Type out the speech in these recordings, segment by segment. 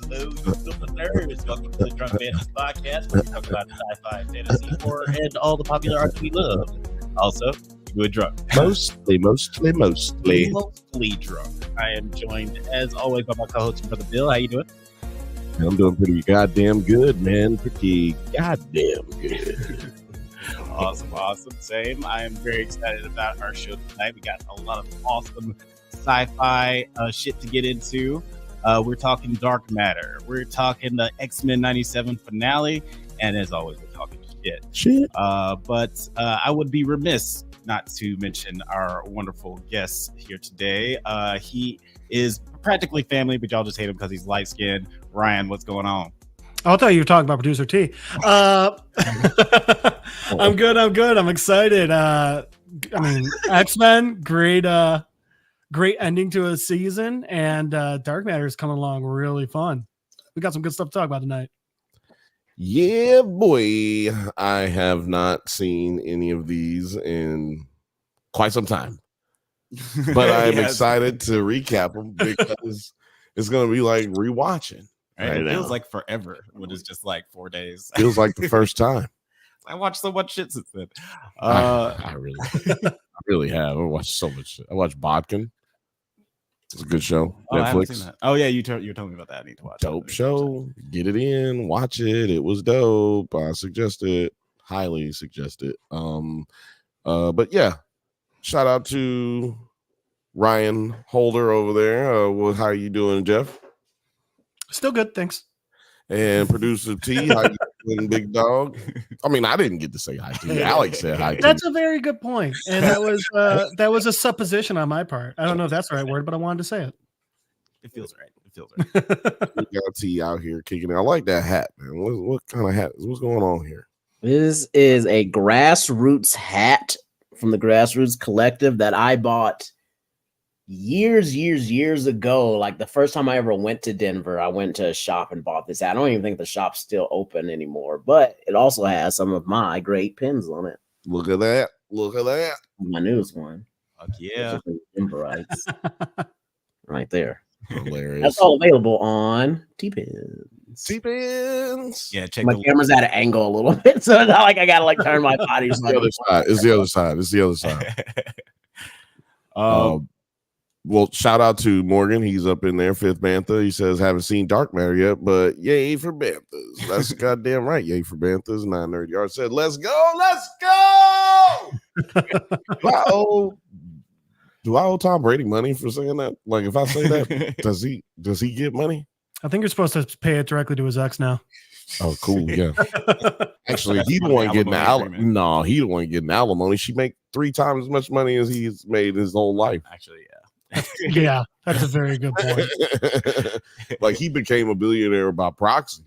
Hello, Unfiltered nerds. Welcome to the Drunk Banthas podcast, where we talk about sci-fi, fantasy, horror, and all the popular art that we love. Also, we're drunk. Mostly drunk. I am joined, as always, by my co-host, Brother Bill. How you doing? I'm doing pretty goddamn good, man. Pretty goddamn good. Awesome. Same. I am very excited about our show tonight. We got a lot of awesome sci-fi shit to get into. We're talking Dark Matter. We're talking the X-Men 97 finale. And as always, we're talking shit. But I would be remiss not to mention our wonderful guest here today. He is practically family, but y'all just hate him because he's light-skinned. Ryan, what's going on? I thought you were talking about producer T. I'm good. I'm excited. X-Men, great ending to a season, and Dark Matter is coming along really fun. We got some good stuff to talk about tonight. Yeah, boy. I have not seen any of these in quite some time, but I'm excited to recap them because it's going to be like rewatching. Right? It feels like forever when it's just like 4 days. Feels like the first time. I watched so much shit since then. I really have. I watched so much shit. I watched Bodkin. It's a good show. Netflix. Oh yeah, you told me about that. I need to watch. Dope show. Get it in. Watch it. It was dope. I suggest it. Highly suggest it. But yeah, shout out to Ryan Holder over there. How are you doing, Jeff? Still good, thanks. And producer T, how you doing, big dog? I mean, I didn't get to say hi to you. Alex said hi to you. That's a very good point. And that was a supposition on my part. I don't know if that's the right word, but I wanted to say it. It feels right. We got T out here kicking it. I like that hat, man. What kind of hat? What's going on here? This is a grassroots hat from the Grassroots Collective that I bought years ago. Like the first time I ever went to Denver, I went to a shop and bought this hat. I don't even think the shop's still open anymore, but it also has some of my great pins on it. Look at that. My newest one. Fuck yeah. Denverites. Right there. Hilarious. That's all available on T-Pins. Yeah, check my camera's at an angle a little bit, so it's not like I gotta like turn my body. It's the other side. Well, shout out to Morgan. He's up in there, Fifth Bantha. He says, haven't seen Dark Matter yet, but yay for Banthas. That's goddamn right. Yay for Banthas. 9 Nerd Yard said, let's go. Do I owe Tom Brady money for saying that? Like, if I say that, does he get money? I think you're supposed to pay it directly to his ex now. Oh, cool. Yeah. Actually, he the one getting he the one getting alimony. She make 3 times as much money as he's made his whole life. Actually, yeah. Yeah, that's a very good point. Like he became a billionaire by proxy.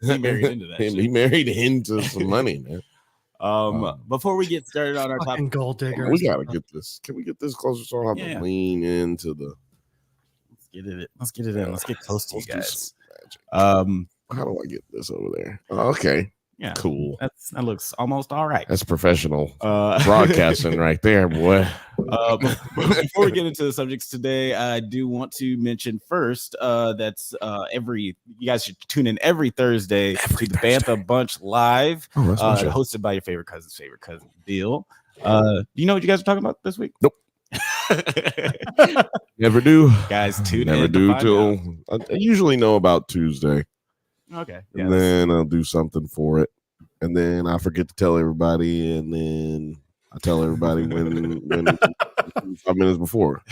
He married into that. He married into some money, man. Before we get started on our topic, gold digger. We gotta get this. Can we get this closer so I don't have to lean into the? Let's get it in. Let's get close to you guys. How do I get this over there? Okay. Yeah, cool. That looks almost all right. That's professional broadcasting right there, boy. Before we get into the subjects today, I do want to mention first that's you guys should tune in every Thursday to the Bantha Bunch Live, hosted by your favorite cousin's favorite cousin, Bill. Do you know what you guys are talking about this week? Nope. Never do, guys. Tune Never in. Do till I usually know about Tuesday. Okay. And then I'll do something for it. And then I forget to tell everybody. And then I tell everybody when 5 minutes before.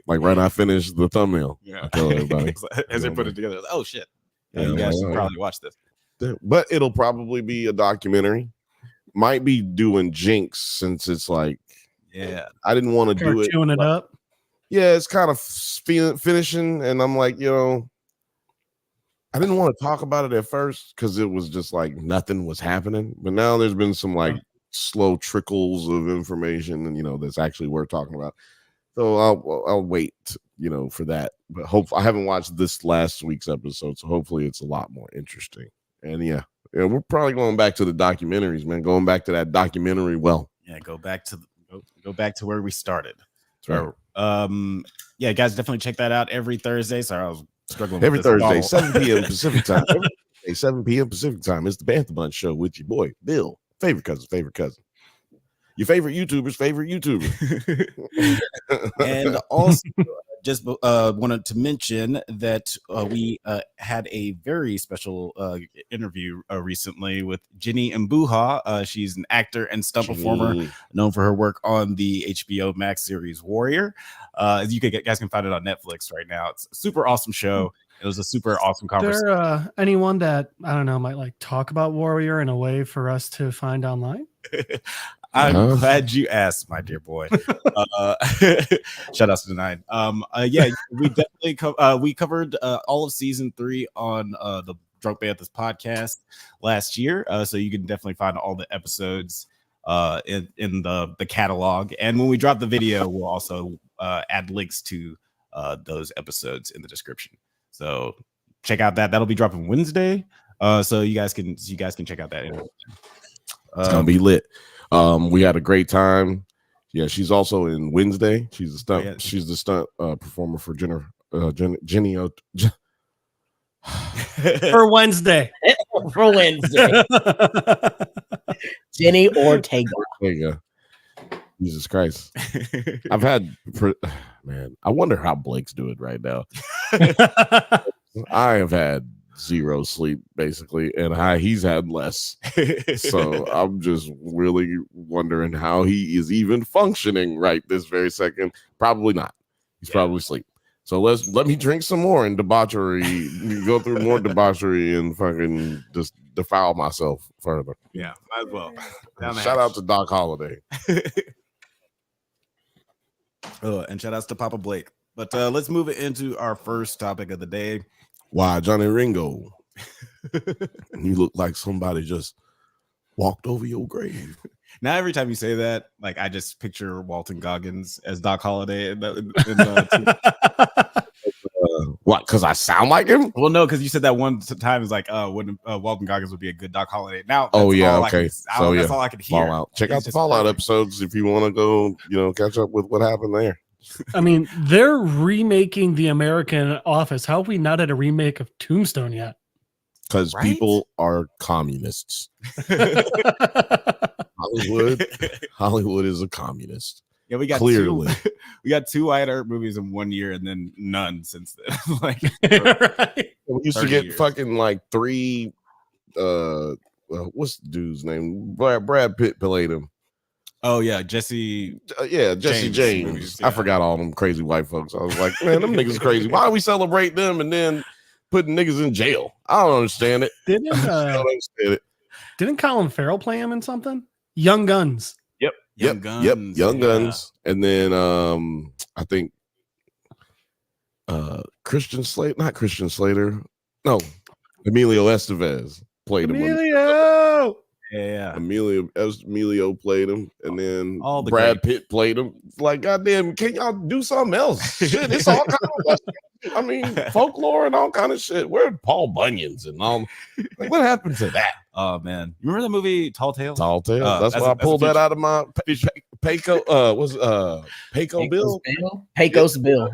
Like right I finish the thumbnail. Yeah. I tell everybody. As they put it together. Oh shit. Yeah, you guys should probably watch this. But it'll probably be a documentary. Might be doing Jinx since it's like I didn't want to do it. Chewing it up. Yeah, it's kind of finishing. And I'm like, I didn't want to talk about it at first because it was just like nothing was happening. But now there's been some like slow trickles of information, and that's actually worth talking about. So I'll wait, for that. But I haven't watched this last week's episode, so hopefully it's a lot more interesting. And yeah, we're probably going back to the documentaries, man. Going back to that documentary. Well, yeah, go back to where we started. Right. Yeah, guys, definitely check that out every Thursday. Sorry, I was struggling Every with this Thursday, bottle. 7 p.m. Pacific time. Every Thursday, 7 p.m. Pacific time. It's the Bantha Bunch show with your boy, Bill. Favorite cousin. Your favorite YouTuber's favorite YouTuber. And also, just wanted to mention that we had a very special interview recently with Jenny Mbuha. She's an actor and stunt performer known for her work on the HBO Max series Warrior. Guys can find it on Netflix right now. It's a super awesome show. It was a super awesome conversation. Is there anyone that, I don't know, might like talk about Warrior in a way for us to find online? I'm glad you asked, my dear boy. Shout out to Nite. Yeah, we definitely we covered all of season 3 on the Drunk Banthas podcast last year. So you can definitely find all the episodes in the catalog. And when we drop the video, we'll also add links to those episodes in the description. So check out that. That'll be dropping Wednesday. So you guys can check out that interview. It's gonna be lit. We had a great time. Yeah, she's also in Wednesday. She's a stunt. Yeah. She's the stunt performer for Jenny. For Wednesday. For Wednesday. Jenny Ortega. Jesus Christ. I've had man, I wonder how Blake's doing right now. I have had 0 sleep basically, and he's had less. So I'm just really wondering how he is even functioning right this very second. Probably not. He's probably asleep. So let me drink some more and debauchery, go through more debauchery and fucking just defile myself further. Yeah, might as well. Shout out to Doc Holliday. And shout outs to Papa Blake. But let's move it into our first topic of the day. Why, Johnny Ringo, you look like somebody just walked over your grave. Now, every time you say that, like I just picture Walton Goggins as Doc Holliday. What? Because I sound like him? Well, no, because you said that one time is like, when Walton Goggins would be a good Doc Holiday. Now, okay. That's all I could hear. Fallout. Check out the Fallout episodes if you want to go, catch up with what happened there. I mean, they're remaking the American Office. How have we not had a remake of Tombstone yet? Because people are communists. Hollywood is a communist. Yeah, we got clearly. We got 2 Wyatt Earp movies in 1 year, and then none since then. Like, right. We used to get fucking like 3. What's the dude's name? Brad Pitt played him. Oh yeah, Jesse. Jesse James. Movies, yeah. I forgot all them crazy white folks. I was like, man, them niggas crazy. Why do we celebrate them and then putting niggas in jail? I don't understand it. I don't understand it. Didn't Colin Farrell play him in something? Young Guns. Young Guns. Young Guns. And then I think Christian Slater. No, Emilio Estevez played him. Emilio played him, and then Brad Pitt played him. It's like, goddamn, can y'all do something else? Shit, it's all kind of folklore and all kind of shit. Where are Paul Bunyan's and all? Like, what happened to that? Oh man, you remember the movie Tall Tales? Tall Tales. That's why I pulled that out of my Payco. Payco Bill? Pecos Bill.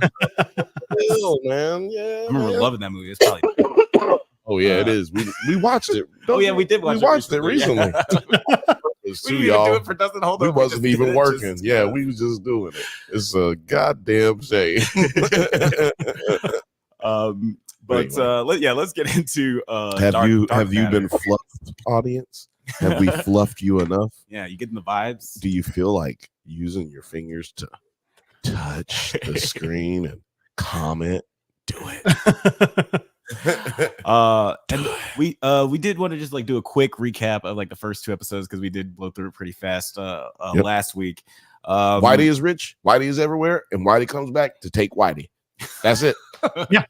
Bill, man. Yeah, I remember loving that movie. It's probably. Oh yeah, it is. We watched it. We did. We watched it recently. We y'all. For Doesn't Hold We Up. wasn't even working. We was just doing it. It's a goddamn shame. Let's get into have you been fluffed, audience? Have we fluffed you enough? Yeah, you getting the vibes? Do you feel like using your fingers to touch the screen and comment? Do it. And we did want to just like do a quick recap of like the first 2 episodes because we did blow through it pretty fast last week. Whitey is rich, Whitey is everywhere, and Whitey comes back to take Whitey. That's it. Yeah.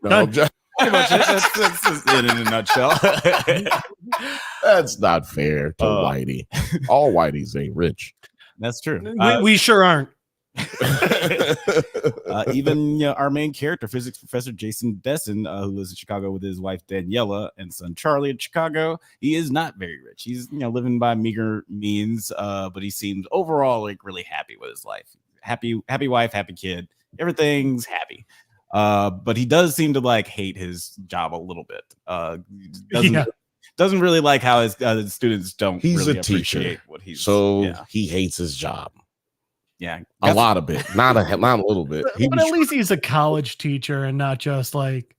No, pretty much that's it in a nutshell. That's not fair to Whitey. All Whiteys ain't rich. That's true. We sure aren't. Even our main character, physics professor Jason Desson, who lives in Chicago with his wife Daniela and son Charlie in Chicago, he is not very rich. He's living by meager means, but he seems overall like really happy with his life. happy wife, happy kid. Everything's happy. But he does seem to like hate his job a little bit. Doesn't really like how his students don't He's really a teacher, appreciate what he's he hates his job. Yeah, a lot of it, not a little bit. But at least he's a college teacher and not just like,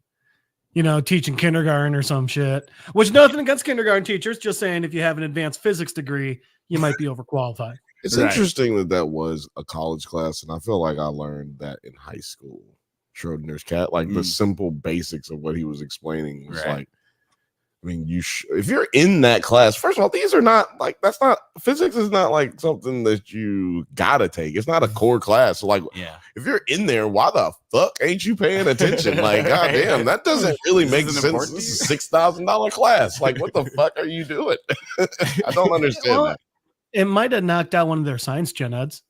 teaching kindergarten or some shit. Which nothing against kindergarten teachers, just saying if you have an advanced physics degree, you might be overqualified. It's interesting that was a college class, and I feel like I learned that in high school. Schrodinger's cat, like the simple basics of what he was explaining was like, I mean, if you're in that class, first of all, these are not like, physics is not like something that you gotta take. It's not a core class. So like, if you're in there, why the fuck ain't you paying attention? Like, goddamn, that doesn't really make sense. This is a $6,000 class. Like, what the fuck are you doing? I don't understand that. It might have knocked out one of their science gen eds.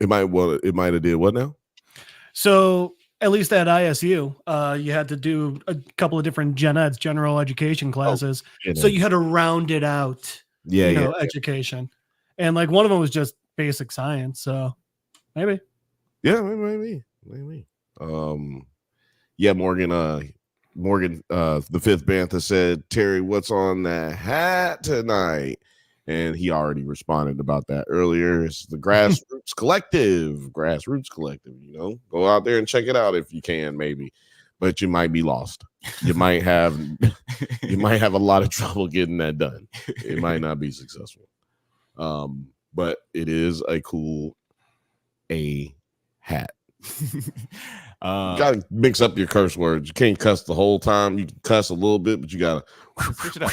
It might have did what now? So at least at ISU, you had to do a couple of different gen eds, general education classes. So you had to round it out, education. And like one of them was just basic science. So maybe. Yeah, maybe. Morgan, the fifth Banthas said, Terry, what's on that hat tonight? And he already responded about that earlier. It's the Grassroots Collective. Go out there and check it out if you can, maybe. But you might be lost. You might have a lot of trouble getting that done. It might not be successful. But it is a cool hat. You gotta mix up your curse words. You can't cuss the whole time. You can cuss a little bit, but you gotta switch it up.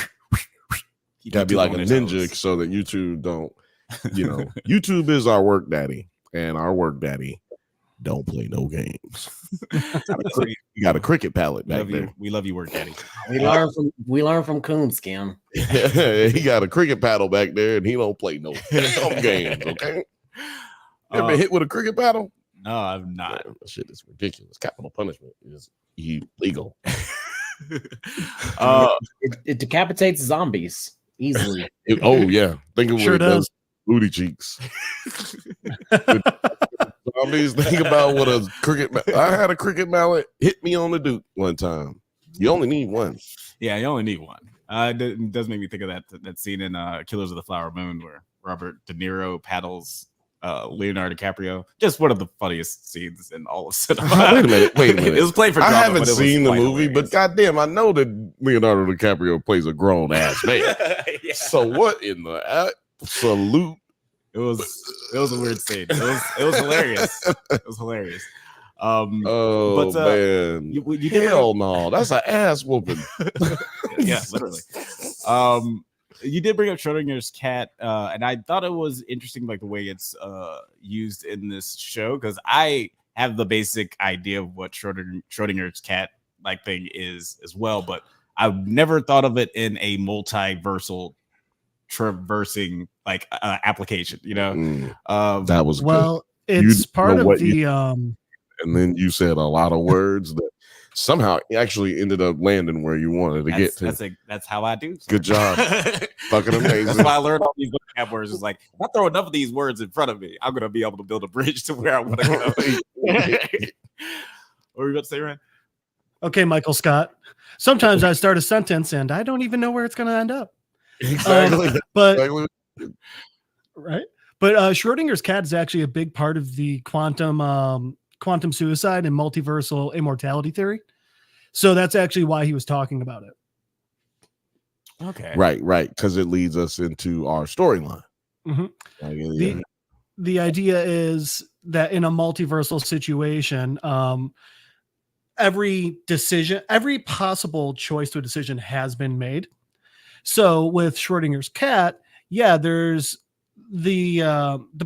You gotta be like a ninja so that YouTube don't, YouTube is our work daddy, and our work daddy don't play no games. You got a cricket palette back there. We love you, work daddy. We learn from Coonskin. He got a cricket paddle back there, and he don't play no games. Okay, you ever been hit with a cricket paddle? No, I've not. Man, that shit is ridiculous. Capital punishment is illegal. It decapitates zombies easily. Think of what it does. Booty cheeks. Zombies, think about what a cricket. I had a cricket mallet hit me on the Duke one time. You only need one. Yeah, you only need one. It does make me think of that scene in Killers of the Flower Moon where Robert De Niro paddles Leonardo DiCaprio. Just one of the funniest scenes in all of cinema. Wait a minute. It was played for drama, I haven't seen the movie, but goddamn, I know that Leonardo DiCaprio plays a grown ass man. So what in the absolute? It was a weird scene. It was hilarious. It was hilarious. Man, hell no, that's an ass whooping. Yeah, literally. You did bring up Schrodinger's cat, and I thought it was interesting, like the way it's used in this show, because I have the basic idea of what Schrodinger's cat like thing is as well, but I've never thought of it in a multiversal traversing like application. That was well. Good. It's part of the. And then you said a lot of words that somehow actually ended up landing where you wanted to get to. That's how I do. Sir. Good job. Fucking amazing. That's why I learned all these vocab words. It's like, if I throw enough of these words in front of me, I'm going to be able to build a bridge to where I want to go. What were you about to say, Ryan? Okay, Michael Scott. Sometimes I start a sentence and I don't even know where it's going to end up. Exactly. Right. But Schrodinger's cat is actually a big part of the quantum suicide and multiversal immortality theory. So that's actually why he was talking about it. Okay. Right. Because it leads us into our storyline. Mm-hmm. The idea is that in a multiversal situation, every possible choice to a decision has been made. So with Schrodinger's cat, there's the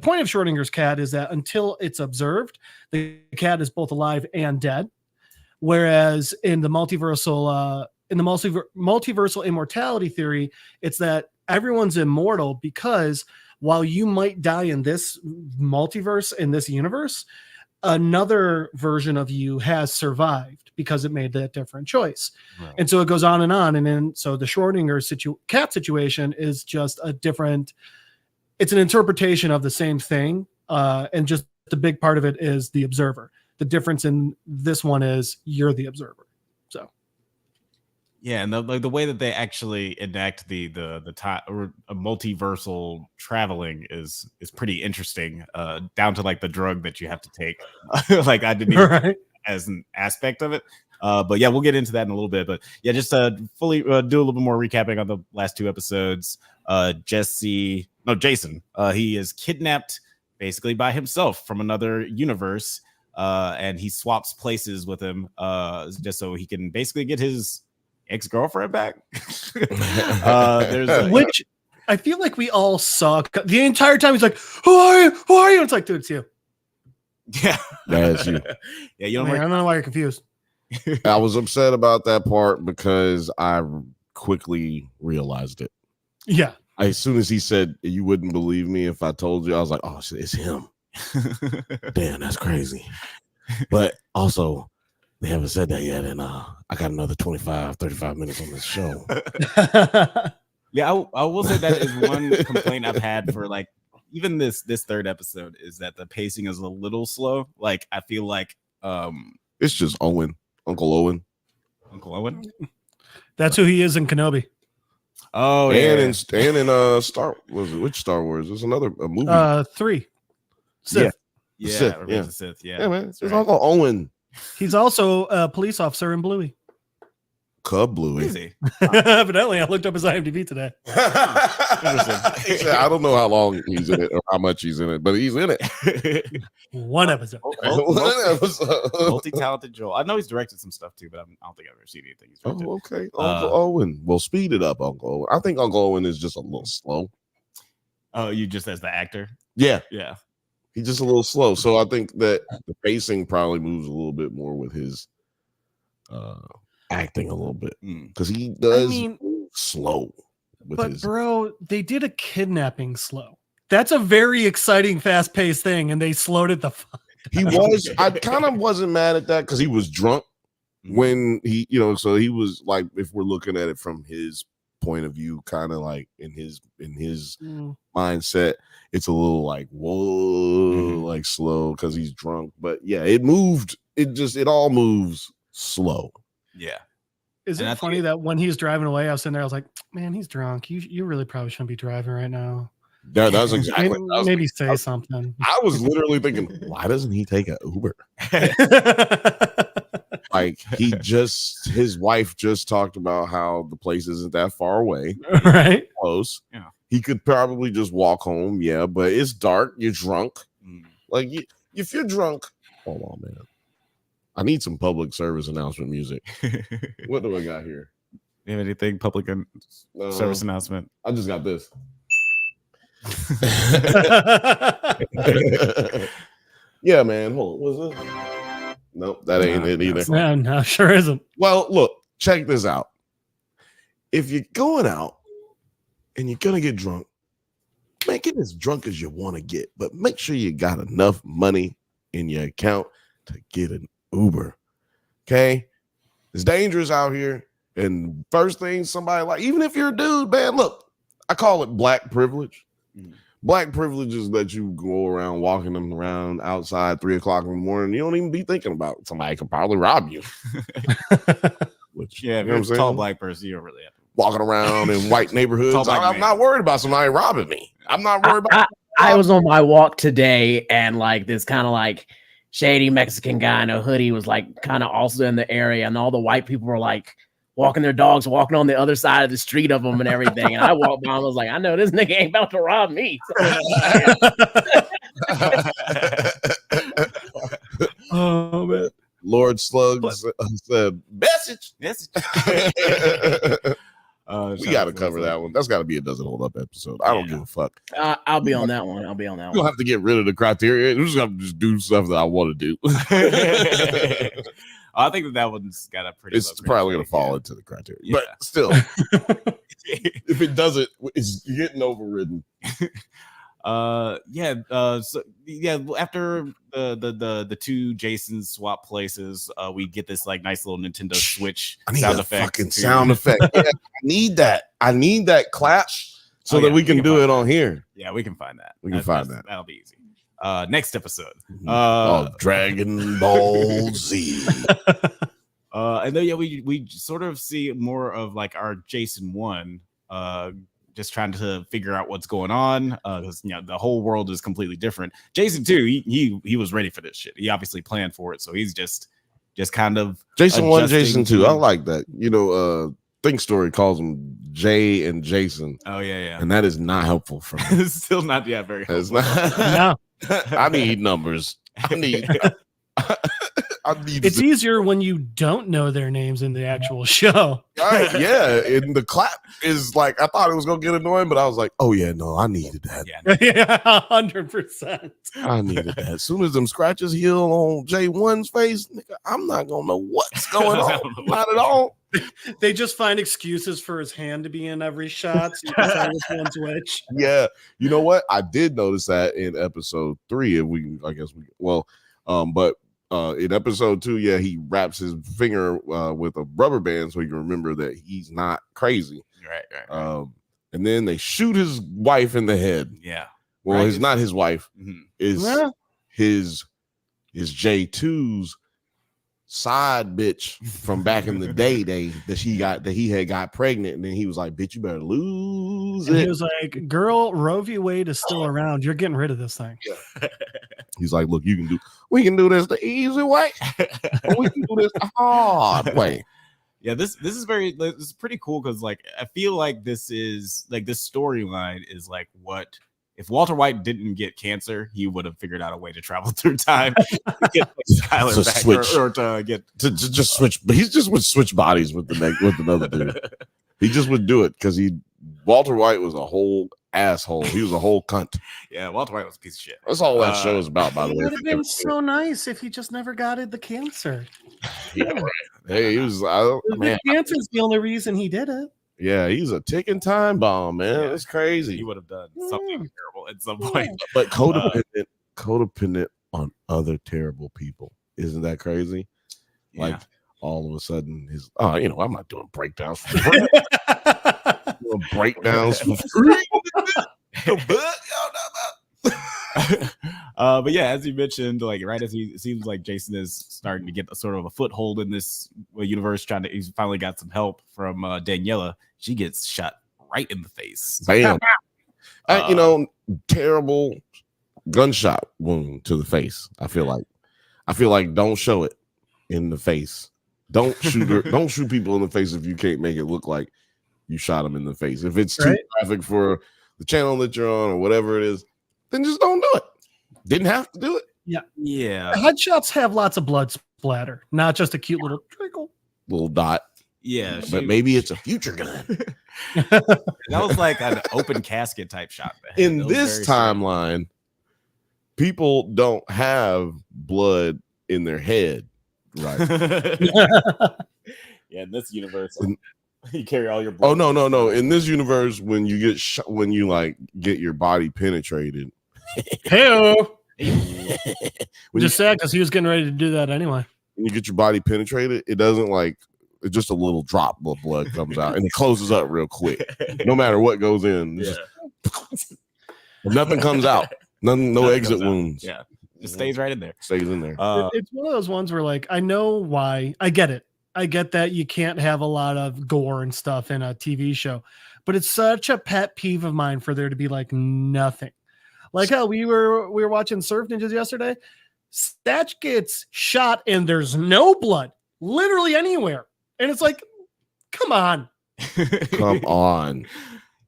point of Schrodinger's cat is that until it's observed, the cat is both alive and dead. Whereas in the multiversal immortality theory, it's that everyone's immortal because while you might die in this multiverse, in this universe, another version of you has survived because it made that different choice. Right. And so it goes on. And then, so the Schrodinger cat situation is just a different, it's an interpretation of the same thing and just the big part of it is the observer. The difference in this one is you're the observer. So yeah, and the way that they actually enact the time or multiversal traveling is pretty interesting. Down to like the drug that you have to take. Like I didn't even as an aspect of it. But yeah, we'll get into that in a little bit. But yeah, just fully do a little bit more recapping on the last 2 episodes. Jason, he is kidnapped basically by himself from another universe, and he swaps places with him just so he can basically get his ex-girlfriend back. Which I feel like we all saw the entire time. He's like, "Who are you? Who are you?" It's like, dude, it's you. Yeah, that's you. Yeah, you don't. I don't know why you're confused. I was upset about that part because I quickly realized it. Yeah. As soon as he said, "You wouldn't believe me if I told you," I was like, "Oh, it's him." Damn, that's crazy. But also, they haven't said that yet, and I got another 35 minutes on this show. Yeah, I will say that is one complaint I've had for like even this 3rd episode is that the pacing is a little slow. Like I feel like it's just Uncle Owen. That's who he is in Kenobi. Oh, and in Star which Star Wars? There's another movie. 3. Sith. Yeah, Sith. Yeah, man. It's Uncle Owen. He's also a police officer in Bluey. Cub Bluey. Evidently, I looked up his IMDb today. I don't know how long he's in it or how much he's in it, but he's in it. 1 episode. Multi-talented Joel. I know he's directed some stuff too, but I don't think I've ever seen anything he's directed. Oh, okay. Uncle Owen. Well, speed it up, Uncle Owen. I think Uncle Owen is just a little slow. Oh, you just as the actor? Yeah. He's just a little slow. So I think that the pacing probably moves a little bit more with his acting a little bit because he does move slow. Bro, they did a kidnapping slow. That's a very exciting, fast-paced thing, and they slowed it the fuck. He was. I kind of wasn't mad at that because he was drunk when he, so he was like, if we're looking at it from his point of view, kind of like in his mindset, it's a little like whoa, like slow because he's drunk. But yeah, it moved. It all moves slow. Yeah. Is it funny that when he's driving away, I was sitting there, I was like, man, he's drunk. You really probably shouldn't be driving right now. Yeah, that's exactly. Maybe say something. I was literally thinking, why doesn't he take an Uber? Like his wife just talked about how the place isn't that far away, right? Close. Yeah, he could probably just walk home. Yeah, but it's dark. You're drunk. Like if you're drunk, hold on, man. I need some public service announcement music. What do I got here? You have anything public service announcement? I just got this. Yeah, man. Hold on. What's this? Nope, that ain't it either. No, sure isn't. Well, look, check this out. If you're going out and you're gonna get drunk, make it as drunk as you want to get, but make sure you got enough money in your account to get an Uber. Okay, it's dangerous out here. And first thing somebody like, even if you're a dude, man, look, I call it black privilege. Black privilege is that you go around walking them around outside 3 o'clock in the morning. You don't even be thinking about somebody could probably rob you. Which, yeah, if you're a tall black person, you don't really have to walking around in white neighborhoods. I'm not worried about somebody robbing me. I'm not worried about. I was on my walk today, and like this kind of like shady Mexican guy in a hoodie was like kind of also in the area, and all the white people were like walking their dogs, walking on the other side of the street of them and everything. And I walked by and was like, I know this nigga ain't about to rob me. Oh, man. Lord Slugs said, message. We got to cover that one. That's got to be a Doesn't Hold Up episode. I don't give a fuck. I'll be on that one. You'll have to get rid of the criteria. We're just going to just do stuff that I want to do. I think that one's got a pretty. It's probably going to fall into the criteria, but still, if it doesn't, it's getting overridden. So after the 2 Jasons swap places, we get this like nice little Nintendo Switch sound effect. Fucking sound effect. Yeah, I need that clap so that we can do it on here. Yeah, we can find that. That'll be easy. next episode. Of Dragon Ball Z. And then we sort of see more of like our Jason 1, just trying to figure out what's going on, because the whole world is completely different. Jason 2, he was ready for this shit. He obviously planned for it, so he's just kind of Jason 1, Jason 2. I to- like that. Think Story calls them Jay and Jason. Oh yeah. And that is not helpful for me. It's still not very It's helpful. not. No, I need numbers. I need it's easier when you don't know their names in the actual show. right, yeah. And the clap is like, I thought it was gonna get annoying, but I was like, oh yeah, no, I needed that. Yeah, 100%. I needed that. As soon as them scratches heal on J1's face, nigga, I'm not gonna know what's going on. Not at all. They just find excuses for his hand to be in every shot. So you can tell which one's which. Yeah. You know what? I did notice that in episode 3. But in episode 2, yeah, he wraps his finger with a rubber band so he can remember that he's not crazy. Right. And then they shoot his wife in the head. Yeah. Well, Right. it's not his wife. Mhm. Is his J2's side bitch from back in the day that he had got pregnant, and then he was like, bitch, you better lose And it. he was like, girl, Roe v. Wade is still around. You're getting rid of this thing. He's like, look, we can do this the easy way, or we can do this the hard way. Yeah, this is pretty cool, because like I feel like this storyline is like what if Walter White didn't get cancer, he would have figured out a way to travel through time to get Skylar To back, switch. or to get To just switch, but he just would switch bodies with another dude. He just would do it because Walter White was a whole asshole. He was a whole cunt. Yeah, Walter White was a piece of shit. That's all that show is about, by the It way. would have been so nice if he just never got the cancer. Yeah, right. Hey, he was. Man, The cancer is the only reason he did it. yeah, he's a ticking time bomb, man. Yeah. It's crazy. He would have done something terrible at some point. But codependent on other terrible people. Isn't that crazy? Like all of a sudden, I'm not doing breakdowns for free. Doing breakdowns for free. But yeah, as you mentioned, like right as it seems like Jason is starting to get a sort of a foothold in this universe, he's finally got some help from Daniela. She gets shot right in the face. Bam. Terrible gunshot wound to the face. I feel like don't show it in the face. Don't shoot don't shoot people in the face if you can't make it look like you shot them in the face. If it's too graphic for the channel that you're on or whatever it is, then just don't do it. Didn't have to do it. Yeah. Headshots have lots of blood splatter, not just a cute little trickle. Little dot. Yeah, But maybe it's a future gun. that was like an open casket type shot. In That was this very timeline, people don't have blood in their head. Right. Yeah, in this universe, you carry all your blood. Oh no. In this universe, when you get shot, when you like get your body penetrated. Hey-o. When Just sad because he was getting ready to do that anyway. you get your body penetrated, it doesn't like it's just a little drop of blood comes out and it closes up real quick. No matter what goes in, nothing comes out. No exit wounds. Yeah, it stays right in there. Stays in there. It's one of those ones where, like, I know why. I get it. I get that you can't have a lot of gore and stuff in a TV show, but it's such a pet peeve of mine for there to be like nothing. Like how we were watching Surf Ninjas yesterday. Statch gets shot and there's no blood, literally anywhere, and it's like, come on. Come on.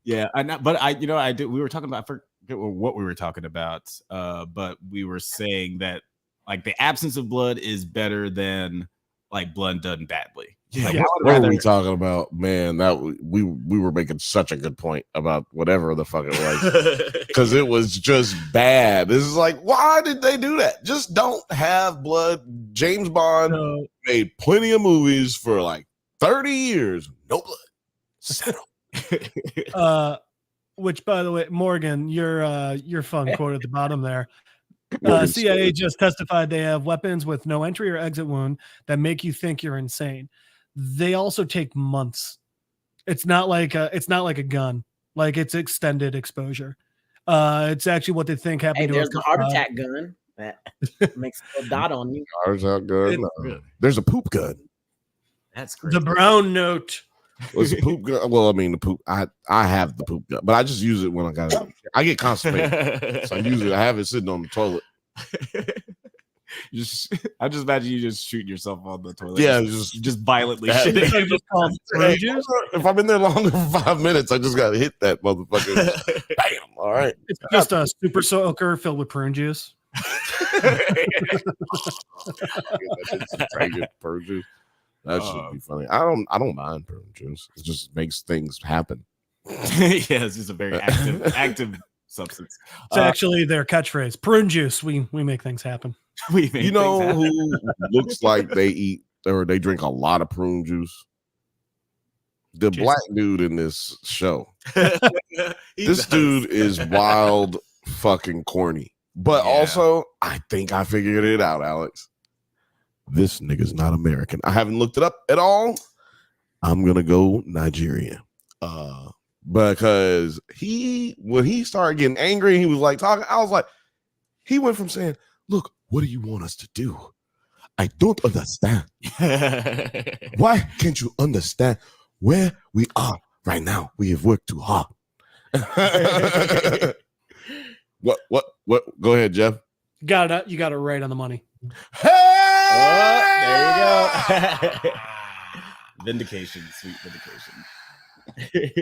Yeah, I do. We were talking about, I forget what we were talking about, but we were saying that like the absence of blood is better than like blood done badly. Yeah, Like, what were we talking about? Man, that we were making such a good point about whatever the fuck it was. Because it was just bad. This is like, why did they do that? Just don't have blood. James Bond made plenty of movies for like 30 years. No blood. Settle. Which, by the way, Morgan, your fun quote at the bottom there. Morgan CIA Stanley. just testified they have weapons with no entry or exit wound that make you think you're insane. They also take months. It's not like a gun. Like, it's extended exposure. It's actually what they think Hey, happened there's to the heart attack gun that makes a dot on you. Ours out good. No. There's a poop gun. That's crazy. The brown note. Was a poop gun? Well, I mean the poop. I have the poop gun, but I just use it when I get constipated. So I use it. I have it sitting on the toilet. I just imagine you just shooting yourself on the toilet. Yeah, just violently That- shitting. Just called prune juice. If I'm in there longer than 5 minutes, I just gotta hit that motherfucker. Bam! All right. It's just a super soaker filled with prune juice. Prune juice. That should be funny. I don't mind prune juice. It just makes things happen. Yeah, it's just a very active substance. It's actually their catchphrase. Prune juice. We make things happen. We make You know things happen. who looks like they eat or they drink a lot of prune juice? The Jason. black dude in this show. He This does. dude is wild fucking corny. But Yeah. also, I think I figured it out, Alex. This nigga's not American. I haven't looked it up at all. I'm gonna go Nigerian. Because when he started getting angry, he was like talking. I was like, he went from saying, "Look, what do you want us to do? I don't understand. Why can't you understand where we are right now? We have worked too hard." What? Go ahead, Jeff. You got it right on the money. Oh, there you go. Vindication, sweet vindication.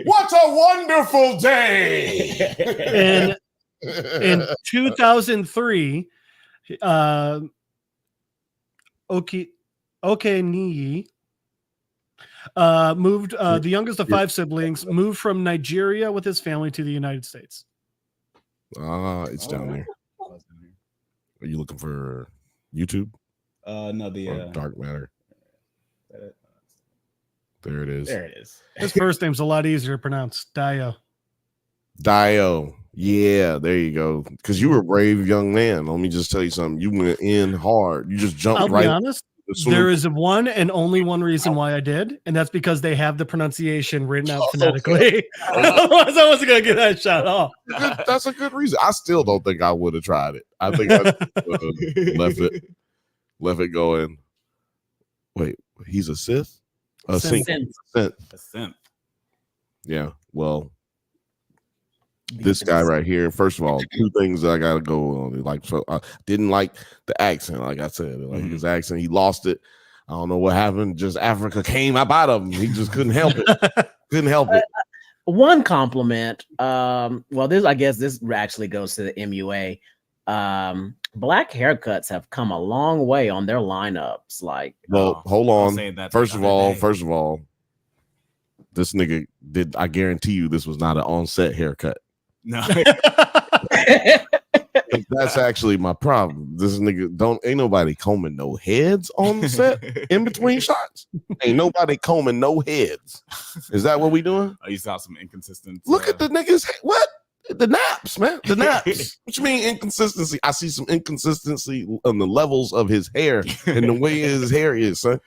What a wonderful day! In 2003, Okeniyi moved. The youngest of 5 siblings moved from Nigeria with his family to the United States. It's down there. Are you looking for YouTube? No, Or Dark Matter? There it is. there it is. His first name's a lot easier to pronounce. Dio. Yeah, there you go. Because you were a brave young man. Let me just tell you something. You went in hard. You just jumped I'll right. be honest. There is one and only one reason why I did, and that's because they have the pronunciation written out phonetically. Otherwise, I wasn't gonna get that shot off. That's a good reason. I still don't think I would have tried it. I think I left it going. Wait, he's a Sith? A Sith. Sith. A simp. Yeah. Well, this guy right here. First of all, 2 things that I gotta go on. Like, so I didn't like the accent. Like I said, like his accent, he lost it. I don't know what happened. Just Africa came up out of him. He just couldn't help it. Couldn't help it. One compliment. Well, this actually goes to the MUA. Black haircuts have come a long way on their lineups. Like, Well, hold I'll on. say that First of the other all, day. this nigga did. I guarantee you, this was not an on-set haircut. No. That's actually my problem. This nigga ain't nobody combing no heads on the set in between shots. Ain't nobody combing no heads. Is that what we doing? You saw some inconsistent. Look at the niggas. What? The naps, man. The naps. What you mean inconsistency? I see some inconsistency on the levels of his hair and the way his hair is, son.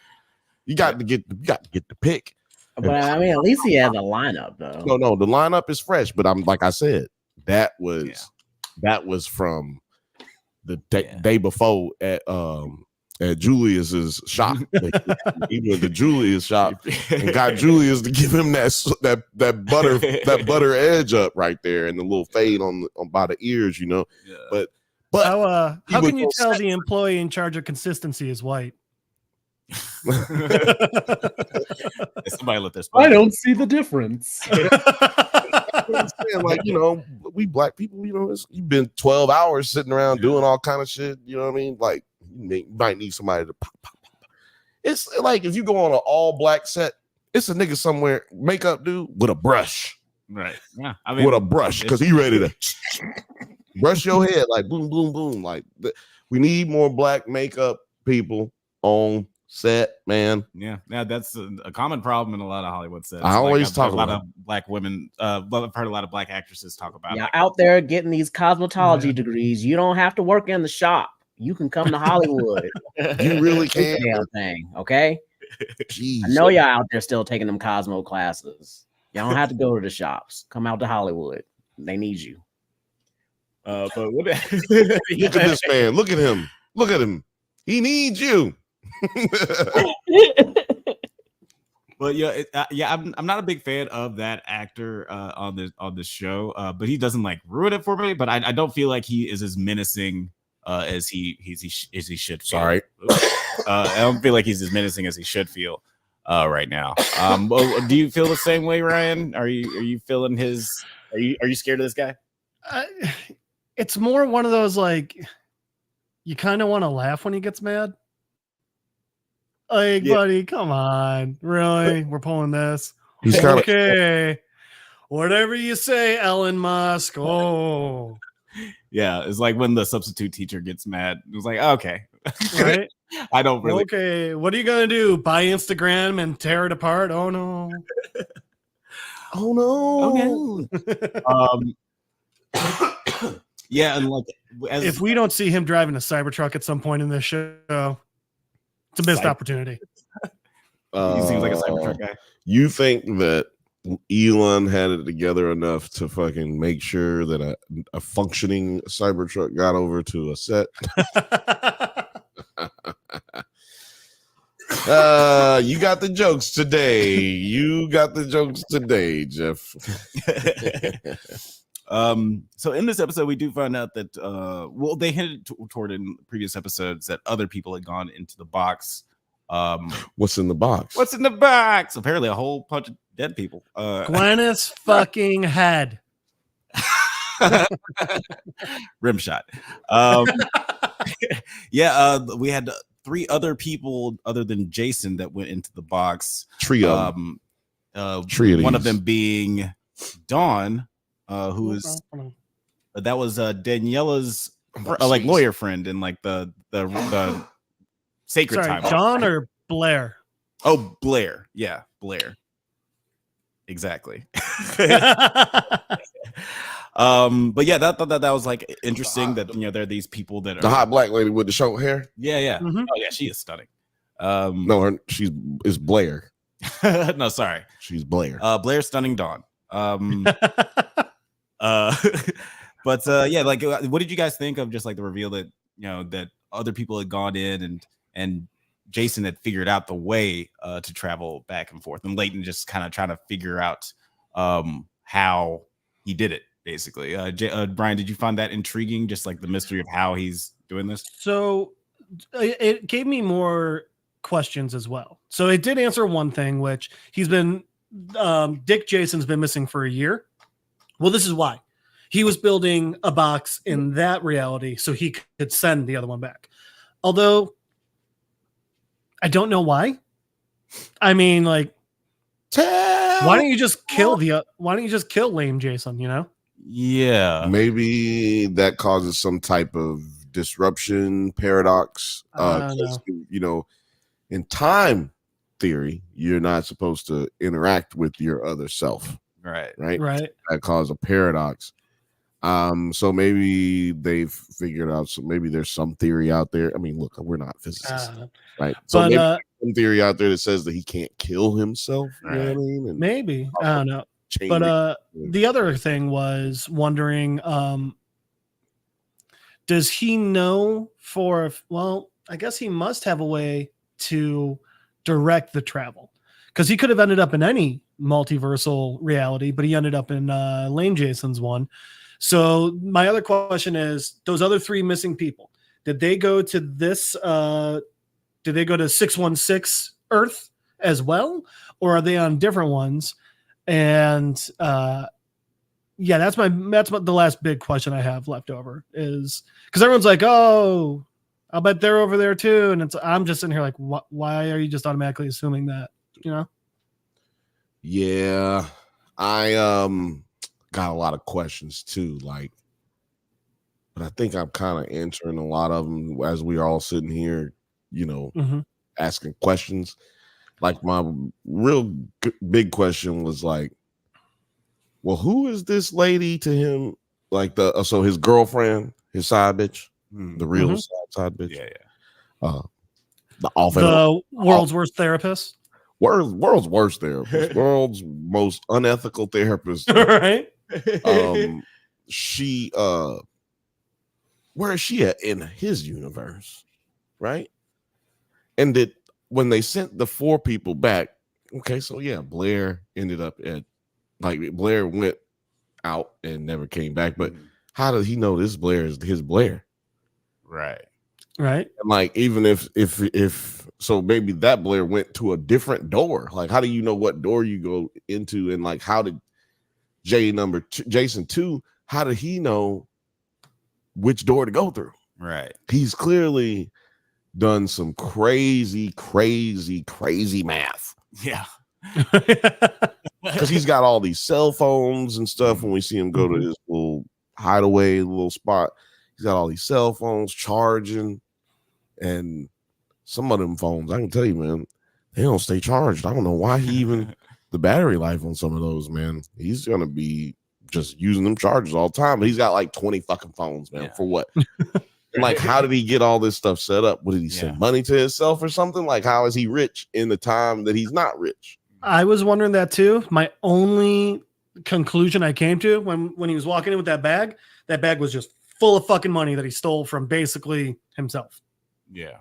You got to get the pick. but I mean, at least he has a lineup though. No, the lineup is fresh, but I'm like I said, that was from the day before at Julius's shop. He went to Julius' shop and got Julius to give him that butter edge up right there and the little fade on by the ears, you know. Yeah. But How he can would you go tell set- the employee in charge of consistency is white? Somebody let this. I don't see the difference. I'm saying, like, you know, we black people, you know, you've been 12 hours sitting around doing all kind of shit. You know what I mean? Like, you might need somebody to pop. It's like if you go on an all black set, it's a nigga somewhere, makeup dude with a brush. Right. Yeah. I mean, With a brush, because he ready to brush your head like boom, boom, boom. Like, we need more black makeup people on set, man. Yeah, that's a common problem in a lot of Hollywood sets. I always talk a lot about of black women. I've heard a lot of black actresses talk about. Yeah, Like, out there getting these cosmetology degrees, you don't have to work in the shop. You can come to Hollywood. You really It's a can. damn thing, okay? Jeez. I know y'all out there still taking them Cosmo classes. Y'all don't have to go to the shops. Come out to Hollywood. They need you. But what? Look at this man. Look at him. Look at him. He needs you. But yeah, I'm not a big fan of that actor on this show. But he doesn't like ruin it for me. But I don't feel like he is as menacing as he should feel. Sorry. I don't feel like he's as menacing as he should feel right now. Do you feel the same way, Ryan? Are you feeling his? Are you scared of this guy? It's more one of those like you kind of want to laugh when he gets mad. Like, buddy, come on, really? We're pulling this. He's kind okay. Whatever you say, Elon Musk. Oh, yeah. It's like when the substitute teacher gets mad. It was like, okay, right. I don't really. Okay, what are you gonna do? Buy Instagram and tear it apart? Oh no. Oh no. Okay. Yeah, and like if we don't see him driving a Cybertruck at some point in this show, it's a missed opportunity. He seems like a Cybertruck guy. You think that Elon had it together enough to fucking make sure that a functioning Cybertruck got over to a set? You got the jokes today. You got the jokes today, Jeff. So in this episode, we do find out that they hinted toward in previous episodes that other people had gone into the box. What's in the box? What's in the box? Apparently, a whole bunch of dead people. Gwyneth's fucking head. Rim shot. We had 3 other people other than Jason that went into the box. Trio. One of them being Dawn. Who is that was Daniela's like lawyer friend in like the sacred time. Dawn or Blair? Oh, Blair. Yeah, Blair. Exactly. But yeah, that was like interesting that there are these people that are the hot black lady with the short hair. Yeah. Mm-hmm. Oh yeah, she is stunning. No, is Blair. No, sorry. She's Blair. Blair stunning Dawn. But yeah, like what did you guys think of just like the reveal that that other people had gone in and Jason had figured out the way to travel back and forth, and Leighton just kind of trying to figure out how he did it, basically. Brian, did you find that intriguing, just like the mystery of how he's doing this? So it gave me more questions as well. So it did answer one thing, which he's been Dick Jason's been missing for a year. Well, this is why. He was building a box in that reality so he could send the other one back. Although I don't know why. I mean, like, why don't you just kill lame Jason, Yeah. Maybe that causes some type of disruption paradox. In time theory, you're not supposed to interact with your other self. Right. That causes a paradox. So maybe they've figured out. So maybe there's some theory out there. I mean, look, we're not physicists, right? So maybe there's some theory out there that says that he can't kill himself. Right. You know what I mean? And maybe I don't know. But the other thing was wondering, does he know I guess he must have a way to direct the travel, because he could have ended up in any multiversal reality, but he ended up in Lane Jason's one. So my other question is, those other 3 missing people, did they go to this? Did they go to 616 Earth as well, or are they on different ones? And that's the last big question I have left over, is because everyone's like, oh, I'll bet they're over there too, and I'm just sitting here like, why are you just automatically assuming that? Yeah, I got a lot of questions too, but I think I'm kind of answering a lot of them as we are all sitting here, asking questions. Like, my real big question was like, well, who is this lady to him? Like so his girlfriend, his side bitch, the real side bitch. Yeah. The world's worst therapist. World's worst therapist. World's most unethical therapist. Right. She where is she at in his universe, right? And that when they sent the 4 people back, okay, so yeah, Blair ended up at, like, Blair went out and never came back, but how did he know this Blair is his Blair? Right. Right. And like, even if so, maybe that Blair went to a different door. Like, how do you know what door you go into? And like, how did Jason 2, how did he know which door to go through? Right. He's clearly done some crazy math. Yeah. Because he's got all these cell phones and stuff. When we see him go to his little hideaway, little spot, he's got all these cell phones charging. And some of them phones, I can tell you, man, they don't stay charged. I don't know why he even the battery life on some of those, man. He's gonna be just using them chargers all the time. But he's got like 20 fucking phones, man. For what? And like, how did he get all this stuff set up? What, did he send money to himself or something? Like, how is he rich in the time that he's not rich? I was wondering that too. My only conclusion I came to when he was walking in with that bag was just full of fucking money that he stole from basically himself. Yeah.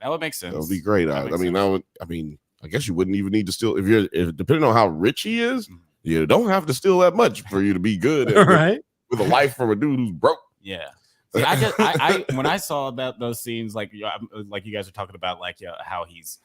That would make sense. That would be great. I guess you wouldn't even need to steal if depending on how rich he is, you don't have to steal that much for you to be good at, right? With a life from a dude who's broke. Yeah. See, I when I saw about those scenes, like you guys are talking about, like how he's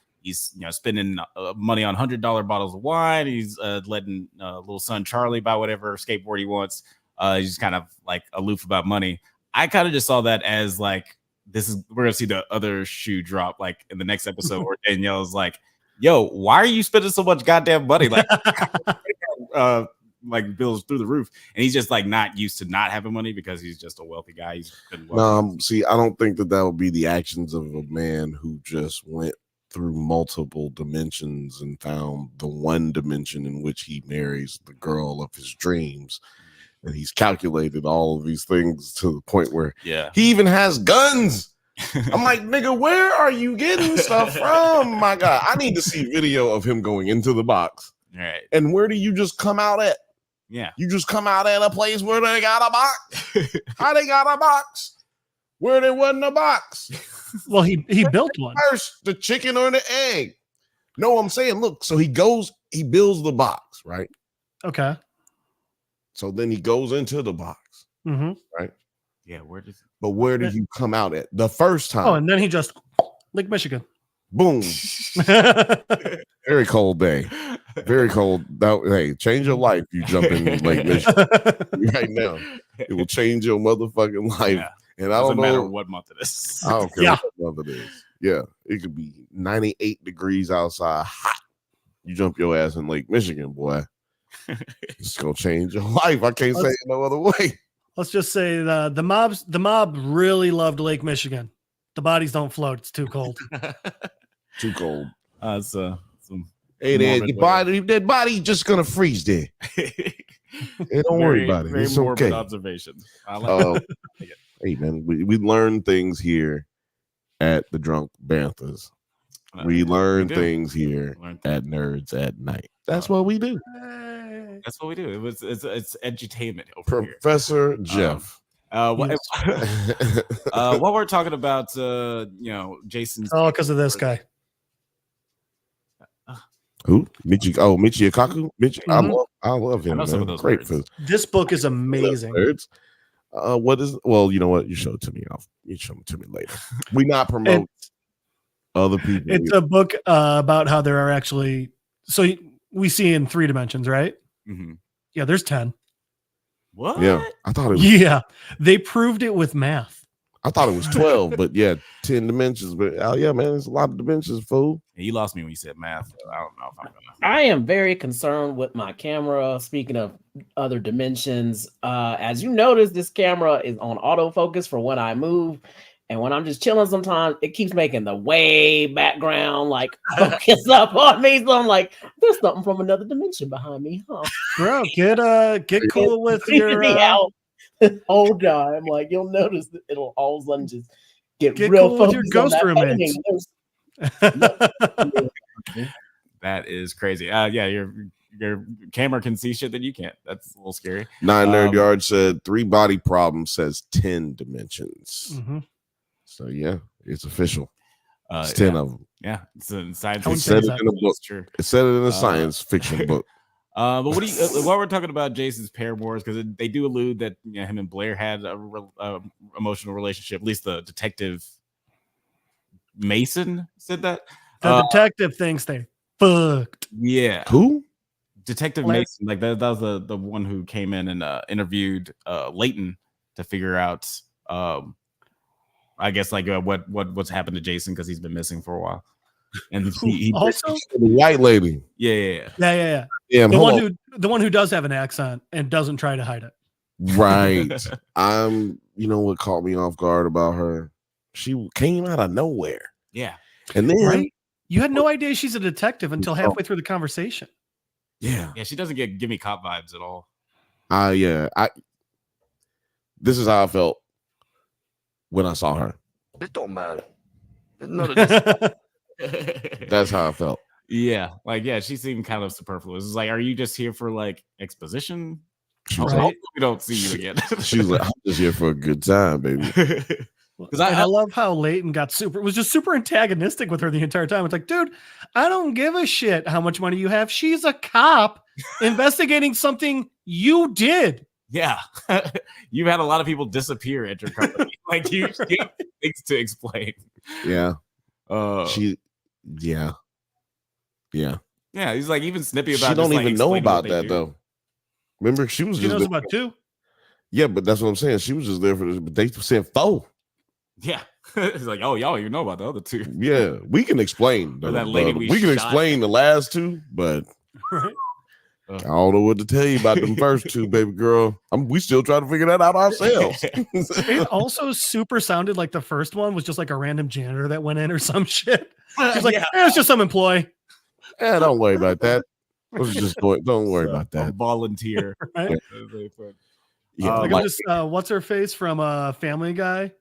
spending money on $100 bottles of wine. He's letting little son Charlie buy whatever skateboard he wants. He's kind of like aloof about money. I kind of just saw that as like, we're gonna see the other shoe drop like in the next episode where Danielle's like, yo, why are you spending so much goddamn money? Like, like bills through the roof. And he's just like not used to not having money because he's just a wealthy guy. He's been wealthy. See, I don't think that would be the actions of a man who just went through multiple dimensions and found the one dimension in which he marries the girl of his dreams. And he's calculated all of these things to the point where he even has guns. I'm like, nigga, where are you getting stuff from? My God, I need to see video of him going into the box. Right. And where do you just come out at? Yeah. You just come out at a place where they got a box. How they got a box? Where there wasn't a box. Well, he built one. First, the chicken or the egg. No, I'm saying, look, so he builds the box, right? Okay. So then he goes into the box, right? Yeah, where did you come out at the first time? Oh, and then he just Lake Michigan. Boom. Very cold day. Very cold. Hey, change your life. You jump in Lake Michigan right now. It will change your motherfucking life. Yeah. And I don't know matter what month it is. I don't care what month it is. Yeah, it could be 98 degrees outside, hot. You jump your ass in Lake Michigan, boy. It's gonna change your life. I can't say it no other way. Let's just say the mob really loved Lake Michigan. The bodies don't float. It's too cold. Too cold. Some that body just gonna freeze there. Hey, don't worry about it. It's okay. Observation. I like it. Hey man, we learn things here at the Drunk Banthas. We learn things here at Nerds at Night. That's what we do. That's what we do. It's edutainment over here. Professor Jeff. What we're talking about, Jason's. Oh, because of this guy. Who? Michio Kaku. I love him. I know some of those great words. for This book is amazing. What is? Well, you know what? You show it to me. You show it to me later. We not promote other people. It's a book about how there are actually. So we see in 3 dimensions, right? Mm-hmm. Yeah, there's 10. What? Yeah, I thought it was. Yeah, they proved it with math. I thought it was 12, but yeah, 10 dimensions. But yeah, man, it's a lot of dimensions, fool. Yeah, you lost me when you said math. So I don't know if I'm gonna. I am very concerned with my camera. Speaking of other dimensions, as you notice, this camera is on autofocus for when I move. And when I'm just chilling, sometimes it keeps making the way background like focus up on me. So I'm like, there's something from another dimension behind me, huh? Bro, get cool with your out. Hold on, I'm like, you'll notice that it'll all of a sudden just get real cool with your ghost roommates. That is crazy. Yeah, your camera can see shit that you can't. That's a little scary. Nine Nerd Yard said 3 body problem says 10 dimensions. Mm-hmm. So yeah, it's official. It's 10 of them. Yeah, it's a science. It said it in a book. True. It said it in a science fiction book. But what do you? While we're talking about Jason's paramours, because they do allude that him and Blair had a emotional relationship. At least the detective Mason said that. The detective thinks they fucked. Yeah. Who? Detective Blair? Mason. Like that was the one who came in and interviewed Leighton to figure out. I guess like what's happened to Jason because he's been missing for a while. And he Also, the white lady. Yeah. The one who does have an accent and doesn't try to hide it. Right. You know what caught me off guard about her? She came out of nowhere. Yeah. And then Right? You had no idea she's a detective until halfway through the conversation. Yeah. Yeah, she doesn't give me cop vibes at all. This is how I felt when I saw her. It don't matter. That's how I felt. Yeah, like she seemed kind of superfluous. It's like, are you just here for like exposition? She was Right. like, We don't see you again. she was like, I'm just here for a good time, baby. Because I love how Leighton was just super antagonistic with her the entire time. It's like, dude, I don't give a shit how much money you have. She's a cop investigating something you did. Yeah, you've had a lot of people disappear at your company. Like you have things to explain. Yeah. Yeah. He's like even snippy about. She don't just, even know about that though. Remember, she was She just knows there. about 2. Yeah, but that's what I'm saying. She was just there for this, but they said 4. Yeah, it's like, oh, y'all even know about the other 2. Yeah, we can explain. Or that lady we can shot. explain the last 2, but Right. I don't know what to tell you about them first 2, baby girl. We still trying to figure that out ourselves. It also super sounded like the first one was just like a random janitor that went in or some shit. She's like, it's just some employee. Yeah, don't worry about that. Don't worry about A that. volunteer. Right? Yeah, Like I'm just what's her face from Family Guy?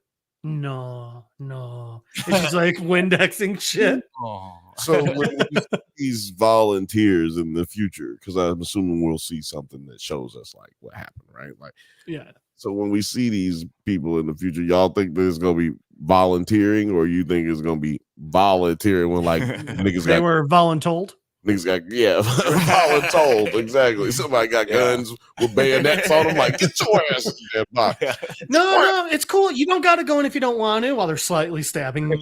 No. And she's like Windexing shit. so when we see these volunteers in the future, because I'm assuming we'll see something that shows us like what happened, right? Like, Yeah. so when we see these people in the future, y'all think that it's gonna be volunteering, or you think it's gonna be volunteering when like They were voluntold. niggas got voluntold, exactly. Somebody got guns with bayonets on them, like get your ass in that box. No, it's cool. You don't got to go in if you don't want to, while they're slightly stabbing them.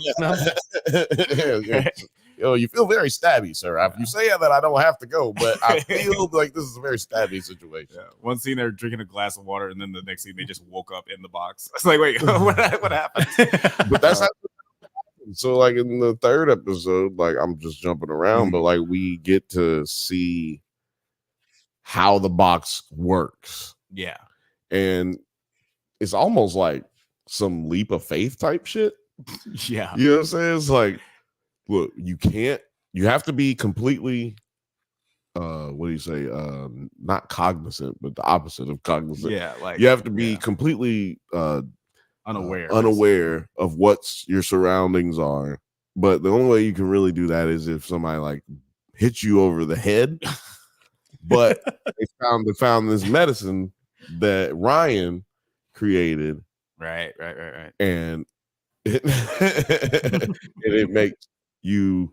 Yo, you feel very stabby, sir. You say that I don't have to go, but I feel like this is a very stabby situation. Yeah. One scene they're drinking a glass of water, and then the next scene they just woke up in the box. It's like, wait, what happened? But that's how. So, like in the 3rd episode, like I'm just jumping around, but like we get to see how the box works. Yeah, and it's almost like some leap of faith type shit. Yeah, you know what I'm saying? It's like, look, you have to be completely what do you say? Not cognizant, but the opposite of cognizant. Yeah, like you have to be completely unaware of what your surroundings are. But the only way you can really do that is if somebody like hits you over the head. But they found this medicine that Ryan created. Right. And it makes you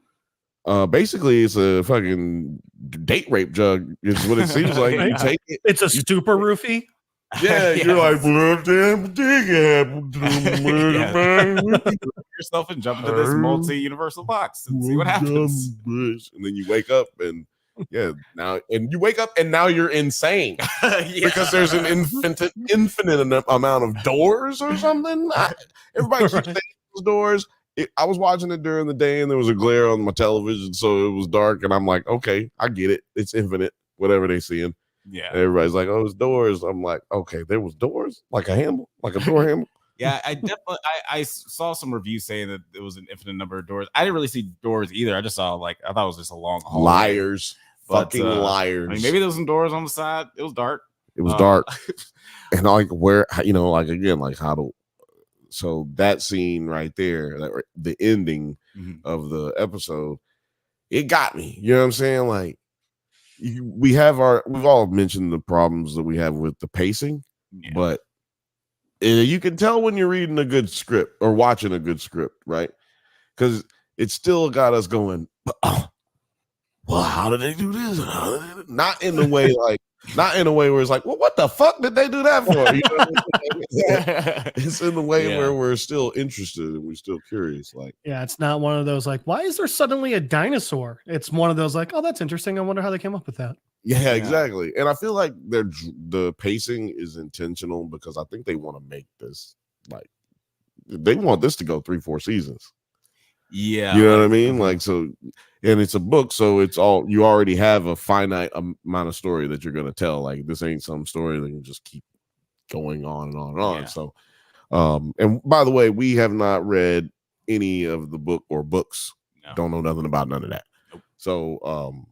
basically it's a fucking date rape drug is what it seems like. You take it. It's a super roofie. Yeah, you're like, damn thing happened yourself and jump into this multi-universal box and see what happens. And then you wake up and now you're insane because there's an infinite amount of doors or something. Everybody keeps saying those doors. I was watching it during the day and there was a glare on my television, so it was dark. And I'm like, okay, I get it. It's infinite, whatever they seeing. Yeah. And everybody's like, oh, it's doors. I'm like, okay, there was doors, like a handle, like a door handle. Yeah, I definitely I saw some reviews saying that it was an infinite number of doors. I didn't really see doors either. I just saw I thought it was just a long hallway. Liars. Fucking liars. I mean, maybe there was some doors on the side. It was dark. It was dark. And like where, like again, like how to. So that scene right there, the ending of the episode, it got me. You know what I'm saying? Like, we've all mentioned the problems that we have with the pacing, but you can tell when you're reading a good script or watching a good script, right? Because it still got us going, oh, well, how did they do this? Not in the way where it's like, well, what the fuck did they do that for? You know what I mean? It's in the way where we're still interested and we're still curious. Like, it's not one of those like, why is there suddenly a dinosaur? It's one of those like, oh, that's interesting. I wonder how they came up with that. Yeah, exactly. And I feel like the pacing is intentional because I think they want to make this like they want this to go 3-4 seasons. Yeah, you know what I mean. Like, so, and it's a book, so it's all you already have a finite amount of story that you're gonna tell. Like, this ain't some story that can just keep going on and on and on. So, and by the way, we have not read any of the book or books. No. Don't know nothing about none of that. Nope. So,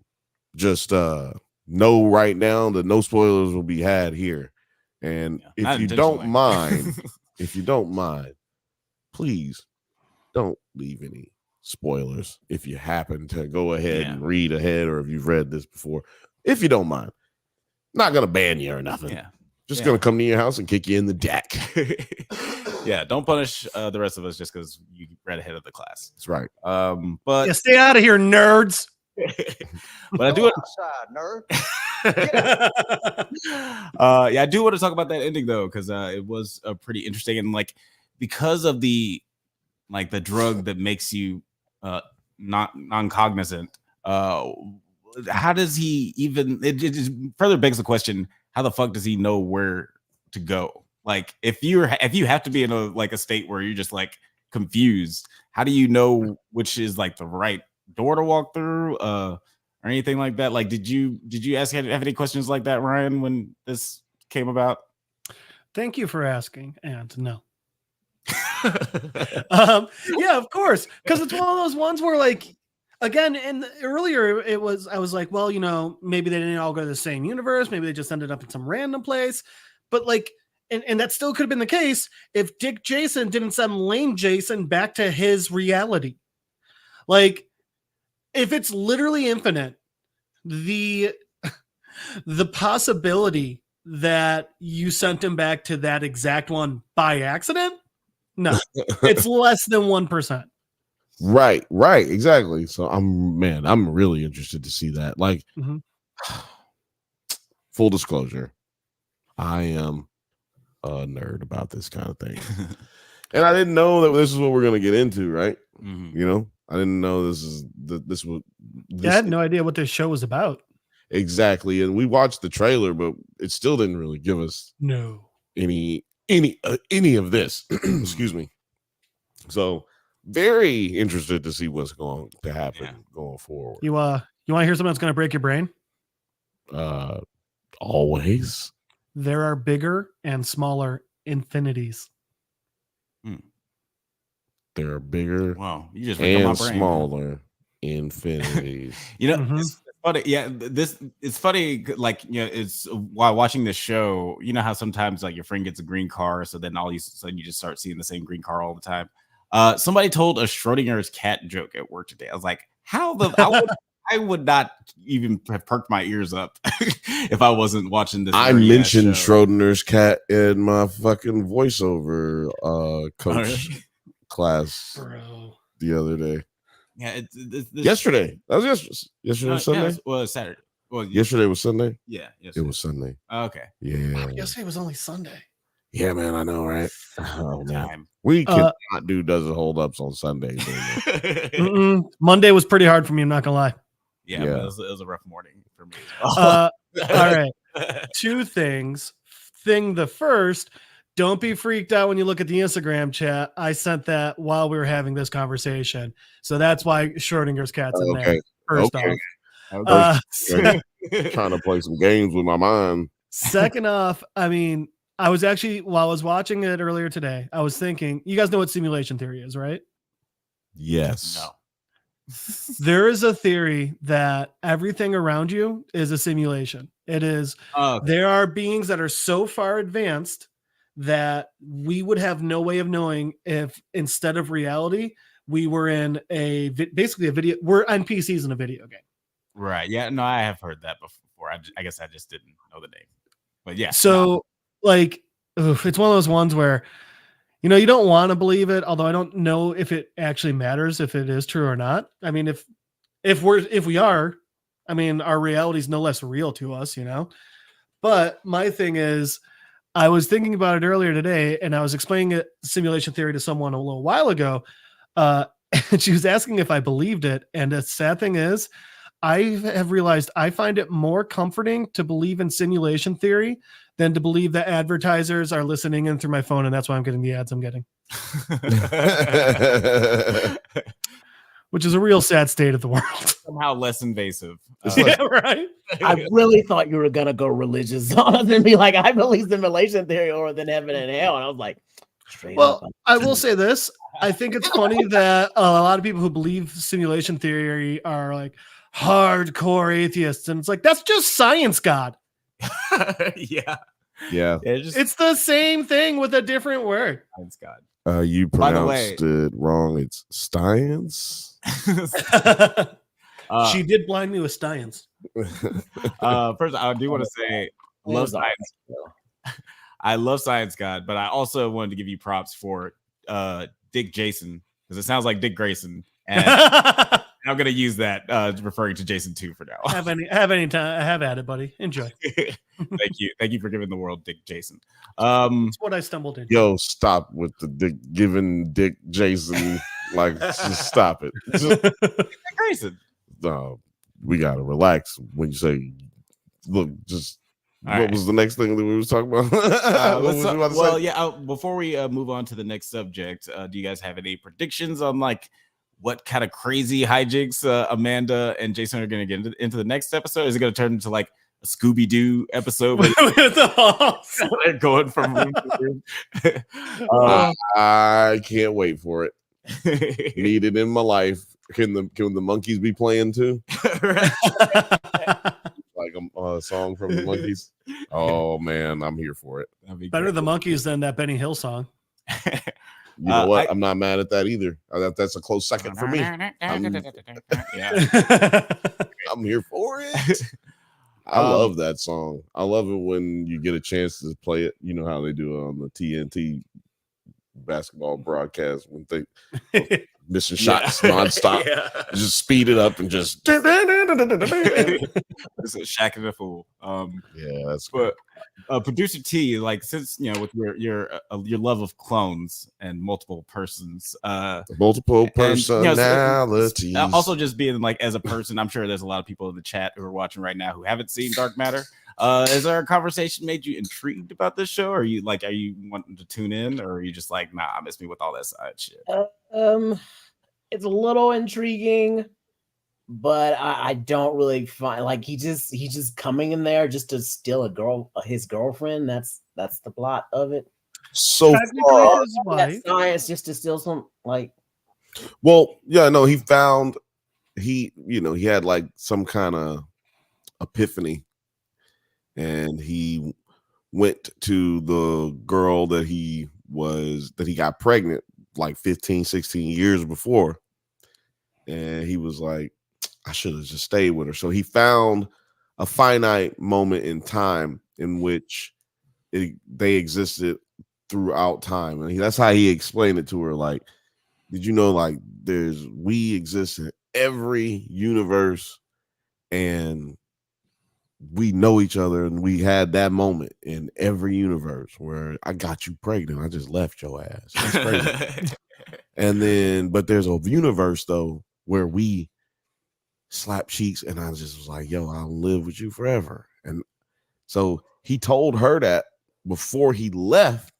just know right now that no spoilers will be had here. And if you don't mind, please don't leave any spoilers if you happen to go ahead and read ahead, or if you've read this before. If you don't mind, not gonna ban you or nothing. Just gonna come to your house and kick you in the deck. Don't punish the rest of us just because you read ahead of the class. That's right. But stay out of here, nerds. But I do nerd. I do want to talk about that ending though, because it was pretty interesting, and like because of the drug that makes you not non-cognizant. How does he even? It just further begs the question: how the fuck does he know where to go? Like, if you have to be in a state where you're just like confused, how do you know which is like the right door to walk through, or anything like that? Like, did you have any questions like that, Ryan, when this came about? Thank you for asking, and no. Yeah, of course, because it's one of those ones where, like, again, and earlier I was like, well, maybe they didn't all go to the same universe, maybe they just ended up in some random place, but like, and that still could have been the case if Dick Jason didn't send Lane Jason back to his reality. Like, if it's literally infinite, the possibility that you sent him back to that exact one by accident, no, it's less than 1%. Right, exactly. So I'm really interested to see that. Like, full disclosure, I am a nerd about this kind of thing, and I didn't know that this is what we're gonna get into. Right? I didn't know this was. I had no idea what this show was about. Exactly, and we watched the trailer, but it still didn't really give us any of this. Excuse me. So very interested to see what's going to happen going forward. You want to hear something that's going to break your brain? Always. There are bigger and smaller infinities. There are bigger you just and smaller infinities. It's funny. Yeah, it's funny. Like, it's while watching this show, you know how sometimes like your friend gets a green car, so then all of a sudden you just start seeing the same green car all the time. Somebody told a Schrodinger's cat joke at work today. I was like, I would not even have perked my ears up if I wasn't watching this. I mentioned Schrodinger's cat in my fucking voiceover coach class the other day. Yeah, yesterday. That was yesterday. Sunday. Well, Saturday. Well, yesterday was Sunday. Yeah, it was Sunday. Okay. Yeah. Yesterday was only Sunday. Yeah, man, I know, right? Oh man, we cannot do doesn't hold ups on Sundays. Monday was pretty hard for me. I'm not gonna lie. Yeah. It was a rough morning for me. All right, two things. The first. Don't be freaked out when you look at the Instagram chat. I sent that while we were having this conversation. So that's why Schrodinger's cat's in there. First off. Trying to play some games with my mind. Second off, I mean, I was actually, while I was watching it earlier today, I was thinking, you guys know what simulation theory is, right? Yes. No. There is a theory that everything around you is a simulation. It is, there are beings that are so far advanced that we would have no way of knowing if instead of reality, we were in basically a video, we're NPCs in a video game. Right. Yeah. No, I have heard that before. I guess I just didn't know the name. But yeah. So like, it's one of those ones where, you know, you don't want to believe it, although I don't know if it actually matters if it is true or not. I mean, if we are, I mean, our reality is no less real to us, you know. But my thing is, I was thinking about it earlier today, and I was explaining simulation theory to someone a little while ago, and she was asking if I believed it. And the sad thing is, I have realized I find it more comforting to believe in simulation theory than to believe that advertisers are listening in through my phone, and that's why I'm getting the ads I'm getting. Which is a real sad state of the world. Somehow less invasive. Yeah, right. I really thought you were gonna go religious on us and be like, I believe simulation theory or than heaven and hell. And I was like, well, I will say this. I think it's funny that a lot of people who believe simulation theory are like hardcore atheists. And it's like, that's just science, God. Yeah. It's the same thing with a different word. Science God. You pronounced it wrong. It's science. She did blind me with science. First, I do want to say, love science. I love Science God, but I also wanted to give you props for Dick Jason, because it sounds like Dick Grayson, and I'm gonna use that referring to Jason 2 for now. Have any time? Have at it, buddy. Enjoy. Thank you for giving the world Dick Jason. That's what I stumbled into. Yo, stop with the giving Dick Jason. Like, just stop it. Dick Grayson. We gotta relax when you say, look, just. What was the next thing that we were talking about? Before we move on to the next subject, do you guys have any predictions on like what kind of crazy hijinks Amanda and Jason are going to get into the next episode? Is it going to turn into like a Scooby-Doo episode where they're going from room to room? I can't wait for it. Need it in my life. Can the monkeys be playing too? Like a song from the Monkeys. Oh man, I'm here for it. Better the Monkeys than that Benny Hill song. You know what? I'm not mad at that either. That's a close second for me. I'm here for it. I love that song. I love it when you get a chance to play it. You know how they do it on the TNT basketball broadcast when they missing shots nonstop. Just speed it up and just This is Shaq and the Fool. that's but producer T, like, since you know, with your love of clones and multiple persons, multiple personalities. You know, also just being like, as a person, I'm sure there's a lot of people in the chat who are watching right now who haven't seen Dark Matter. Is there a conversation made you intrigued about this show? Or are you wanting to tune in, or are you just like, nah, miss me with all that side shit? It's a little intriguing, but I don't really find like he's just coming in there just to steal his girlfriend. That's the plot of it. So far, science just to steal some like. Well, yeah, no, he had like some kind of epiphany, and he went to the girl that he got pregnant like 15, 16 years before. And he was like, I should have just stayed with her. So he found a finite moment in time in which they existed throughout time. And that's how he explained it to her. Like, did you know, like, we exist in every universe and we know each other, and we had that moment in every universe where I got you pregnant. I just left your ass. That's crazy. And then, but there's a universe though where we slap cheeks, and I just was like, yo, I'll live with you forever. And so he told her that before he left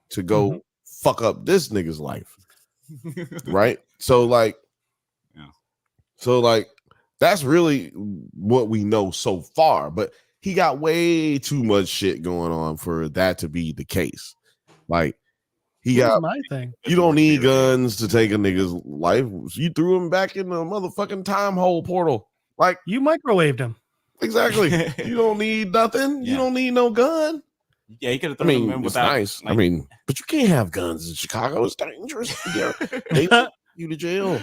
to go fuck up this nigga's life. Right? So like, that's really what we know so far, but he got way too much shit going on for that to be the case. Like, my thing. You don't need guns to take a nigga's life. You threw him back in the motherfucking time hole portal. Like, you microwaved him. Exactly. You don't need nothing. Yeah. You don't need no gun. Yeah, he could have thrown him in without. Nice. Like, but you can't have guns in Chicago. It's dangerous. They take you to jail.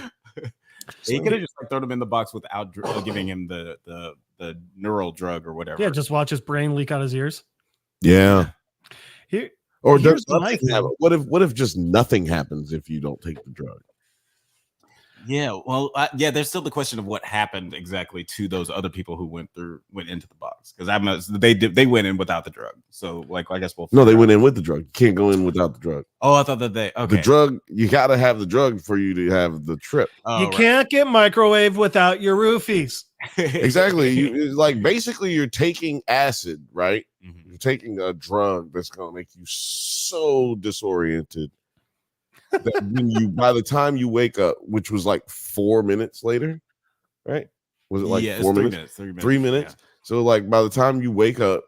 He could have just thrown him in the box without giving him the neural drug or whatever. Yeah, just watch his brain leak out his ears. Yeah. Here, Or here's does my nothing happen? thing. What if just nothing happens if you don't take the drug? Yeah, well, there's still the question of what happened exactly to those other people who went into the box, because they went in without the drug. So I guess they went in with the drug. You can't go in without the drug. Oh, I thought that The drug, you got to have the drug for you to have the trip. You can't get microwave without your roofies. Exactly. Basically you're taking acid, right? Mm-hmm. You're taking a drug that's going to make you so disoriented that by the time you wake up, which was 4 minutes later, right? Was it 4 minutes? 3 minutes. 3 minutes. Yeah. So by the time you wake up,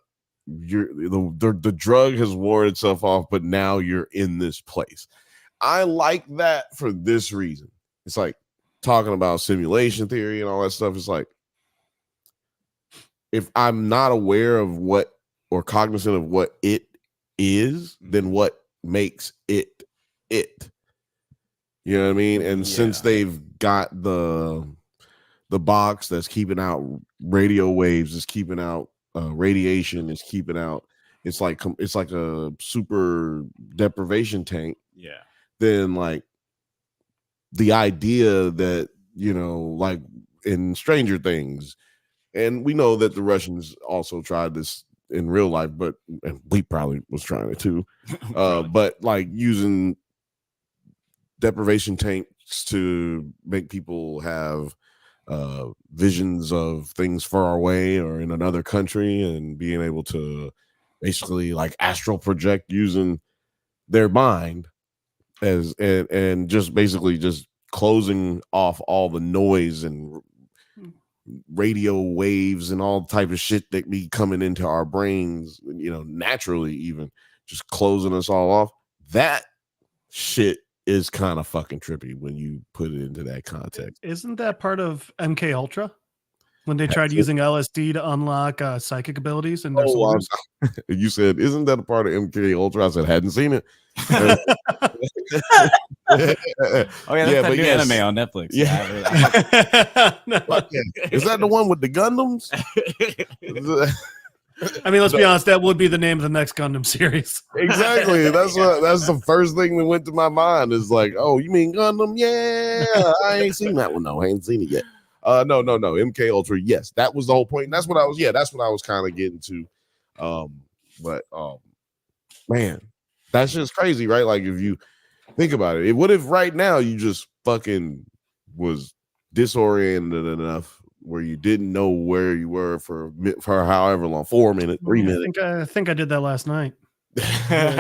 the drug has worn itself off, but now you're in this place. I like that for this reason. It's talking about simulation theory and all that stuff. It's if I'm not aware of what or cognizant of what it is, then what makes it? You know what I mean? And since they've got the box that's keeping out radio waves, is keeping out radiation, is keeping out, it's like a super deprivation tank. Yeah. Then the idea that, in Stranger Things, and we know that the Russians also tried this in real life, and we probably was trying it too. But using deprivation tanks to make people have visions of things far away or in another country, and being able to basically astral project using their mind and just basically just closing off all the noise and radio waves and all type of shit that be coming into our brains, naturally, even just closing us all off. That shit is kind of fucking trippy when you put it into that context. Isn't that part of MK Ultra when they tried using LSD to unlock psychic abilities in their soldiers? You said, isn't that a part of MK Ultra? I said, hadn't seen it. That's new anime on Netflix. Yeah. Is that the one with the Gundams? I mean, let's be honest, that would be the name of the next Gundam series. Exactly. That's the first thing that went to my mind is oh, you mean Gundam? Yeah. I ain't seen that one though. I ain't seen it yet. No. MK Ultra. Yes, that was the whole point. And that's what I was kind of getting to. Man, that's just crazy, right? If you think about it, what if right now you just fucking was disoriented enough where you didn't know where you were for however long, 4 minutes, 3 minutes. I think I did that last night. And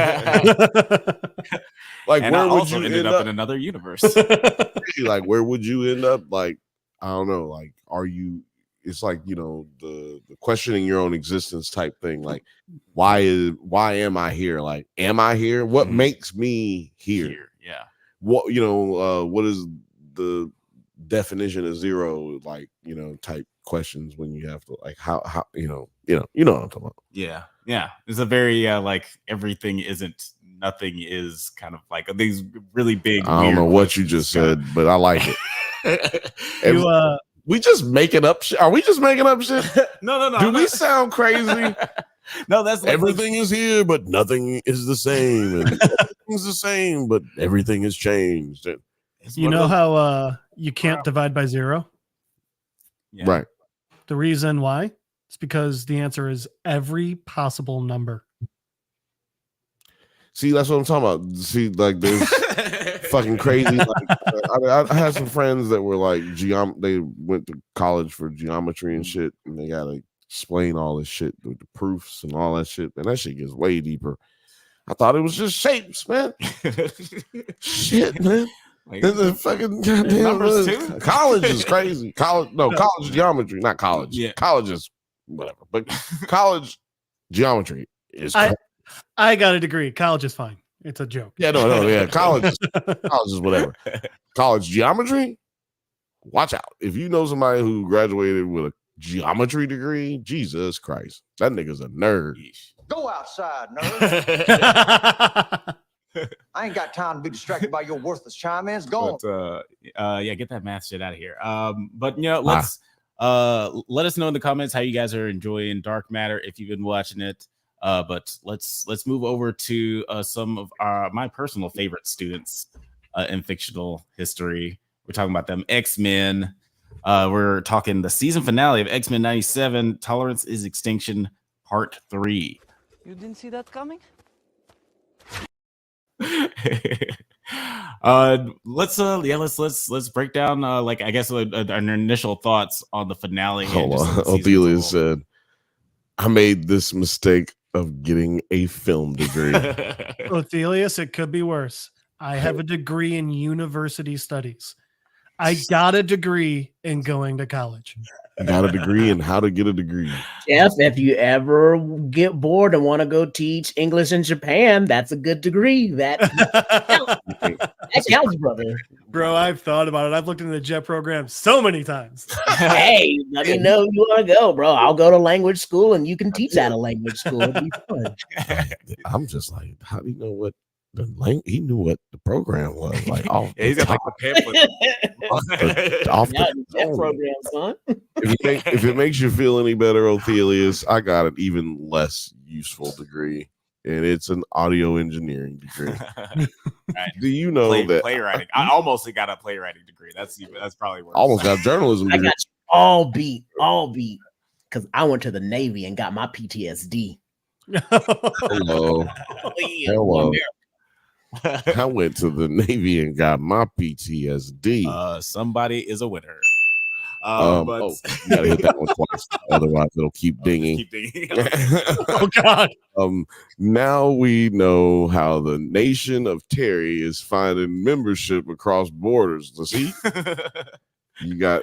where would you end up in another universe? Where would you end up? I don't know. Are you? It's the questioning your own existence type thing. Why am I here? Am I here? What makes me here? Yeah. What what is the definition of zero? Type questions when you have to how you know what I'm talking about. Yeah. It's a very everything isn't, nothing is kind of these really big. I don't know what you just said, but I like it. We just making up shit. Are we just making up shit? No. Do we sound crazy? No, that's everything is here, but nothing is the same. And everything's the same, but everything has changed. You know how you can't divide by zero? Yeah. Right. The reason why? It's because the answer is every possible number. See, that's what I'm talking about. See, there's fucking crazy. I had some friends that were they went to college for geometry and shit, and they gotta explain all this shit with the proofs and all that shit. And that shit gets way deeper. I thought it was just shapes, man. Shit, man. This is fucking goddamn numbers too. College is crazy. College geometry, not college. Yeah, college is whatever, but college geometry is. I got a degree. College is fine. It's a joke. Yeah, no, yeah. College is whatever. College geometry, watch out. If you know somebody who graduated with a geometry degree, Jesus Christ, that nigga's a nerd. Go outside, nerd. I ain't got time to be distracted by your worthless chime-ins. Go on. But yeah, get that math shit out of here. But you know, let's let us know in the comments how you guys are enjoying Dark Matter if you've been watching it. But let's move over to some of my personal favorite students in fictional history. We're talking about them X-Men. We're talking the season finale of X-Men 97, Tolerance is Extinction, Part 3. You didn't see that coming? Let's break down like I guess our initial thoughts on the finale. Hold on. Ophelia said, I made this mistake of getting a film degree. Othelius, it could be worse. I have a degree in university studies. I got a degree in going to college. Got a degree in how to get a degree. Jeff, if you ever get bored and want to go teach English in Japan, that's a good degree. That counts, brother. Bro, I've thought about it. I've looked into the JET program so many times. Hey, let me know if you want to go, bro. I'll go to language school and you can teach at a language school. It'll be fun. I'm just like, how do you know what the he knew what the program was like? Yeah, he's got like the pamphlet. off Yeah, the JET program, son. if it makes you feel any better, Othelius, I got an even less useful degree, and it's an audio engineering degree. Right. Do you know that playwriting? I almost got a playwriting degree. That's probably worse. almost got a journalism I degree? got you all beat. Because I went to the Navy and got my PTSD. Hello. Oh, yeah, Hello. I went to the Navy and got my PTSD. Somebody is a winner. But you gotta hit that one twice, otherwise it'll keep dinging. Keep dinging. Oh God. Now we know how the nation of Terry is finding membership across borders. See, you got.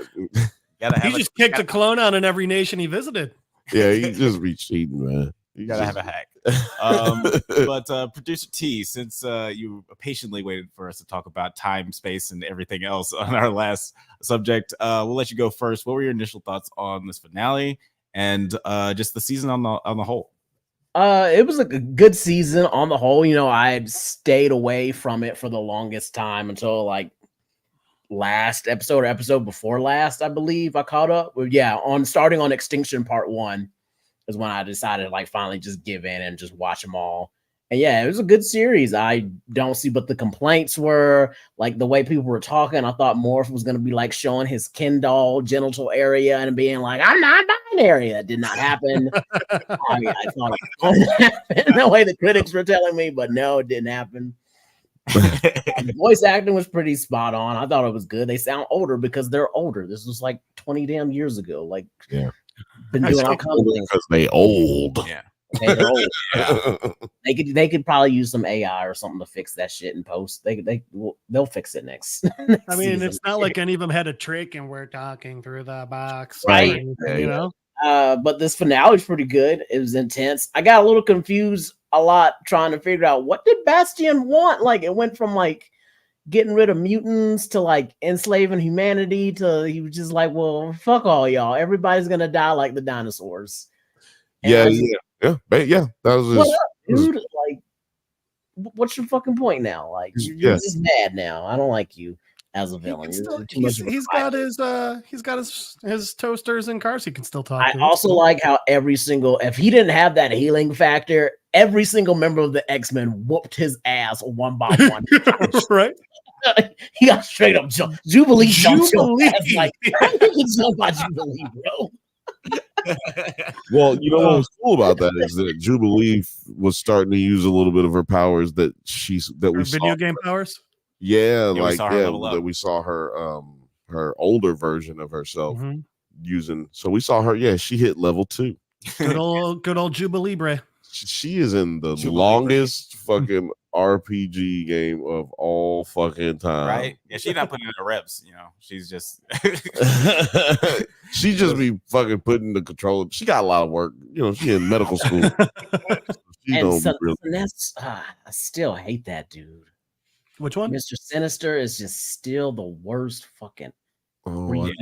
He just kicked a clone out in every nation he visited. Yeah, he just be cheating, man. You gotta have a hack. But producer T, since you patiently waited for us to talk about time, space, and everything else on our last subject, we'll let you go first. What were your initial thoughts on this finale and just the season on the whole? It was a good season on the whole. You know, I had stayed away from it for the longest time until like last episode or episode before last, I believe I caught up. Well, yeah, on starting on Extinction Part 1 is when I decided to like finally just give in and just watch them all. And yeah, it was a good series. I don't see what the complaints were. Like the way people were talking, I thought Morph was going to be like showing his Ken doll genital area and being like, I'm not binary. That did not happen. I mean, I thought it was going to happen the way the critics were telling me, but no, it didn't happen. The voice acting was pretty spot on. I thought it was good. They sound older because they're older. This was like 20 damn years ago. Like, yeah, been doing all kinds of things because they old. Yeah. They're old. Yeah. They could probably use some AI or something to fix that shit in post. They'll fix it next. I mean, it's not like any of them had a trick and we're talking through the box, right? Anything, you know. But this finale was pretty good. It was intense. I got a little confused a lot trying to figure out what did Bastion want. Like it went from like getting rid of mutants to like enslaving humanity to he was just like, well, fuck all y'all. Everybody's gonna die like the dinosaurs. And Yeah. That was what up, dude? Like, what's your fucking point now? Like, you're just mad now. I don't like you as a villain. He's got his toasters and cars he can still talk I to. also like how if he didn't have that healing factor, every single member of the X-Men whooped his ass one by one. Right? He got straight up Jubilee jumped your ass. Like, I think he jumped by Jubilee, bro. Well, you know what was cool about that is that Jubilee was starting to use a little bit of her powers that we saw. Video game powers. Yeah, that we saw her her older version of herself using. So we saw her. Yeah, she hit level 2. Good old Jubilee Bray. She is in the longest fucking RPG game of all fucking time. Right? Yeah, she's not putting in the reps, you know. She's just she just be fucking putting the controller. She got a lot of work. You know, she in medical school. I still hate that dude. Which one? Mr. Sinister is just still the worst fucking villain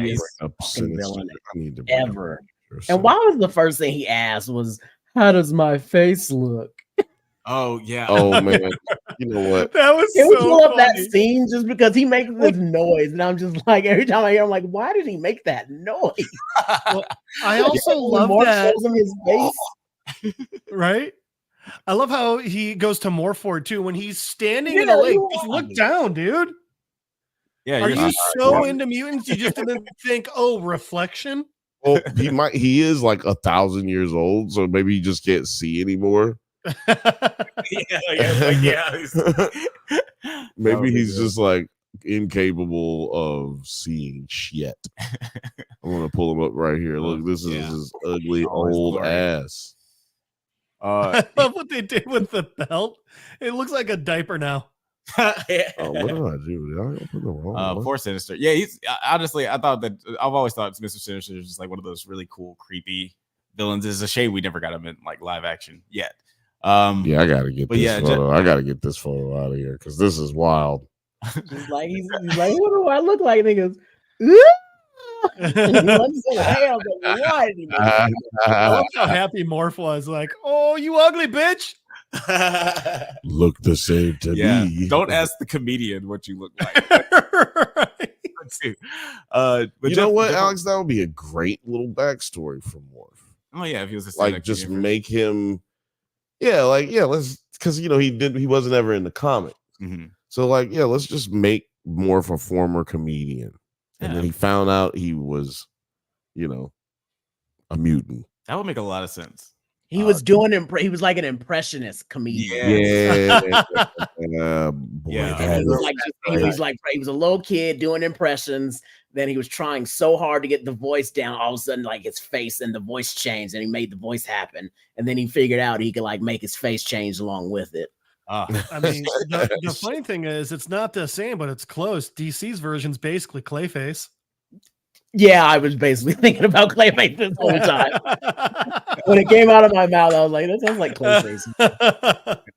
ever. And why was the first thing he asked was, how does my face look? Oh yeah. Oh man, you know what? That was Can we so pull up that funny. scene just because he makes this noise, and I'm just like, every time I hear, I'm like, why did he make that noise? Well, I also When love Mark that, shows him his face. right? I love how he goes to more for it too when he's standing in Yeah, the lake. you're Just look right. down, dude. Yeah, Are you're you not- so into mutants you just didn't think, oh, reflection? Well, he is like 1,000 years old, so maybe he just can't see anymore. Maybe he's just like incapable of seeing shit. I'm gonna pull him up right here. Look, this is his ugly old ass. I love what they did with the belt. It looks like a diaper now. Oh, what did I do? Did I open the wrong one? Poor Sinister. Yeah, he's honestly, I thought that I've always thought Mr. Sinister is just like one of those really cool, creepy villains. It's a shame we never got him in like live action yet. Yeah, I gotta get this photo. I gotta get this photo out of here because this is wild. He's like, what do I look like? And he goes, why did he make that? I love how happy Morph was. Like, oh, you ugly bitch. Look the same to me. Don't ask the comedian what you look like. Right. But you know what, Alex? That would be a great little backstory for Morph. Oh yeah, if he was a like just make him, let's because he wasn't ever in the comic. Mm-hmm. So let's just make Morph a former comedian, and then he found out he was, a mutant. That would make a lot of sense. He was doing he was like an impressionist comedian. Yeah. He was a little kid doing impressions. Then he was trying so hard to get the voice down. All of a sudden, like his face and the voice changed, and he made the voice happen. And then he figured out he could like make his face change along with it. I mean, the funny thing is, it's not the same, but it's close. DC's version's basically Clayface. Yeah, I was basically thinking about Clayface this whole time. When it came out of my mouth, I was like, that sounds like Clayface.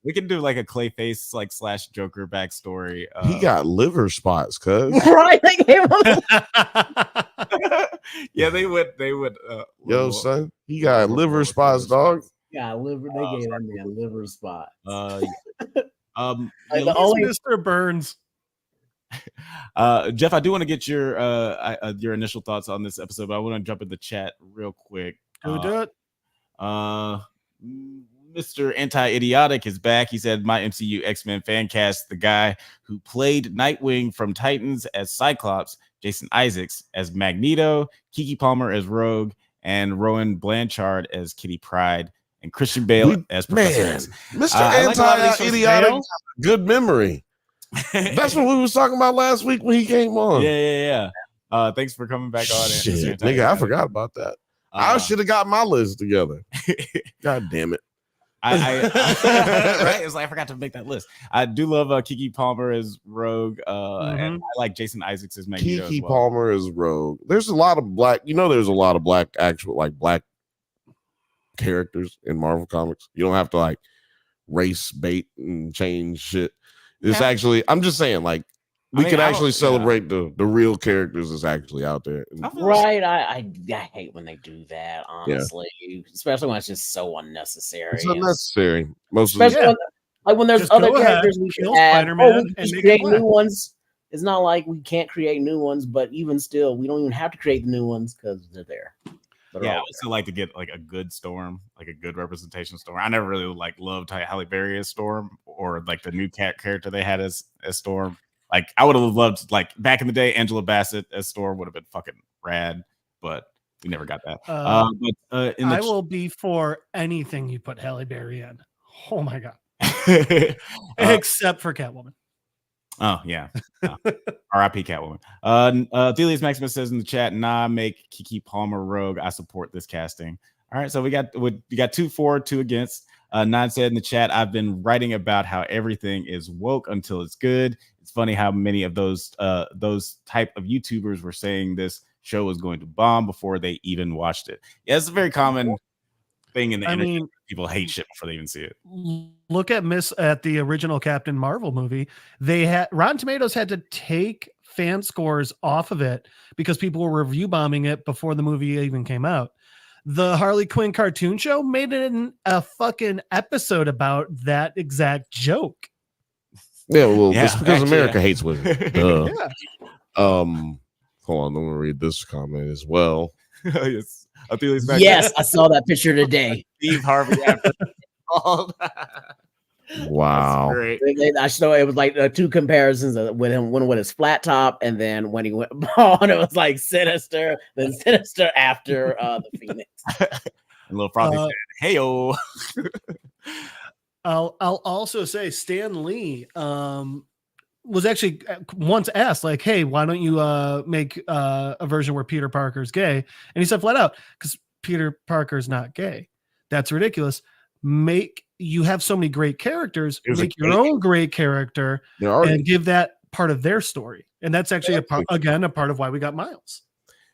We can do like a Clayface like / Joker backstory. He got liver spots, cuz. Right? They gave him yeah, they would. Yo, son, he got liver spots, dog. Yeah, liver. They gave him a liver spot. Mr. Burns. Jeff, I do want to get your initial thoughts on this episode, but I want to jump in the chat real quick. Do it. Mr. Anti-Idiotic is back. He said, my MCU X-Men fan cast the guy who played Nightwing from Titans as Cyclops, Jason Isaacs as Magneto, Keke Palmer as Rogue, and Rowan Blanchard as Kitty Pryde, and Christian Bale as Professor X. Mr. Anti-Idiotic, good memory. That's what we was talking about last week when he came on. Yeah. Thanks for coming back on. Shit, nigga, I forgot about that. I should have got my list together. God damn it. Right? It's like I forgot to make that list. I do love Keke Palmer as Rogue, and I like Jason Isaacs as Magneto. Keke Palmer as Rogue. There's a lot of black. There's a lot of black black characters in Marvel comics. You don't have to like race bait and change shit. It's actually, I'm just saying, like, we can actually celebrate the real characters that's actually out there. Right. I hate when they do that, honestly. Especially when it's just so unnecessary. It's unnecessary. When there's just other characters we can add. Spiderman We can create new ones. It's not like we can't create new ones, but even still, we don't even have to create the new ones because they're there. I also like to get like a good Storm, like a good representation Storm. I never really loved Halle Berry as Storm, or like the new character they had as Storm. Like I would have loved, like back in the day, Angela Bassett as Storm would have been fucking rad, but we never got that. I will be for anything you put Halle Berry in. Oh my god, except for Catwoman. Oh yeah. R.I.P. Catwoman. Thelius Maximus says in the chat, make Keke Palmer Rogue. I support this casting. All right, so we got 2 for, 2 against. Nine said in the chat, I've been writing about how everything is woke until it's good. It's funny how many of those type of YouTubers were saying this show was going to bomb before they even watched it. Yeah, it's a very common thing in the internet. People hate shit before they even see it. Look at the original Captain Marvel movie. They had Rotten Tomatoes had to take fan scores off of it because people were review bombing it before the movie even came out. the Harley Quinn cartoon show made a fucking episode about that exact joke. Yeah, well, Yeah, it's because actually, America yeah. hates women. Duh. Yeah. Hold on, I'm gonna read this comment as well. Yes. Athelia's back. Yes, I saw that picture today. Steve Harvey after. Wow. That's great. I saw it was like two comparisons with him, one with his flat top, and then when he went bald, it was like Sinister, then Sinister after the Phoenix. And Little Frothy said, "Hey-o." I'll also say Stan Lee was actually once asked, like, hey, why don't you make a version where Peter Parker's gay? And he said flat out, because Peter Parker's not gay. That's ridiculous. You have so many great characters, make your own great character and give that part of their story. And that's actually a part of why we got Miles.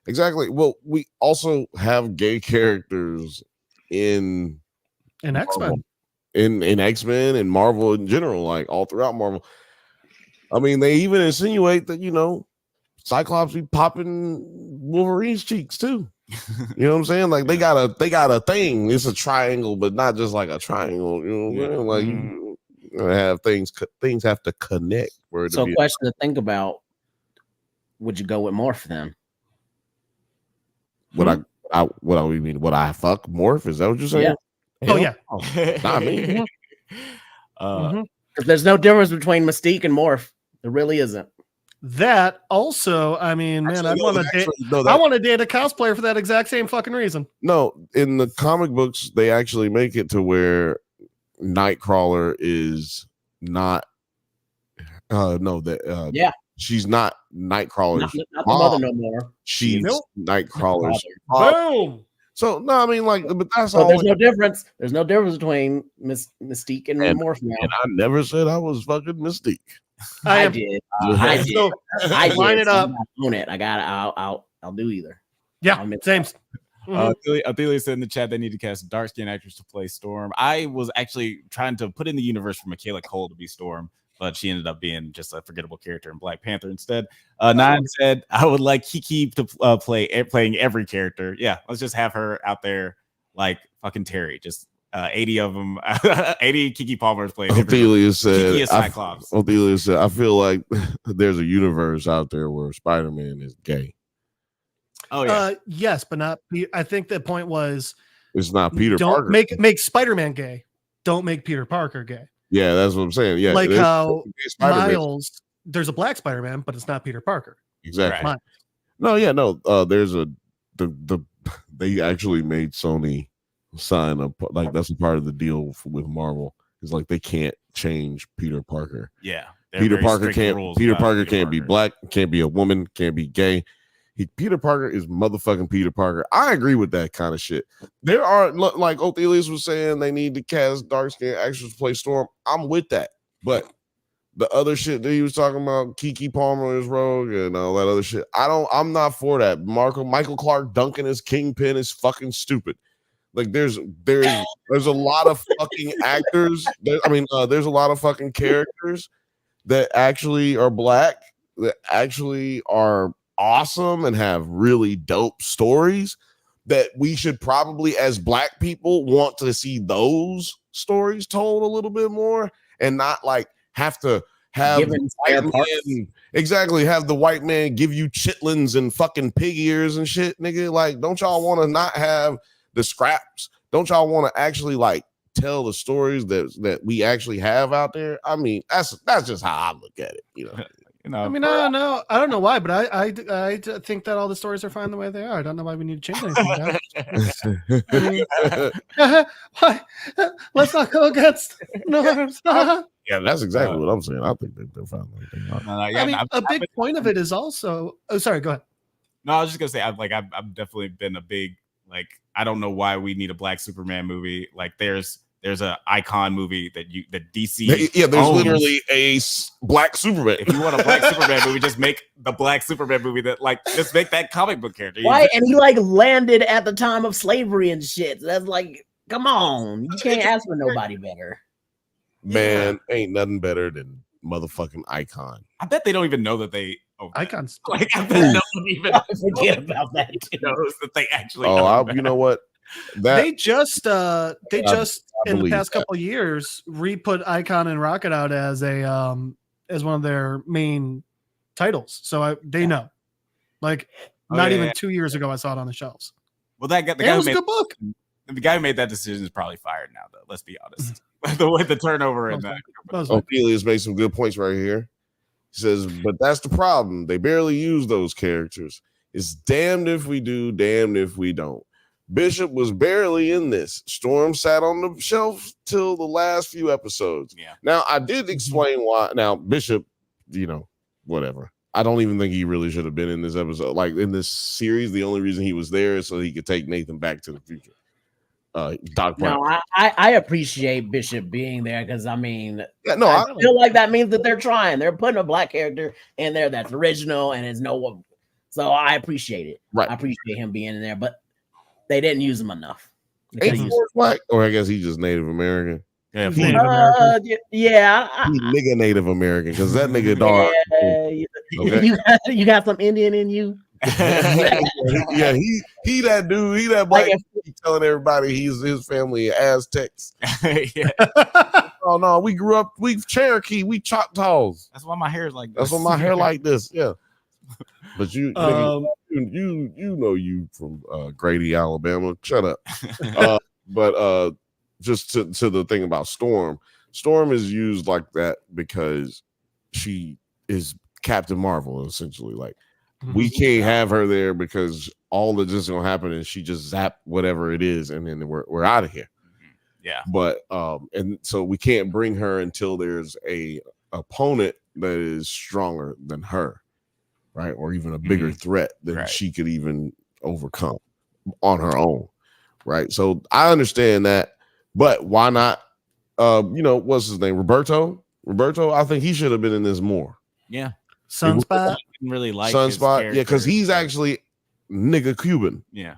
Exactly. Well, we also have gay characters in X-Men. In X-Men and Marvel in general, like all throughout Marvel. I mean, they even insinuate that, Cyclops be popping Wolverine's cheeks too. You know what I'm saying? Like they got a thing. It's a triangle, but not just like a triangle. You know what I'm saying? Like you have things have to connect. So, question to think about: would you go with Morph then? Would I fuck Morph? Is that what you're saying? Yeah. Oh, yeah. Not me. There's no difference between Mystique and Morph. There really isn't. That also, I mean, man, I want to date a cosplayer for that exact same fucking reason. No, in the comic books, they actually make it to where Nightcrawler is not. She's not Nightcrawler's not the mother no more. She's Nightcrawler's boom. So no, I mean, like, but that's so all. There's no difference. There's no difference between Mystique and Morph now. And I never said I was fucking Mystique. I did. I did. So, I did. line it up. Own it. I'll do either. Yeah, same. Athelia said in the chat they need to cast a dark-skinned actress to play Storm. I was actually trying to put in the universe for Michaela Cole to be Storm, but she ended up being just a forgettable character in Black Panther instead. Nine said I would like Kiki to playing every character. Yeah, let's just have her out there like fucking Terry. Just 80 of them. 80 Kiki Palmer's playing. Ophelia said, Kiki is Cyclops. Ophelia said, I feel like there's a universe out there where Spider-Man is gay. Oh yeah. Yes, but not. I think the point was it's not Peter Parker. Don't make Spider-Man gay. Don't make Peter Parker gay. Yeah, that's what I'm saying. Yeah, like how Miles, there's a black Spider-Man, but it's not Peter Parker. Exactly. Right. No, there's they actually made Sony sign up, like that's a part of the deal with Marvel. It's like they can't change Peter Parker. Yeah, Peter Parker can't be black, can't be a woman, can't be gay. Peter Parker is motherfucking Peter Parker. I agree with that kind of shit. There are, like Othelius was saying, they need to cast dark skinned actors to play Storm. I'm with that, but the other shit that he was talking about, Kiki Palmer is Rogue and all that other shit, I'm not for that. Michael Clark Duncan as Kingpin is fucking stupid. Like there's a lot of fucking actors. There's a lot of fucking characters that actually are black, that actually are awesome and have really dope stories that we should probably, as black people, want to see those stories told a little bit more and not like have to have have the white man give you chitlins and fucking pig ears and shit, nigga. Like, don't y'all want to not have the scraps? Don't y'all want to actually like tell the stories that we actually have out there? I mean, that's just how I look at it, you know. I mean, I don't know why, but I think that all the stories are fine the way they are. I don't know why we need to change anything. Why? Let's not go against norms. Yeah, that's exactly what I'm saying. I think they're fine. A big point of it is also. Oh, sorry. Go ahead. No, I was just gonna say I've definitely been a big like. I don't know why we need a black Superman movie. Like there's an icon movie that DC. Yeah, there's literally a black Superman. If you want a black Superman movie, just make the black Superman movie just make that comic book character. Right, and he like landed at the time of slavery and shit. So that's like, come on, you can't ask for nobody better. Man, ain't nothing better than motherfucking Icon. I bet they don't even know that they Icons. Like I bet no one even forget about that. knows that they actually. You know what? They just in the believe past that. couple of years re-put Icon and Rocket out as as one of their main titles. So they know. Like not even 2 years ago, I saw it on the shelves. Well, the guy It who was a made good book. the guy who made that decision is probably fired now, though. Let's be honest. The way the turnover in that. Ophelia's made some good points right here. He says, but that's the problem. They barely use those characters. It's damned if we do, damned if we don't. Bishop was barely in this. Storm sat on the shelf till the last few episodes. Yeah. Now, I did explain why. Now, Bishop, whatever. I don't even think he really should have been in this episode. Like in this series, the only reason he was there is so he could take Nathan back to the future. Doc Brown. No, I appreciate Bishop being there because I mean, I feel like that means that they're trying. They're putting a black character in there that's original and is no one. So I appreciate it. Right. I appreciate him being in there, but they didn't use him enough. Ain't Forrest black, or I guess he's just Native American. Yeah, Native American. Yeah, He nigga Native American because that nigga dog. Okay. You got some Indian in you. Yeah, he that dude. He that black. He telling everybody his family Aztecs. Yeah. Oh no, we grew up. We Cherokee. We Choctaws. That's why my hair is like this. That's why my hair like this. Yeah. But you know you from Grady, Alabama. Shut up. But just to the thing about Storm. Storm is used like that because she is Captain Marvel, essentially. Like we can't have her there because all that's just gonna happen is she just zap whatever it is, and then we're out of here. Yeah. But and so we can't bring her until there's a opponent that is stronger than her, right? Or even a bigger threat than she could even overcome on her own, right? So I understand that, but why not? What's his name? Roberto, I think he should have been in this more. Yeah. Sunspot. I didn't really like Sunspot. his Yeah, because he's character. actually nigga Cuban. Yeah.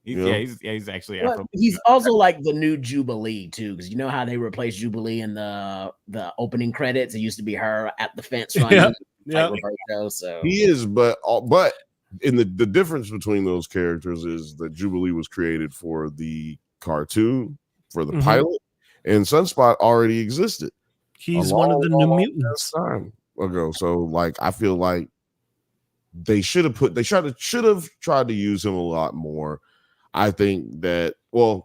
He's actually Well, he's also like the new Jubilee too, because you know how they replaced Jubilee in the opening credits. It used to be her at the fence running, like Roberto. So He is, but in the difference between those characters is that Jubilee was created for the cartoon, for the pilot, and Sunspot already existed. He's one of the New Mutants. Time ago. So like I feel like they should have tried to use him a lot more. I think that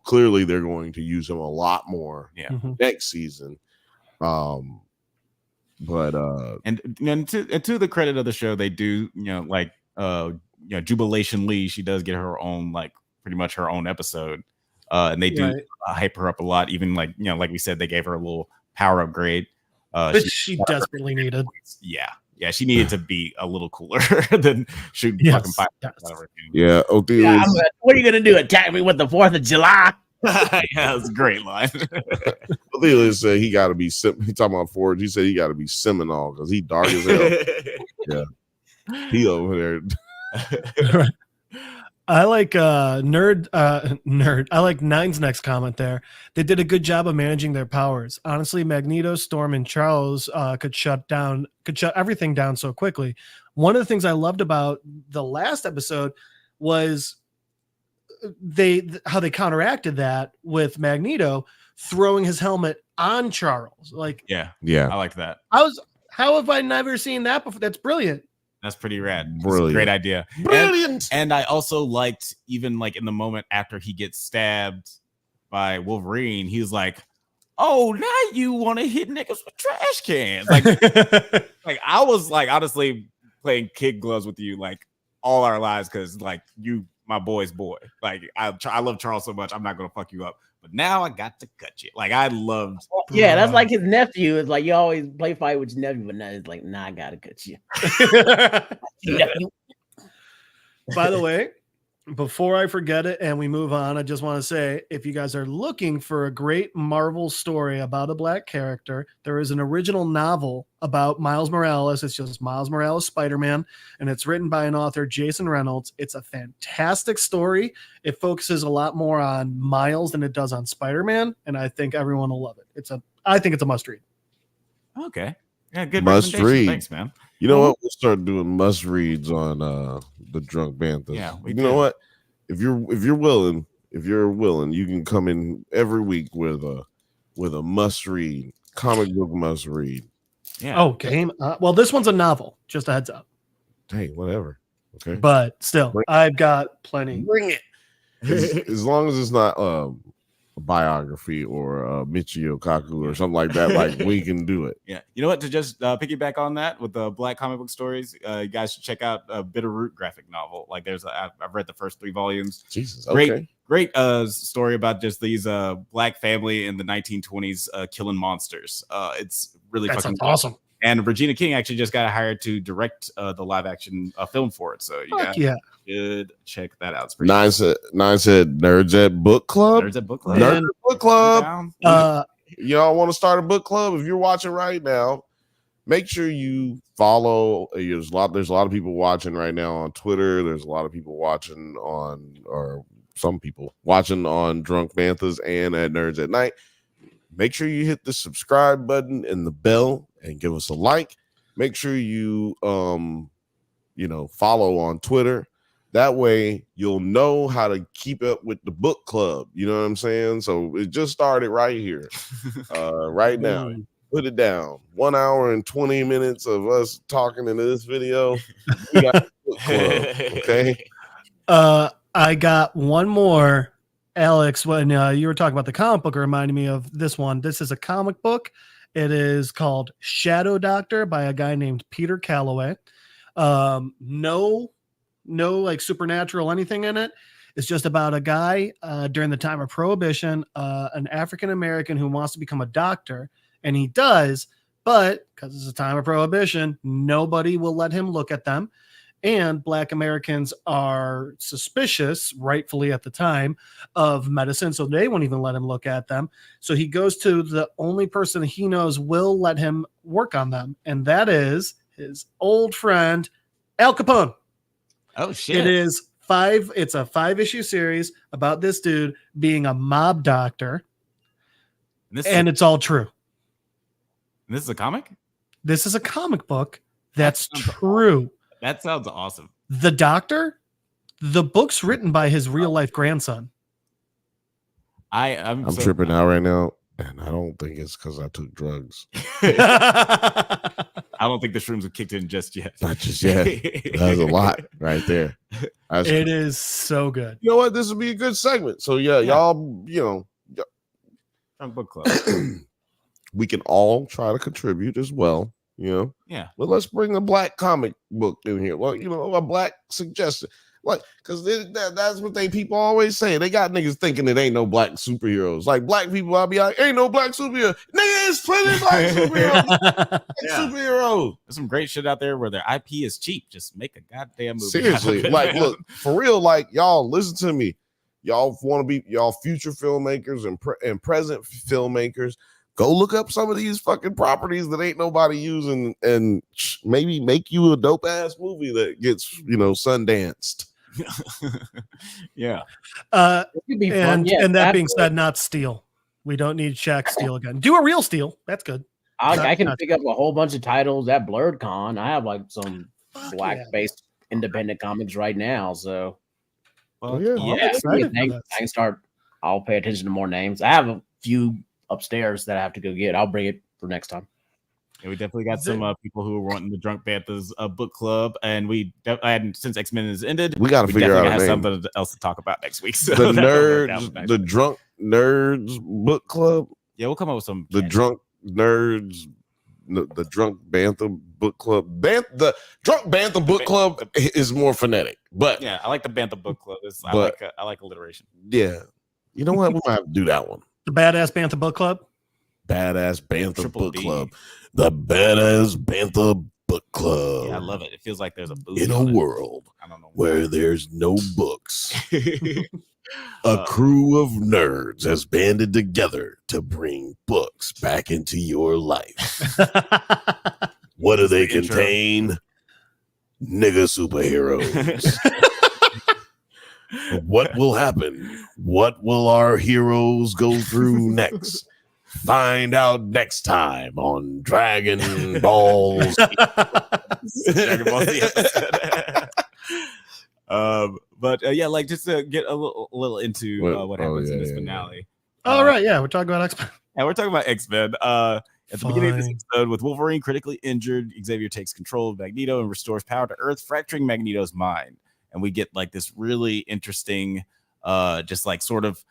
clearly they're going to use him a lot more next season. And to the credit of the show, they do, Jubilation Lee, she does get her own, like pretty much her own episode. And they do hype her up a lot. Even like we said, they gave her a little power upgrade. Which she desperately needed. Yeah, she needed to be a little cooler than shooting fucking fire. Yeah, Othelia. What are you gonna do? Attack me with the 4th of July? Yeah, that's a great line. Othelia said he got to be. He talking about Forge. He said he got to be Seminole because he dark as hell. Yeah, he over there. I like nerd. I like Nine's next comment there. They did a good job of managing their powers. Honestly, Magneto, Storm, and Charles could shut everything down so quickly. One of the things I loved about the last episode was how they counteracted that with Magneto throwing his helmet on Charles. Like, yeah, I like that. How have I never seen that before? That's brilliant. That's pretty rad. Brilliant. Great idea. Brilliant. And I also liked, even like in the moment after he gets stabbed by Wolverine, he was like, "Oh, now you want to hit niggas with trash cans?" Like, like I was like honestly playing kid gloves with you like all our lives because like you, my boy's boy. Like I love Charles so much, I'm not gonna fuck you up. But now I got to cut you. Like I loved. Yeah, that's like his nephew. It's like you always play fight with your nephew, but now it's like, nah, I gotta cut you. By the way, before I forget it and we move on, I just want to say, if you guys are looking for a great Marvel story about a black character, there is an original novel about Miles Morales. It's just Miles Morales Spider-Man, and it's written by an author, Jason Reynolds. It's a fantastic story. It focuses a lot more on Miles than it does on Spider-Man, and I think everyone will love it. I think it's a must-read. Okay. Yeah, good Must read. Thanks, man. You know what? We'll start doing must reads on the Drunk Banthas. Yeah, you know what? if you're willing, you can come in every week with a must read, comic book must read. Yeah. Oh, game. Well, this one's a novel. Just a heads up. Hey, whatever. Okay. But still, I've got plenty. Bring it. As long as it's not a biography or Michio Kaku or something like that, like we can do it. Yeah. You know what? To just piggyback on that with the Black comic book stories, you guys should check out a Bitterroot graphic novel. Like I've read the first 3 volumes. Jesus. Great story about just these Black family in the 1920s killing monsters. It's really That fucking sounds awesome. And Regina King actually just got hired to direct the live action film for it. So you guys should check that out. Nine said Nerds at Book Club. Nerds at Book Club. Nerds at Book Club. Y'all want to start a book club? If you're watching right now, make sure you follow. There's a lot of people watching right now on Twitter. There's a lot of people watching some people watching on Drunk Banthas and at Nerds at Night. Make sure you hit the subscribe button and the bell and give us a like. Make sure you follow on Twitter. That way you'll know how to keep up with the book club. You know what I'm saying? So it just started right here. Right now. Put it down. 1 hour and 20 minutes of us talking into this video. We got the book club, okay? I got one more. Alex, when you were talking about the comic book, it reminded me of this one. This is a comic book. It is called Shadow Doctor by a guy named Peter Calloway. No like supernatural anything in it. It's just about a guy during the time of Prohibition, an African American who wants to become a doctor, and he does, but because it's a time of Prohibition, nobody will let him look at them. And Black Americans are suspicious, rightfully at the time, of medicine, so they won't even let him look at them. So he goes to the only person he knows will let him work on them, and that is his old friend, Al Capone. Oh, shit. It's a 5-issue series about this dude being a mob doctor, and it's all true. This is a comic? This is a comic book that's true. That sounds awesome. The Doctor, the book's written by his real life grandson. I'm tripping out right now, and I don't think it's because I took drugs. I don't think the shrooms have kicked in just yet. Not just yet. That's a lot right there. It is so good. You know what? This would be a good segment. So y'all, Drunk Book Club. We can all try to contribute as well. Yeah. But let's bring a Black comic book in here. Well, a Black suggestion. Like, because that's what people always say. They got niggas thinking it ain't no Black superheroes. Like, Black people, I'll be like, ain't no Black superhero. Nigga, it's plenty Black superheroes. Superheroes. There's some great shit out there where their IP is cheap. Just make a goddamn movie. Seriously. Like, look, for real, like, y'all, listen to me. Y'all want to be future filmmakers and present filmmakers. Go look up some of these fucking properties that ain't nobody using and maybe make you a dope ass movie that gets, Sundanced. Yeah. And that being said, not Steel. We don't need Shaq Steel again. Do a real Steel. That's good. I can pick up a whole bunch of titles at Blurred Con. I have like some Black-based independent comics right now. So I can start. I'll pay attention to more names. I have a few upstairs that I have to go get. I'll bring it for next time. Yeah, we definitely got some people who are wanting the Drunk Banthas book club, and since X-Men has ended, we got to figure out have something else to talk about next week. So the Drunk Nerds book club. Yeah, we'll come up with some. The Drunk Nerds, the Drunk Bantha book club. The Drunk Bantha book club is more phonetic, but yeah, I like the Bantha book club. I like alliteration. Yeah, you know what? We might have to do that one. The Badass Bantha Book Club. Badass Bantha Book B. Club. The Badass Bantha Book Club. Yeah, I love it. It feels like there's a booth in a world where there's no books. A crew of nerds has banded together to bring books back into your life. What do they contain? Nigga superheroes. What will happen? What will our heroes go through next? Find out next time on Dragon Ball Z. Dragon Ball Z. But yeah, like just to get a little into what happens in this finale. All right, yeah, we're talking about X-Men. Yeah, we're talking about X-Men. At the beginning of this episode, with Wolverine critically injured, Xavier takes control of Magneto and restores power to Earth, fracturing Magneto's mind. And we get like this really interesting, just like sort of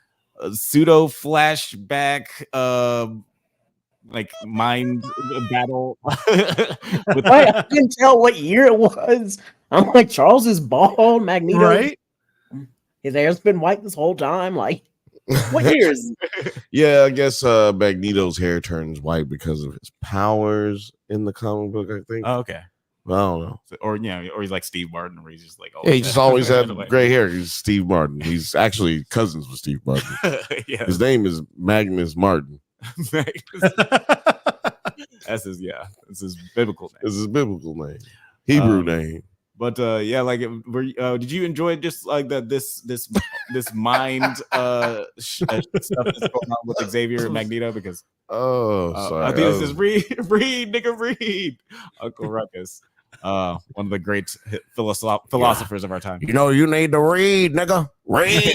pseudo flashback, like mind battle. I couldn't tell what year it was. I'm like, Charles is bald, Magneto. Right? His hair's been white this whole time. Like, what years? Yeah, I guess Magneto's hair turns white because of his powers in the comic book, I think. Oh, okay. I don't know. Or or he's like Steve Martin, where he's just like, yeah, he just always had gray hair. He's Steve Martin. He's actually cousins with Steve Martin. Yeah. His name is Magnus Martin. That's his, it's his biblical name. It's his biblical name, Hebrew name. But yeah, like, did you enjoy just like this mind stuff that's going on with Xavier and Magneto? Because sorry, I think this is read, nigga, read, Uncle Ruckus, one of the great philosophers of our time. You know, you need to read, nigga, read.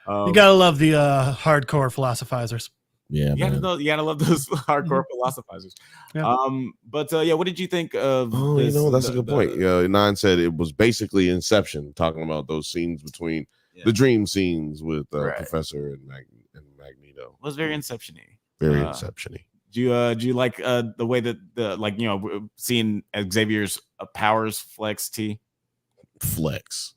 You gotta love the hardcore philosophizers. Yeah, you gotta love those hardcore philosophizers. Yeah. But yeah, what did you think of? Oh, this, that's a good point. Yeah, Nine said it was basically Inception, talking about those scenes between the dream scenes with Professor and Magneto. It was very Inception-y. Very Inception-y. Do you like the way that seeing Xavier's powers flex? Flex.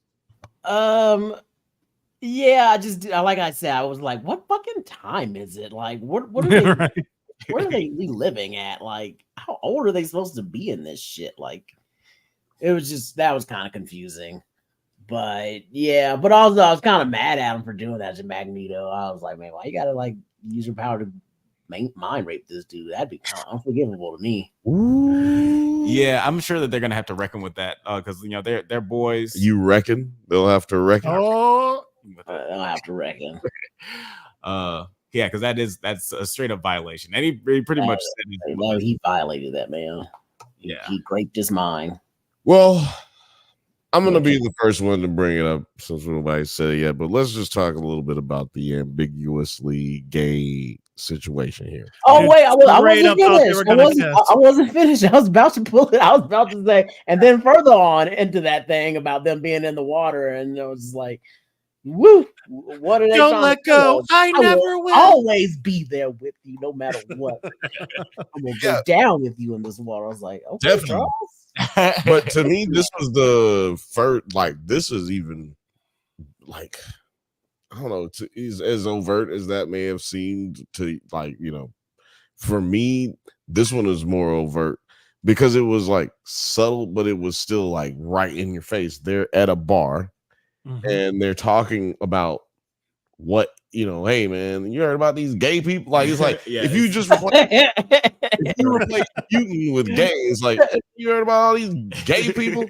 Yeah, like I said, I was like, what fucking time is it? Like, what are they where are they living at? Like, how old are they supposed to be in this shit? Like, it was just, that was kind of confusing. But yeah, but also I was kind of mad at him for doing that to Magneto. I was like, man, why you gotta like use your power to mind rape this dude? That'd be kind of unforgivable to me. Ooh. Yeah, I'm sure that they're gonna have to reckon with that because they're boys. You reckon they'll have to reckon? Oh, I'll have to reckon. Yeah, because that's a straight up violation. And he pretty much said he violated that, man. He raped his mind. Well, I'm gonna be the first one to bring it up since nobody said it yet, but let's just talk a little bit about the ambiguously gay situation here. Oh, wait, I wasn't finished. I was about to pull it. I was about to say, and then further on into that thing about them being in the water, and it was like, woo, what are they? Don't let go. I never will always be there with you, no matter what. I'm gonna go down with you in this water. I was like, okay, definitely. Charles. But to me, this was the first. Like, this is even like, I don't know, is as overt as that may have seemed to, like, for me, this one is more overt because it was like subtle, but it was still like right in your face. They're at a bar. Mm-hmm. And they're talking about what, hey man, you heard about these gay people? Like, it's like if you just replace mutant with gay, it's like, you heard about all these gay people?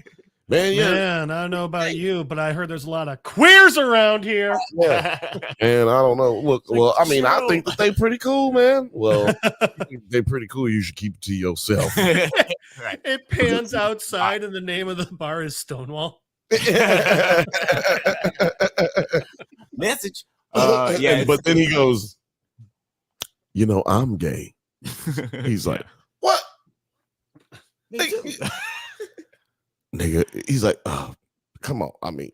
Man, I don't know about you, but I heard there's a lot of queers around here. Yeah. And I don't know. Look, well, I mean, I think that they pretty cool, man. Well, they're pretty cool. You should keep it to yourself. Right. It pans outside and the name of the bar is Stonewall. Message. But then he goes, I'm gay. He's like, what? Nigga, he's like, oh, come on. I mean,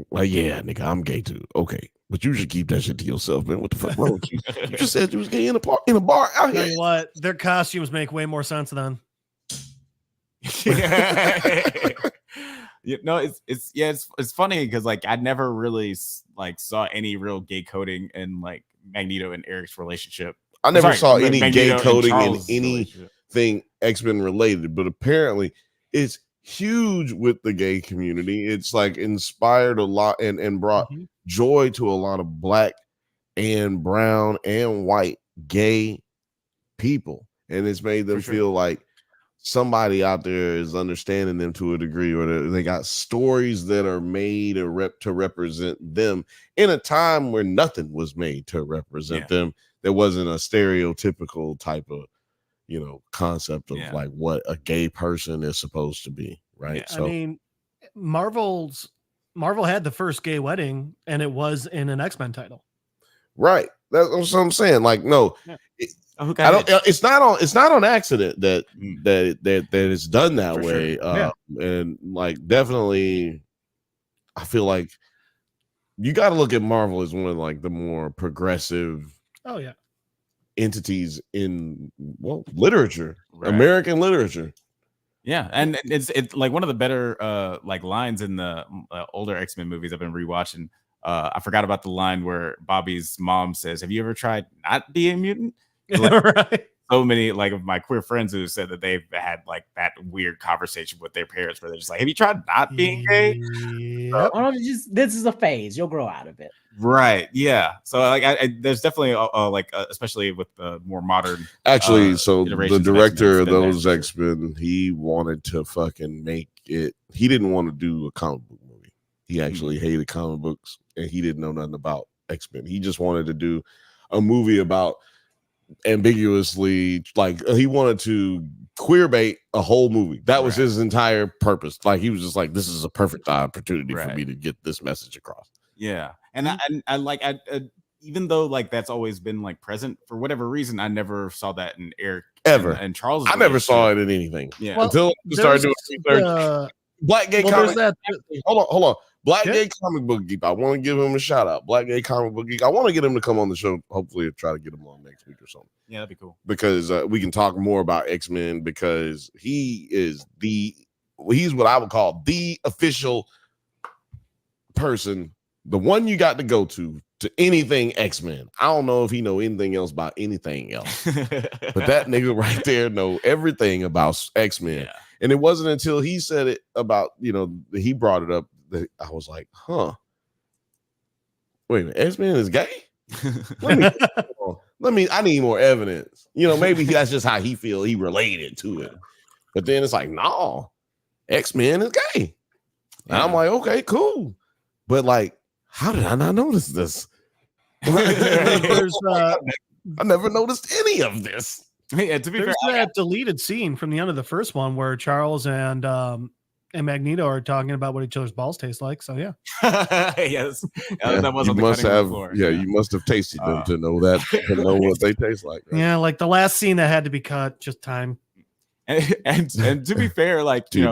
well, yeah, nigga, I'm gay too. Okay, but you should keep that shit to yourself, man. What the fuck wrong with you? You just said you was gay in a bar out here. Tell you what, their costumes make way more sense then. It's funny because like I never really like saw any real gay coding in like Magneto and Eric's relationship. I never saw any gay coding in anything X-Men related, but apparently it's huge with the gay community. It's like inspired a lot and brought joy to a lot of black and brown and white gay people, and it's made them feel like somebody out there is understanding them to a degree, or they got stories that are made to represent them in a time where nothing was made to represent them. There wasn't a stereotypical type of, concept of like what a gay person is supposed to be. Right. Yeah, so, I mean, Marvel had the first gay wedding, and it was in an X-Men title. Right. That's what I'm saying. Like, no, Yeah. I don't. It's not on accident that Mm. that it's done that For way. Yeah. And like, definitely, I feel like you got to look at Marvel as one of like the more progressive Oh yeah. entities in literature, Right. American literature. Yeah, and it's like one of the better like lines in the older X-Men movies I've been rewatching. I forgot about the line where Bobby's mom says, "Have you ever tried not being a mutant?" Like, Right. so many like of my queer friends who said that they've had like that weird conversation with their parents where they're just like, "Have you tried not being gay?" Yep. Why don't you just, this is a phase. You'll grow out of it. Right. Yeah. So like, there's definitely especially with the more modern. Actually, so the iterations of director of X-Men, it's been those that, for X-Men, he wanted to fucking make it. He didn't want to do a comic book movie. He actually hated comic books, and he didn't know nothing about X-Men. He just wanted to do a movie about ambiguously, like he wanted to queer bait a whole movie. That was his entire purpose. Like he was just like, this is a perfect opportunity for me to get this message across. Yeah, and I like even though like that's always been like present for whatever reason, I never saw that in Eric ever and Charles. I never saw it in anything. Yeah, Well, until I started doing research. Black gay comic. Hold on. Black gay comic book geek. I want to give him a shout out. Black gay comic book geek. I want to get him to come on the show. Hopefully, I'll try to get him on next week or something. Yeah, that'd be cool. Because we can talk more about X-Men, because he's what I would call the official person, the one you got to go to anything X-Men. I don't know if he know anything else about anything else, but that nigga right there know everything about X-Men. Yeah. And it wasn't until he said it about, he brought it up that I was like, huh, wait a minute, X-Men is gay? I need more evidence. Maybe that's just how he feel. He related to it. But then it's like, no, X-Men is gay. And I'm like, okay, cool. But like, how did I not notice this? I never noticed any of this. Yeah, to be There's fair, that deleted scene from the end of the first one where Charles and Magneto are talking about what each other's balls taste like. So yeah. Yes. That was you on the must cutting have room floor. you must have tasted them to know that, to know what they taste like. Right? Yeah, like the last scene that had to be cut, just time. And to be fair, like it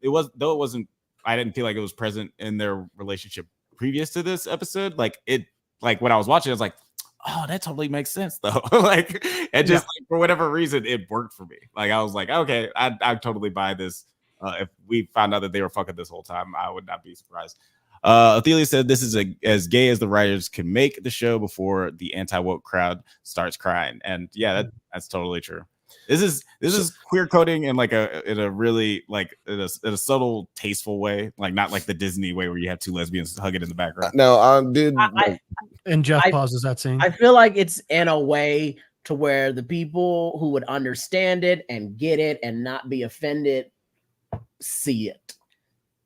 wasn't. I didn't feel like it was present in their relationship previous to this episode. Like when I was watching, I was like, oh, that totally makes sense though. Like, and just like, for whatever reason, it worked for me. Like I was like, okay, I totally buy this. If we found out that they were fucking this whole time, I would not be surprised. Athelia said this is as gay as the writers can make the show before the anti-woke crowd starts crying. And yeah, that's totally true. This is queer coding in like in a really like in a subtle, tasteful way, like not like the Disney way where you have two lesbians hugging in the background. No, I did. And Jeff pauses that scene. I feel like it's in a way to where the people who would understand it and get it and not be offended see it.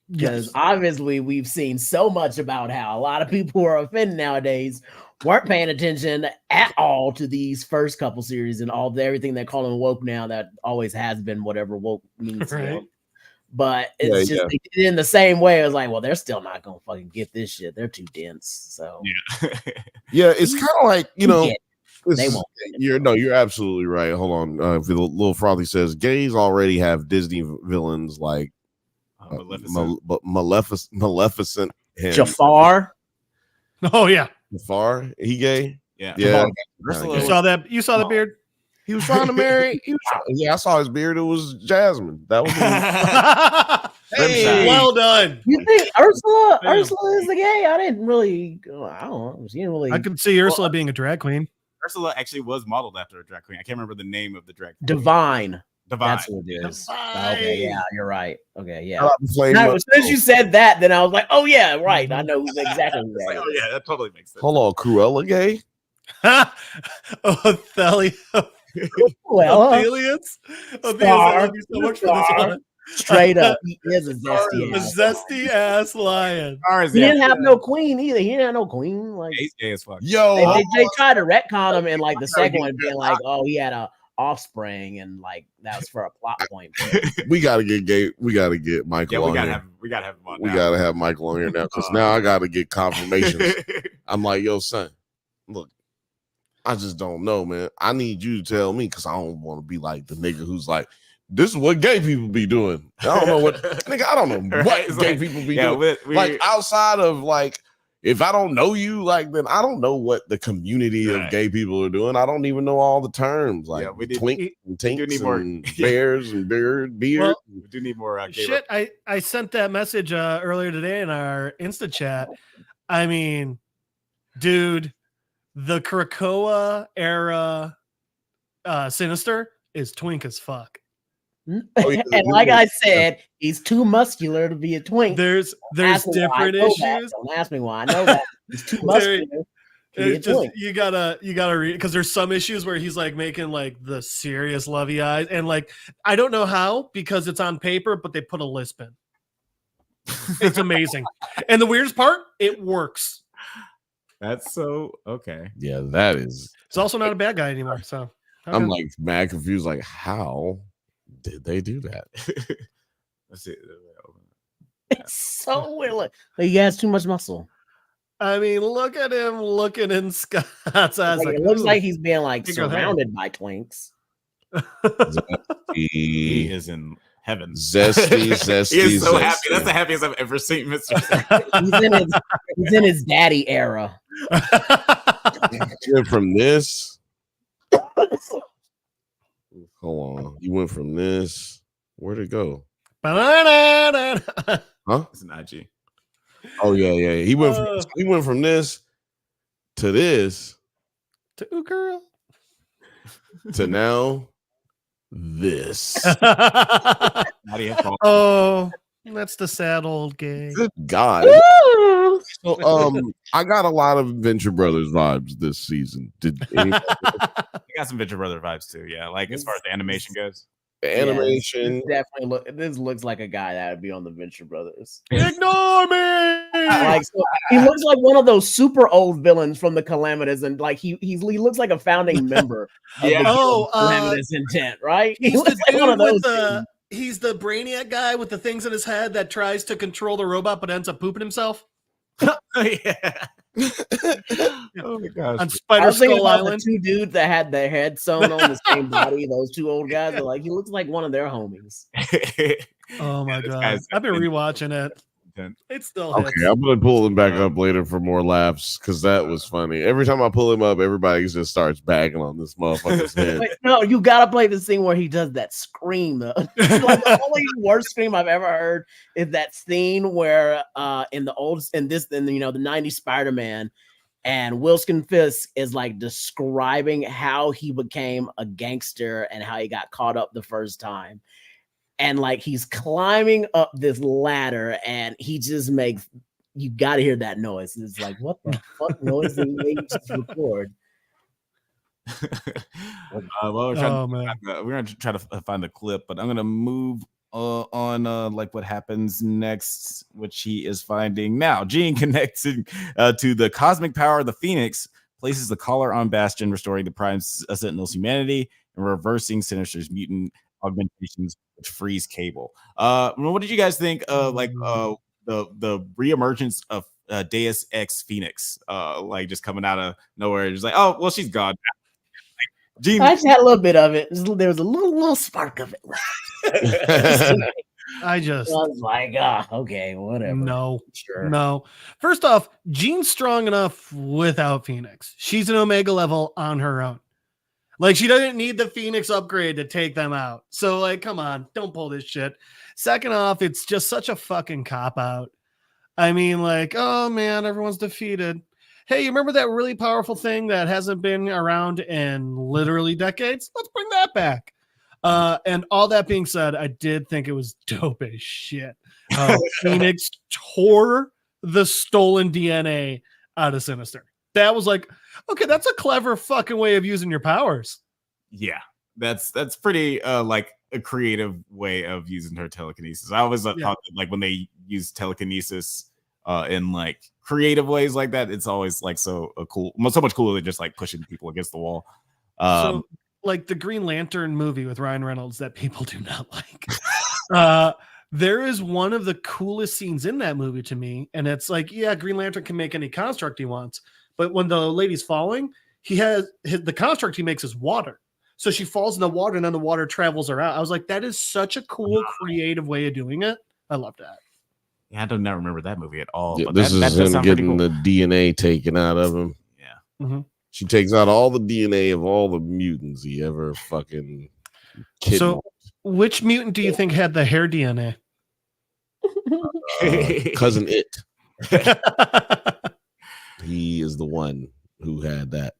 Because obviously we've seen so much about how a lot of people who are offended nowadays weren't paying attention at all to these first couple series and everything they call them woke now. That always has been whatever woke means. Right. But it's just in the same way. It was like, well, they're still not gonna fucking get this shit. They're too dense. So yeah, it's kind of like they won't. You're absolutely right. Hold on, Little Frothy says gays already have Disney villains like Maleficent, Jafar. Oh yeah, Jafar. He gay? Yeah. You saw that? You saw the beard? He was trying to marry. I saw his beard. It was Jasmine. That was. Hey, well done. You think Ursula is the gay? I didn't really. I don't know. She didn't really. I could see Ursula being a drag queen. Ursula actually was modeled after a drag queen. I can't remember the name of the drag queen. Divine. That's what it is. Okay, yeah, you're right. Okay, yeah. Now, as soon as you said that, then I was like, oh yeah, right. I know exactly who that is. Oh yeah, that totally makes sense. Hold on, Cruella gay? Othelio. Well, Athelius. I love you so much for this one. Straight up, he is a zesty ass lion. He didn't have no queen either. He didn't have no queen. Like he's gay as fuck. They tried to retcon him in like the second one, being like, oh, he had a offspring, and like that's for a plot point. We gotta get Michael on here. We gotta have him on. We gotta have Michael on here now because now I gotta get confirmations. I'm like, yo, son, look, I just don't know, man. I need you to tell me because I don't want to be like the nigga who's like, this is what gay people be doing. I don't know what nigga. I don't know what gay people be doing. Like outside of like, if I don't know you, like then I don't know what the community of gay people are doing. I don't even know all the terms like twink and tinks and bears and beard. Well, we do need more. Shit, I sent that message earlier today in our Insta chat. I mean, dude, the Krakoa era Sinister is twink as fuck. Oh, yeah, and like I said, he's too muscular to be a twink. There's different issues. Don't ask me why. I know that he's too muscular. It's just you gotta read because there's some issues where he's like making like the serious lovey eyes, and like I don't know how because it's on paper, but they put a lisp in. It's amazing, and the weirdest part, it works. That's so okay. Yeah, that is. It's also not a bad guy anymore. So okay. I'm like mad confused. Like how did they do that? Let's see. It's so weird. Like, he has too much muscle. I mean, look at him looking in Scott's eyes. Like, it looks like he's being like surrounded by twinks. He is in heaven. Zesty. He is so happy. That's the happiest I've ever seen, Mr. He's in his daddy era. You went from this. Hold on. You went from this. Where'd it go? Huh? It's an IG. Oh yeah. He went from this to this to girl to now this. Oh, that's the sad old gay. Good God. So, I got a lot of Venture Brothers vibes this season. Did anybody? I got some Venture Brother vibes too. Yeah, like as far as the animation goes. The animation definitely this looks like a guy that would be on the Venture Brothers. Ignore me. Like, so he looks like one of those super old villains from the Calamitas, and like he looks like a founding member. Of the Calamitous Intent, right? He looks like one of those. He's the brainiac guy with the things in his head that tries to control the robot but ends up pooping himself. Yeah. Oh my gosh. On Spider Skull Island. The two dudes that had their head sewn on the same body, those two old guys are like, he looks like one of their homies. Oh my god. I've been rewatching it. It's still okay. hits. I'm gonna pull him back up later for more laughs because that was funny. Every time I pull him up, everybody just starts bagging on this motherfucker's head. Wait, no, you gotta play the scene where he does that scream. Like the only worst scream I've ever heard is that scene where in the 90s Spider-Man, and Wilson Fisk is like describing how he became a gangster and how he got caught up the first time. And like he's climbing up this ladder, and he just makes you got to hear that noise. It's like, what the fuck noise did he just record? We're gonna try to find the clip, but I'm gonna move on like what happens next, which he is finding now. Jean connecting to the cosmic power of the Phoenix, places the collar on Bastion, restoring the Prime Sentinel's humanity and reversing Sinister's mutant augmentations, which frees Cable. What did you guys think of like the reemergence of Deus Ex Phoenix, like just coming out of nowhere, just like, oh well, she's gone. Like, I just had a little bit of it. There was a little spark of it. I was like, okay, whatever. No, sure. No. First off, Jean's strong enough without Phoenix. She's an Omega level on her own. Like, she doesn't need the Phoenix upgrade to take them out. So, like, come on, don't pull this shit. Second off, it's just such a fucking cop-out. I mean, like, oh, man, everyone's defeated. Hey, you remember that really powerful thing that hasn't been around in literally decades? Let's bring that back. And all that being said, I did think it was dope as shit. Phoenix tore the stolen DNA out of Sinister. That was like, okay, that's a clever fucking way of using your powers. Yeah, that's pretty like a creative way of using her telekinesis. I always thought that, like when they use telekinesis in like creative ways like that, it's always like so much cooler than just like pushing people against the wall. So like the Green Lantern movie with Ryan Reynolds that people do not like. There is one of the coolest scenes in that movie to me, and it's like, yeah, Green Lantern can make any construct he wants, but when the lady's falling, the construct he makes is water. So she falls in the water, and then the water travels her out. I was like, that is such a cool, creative way of doing it. I love that. Yeah, I do not remember that movie at all. Yeah, But this that is does him sound pretty getting cool. the DNA taken out of him. Yeah. Mm-hmm. She takes out all the DNA of all the mutants he ever fucking kidnapped. So, which mutant do you think had the hair DNA? Cousin It. He is the one who had that.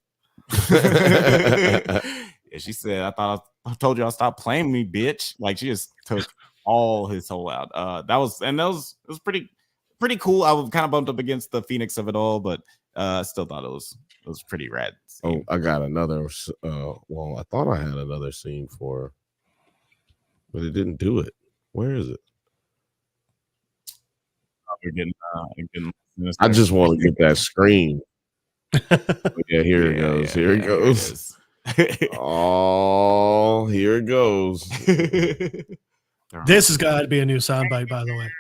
Yeah, she said, I told you I'll stop playing me, bitch. Like, she just took all his soul out. It was pretty cool. I was kind of bumped up against the Phoenix of it all, but still thought it was pretty rad. Oh, I got another. Well, I thought I had another scene for her, but it didn't do it. Where is it? We're getting I just want to get that screen. Yeah, here it goes. Here it goes. Oh, here it goes. This has got to be a new soundbite, by the way.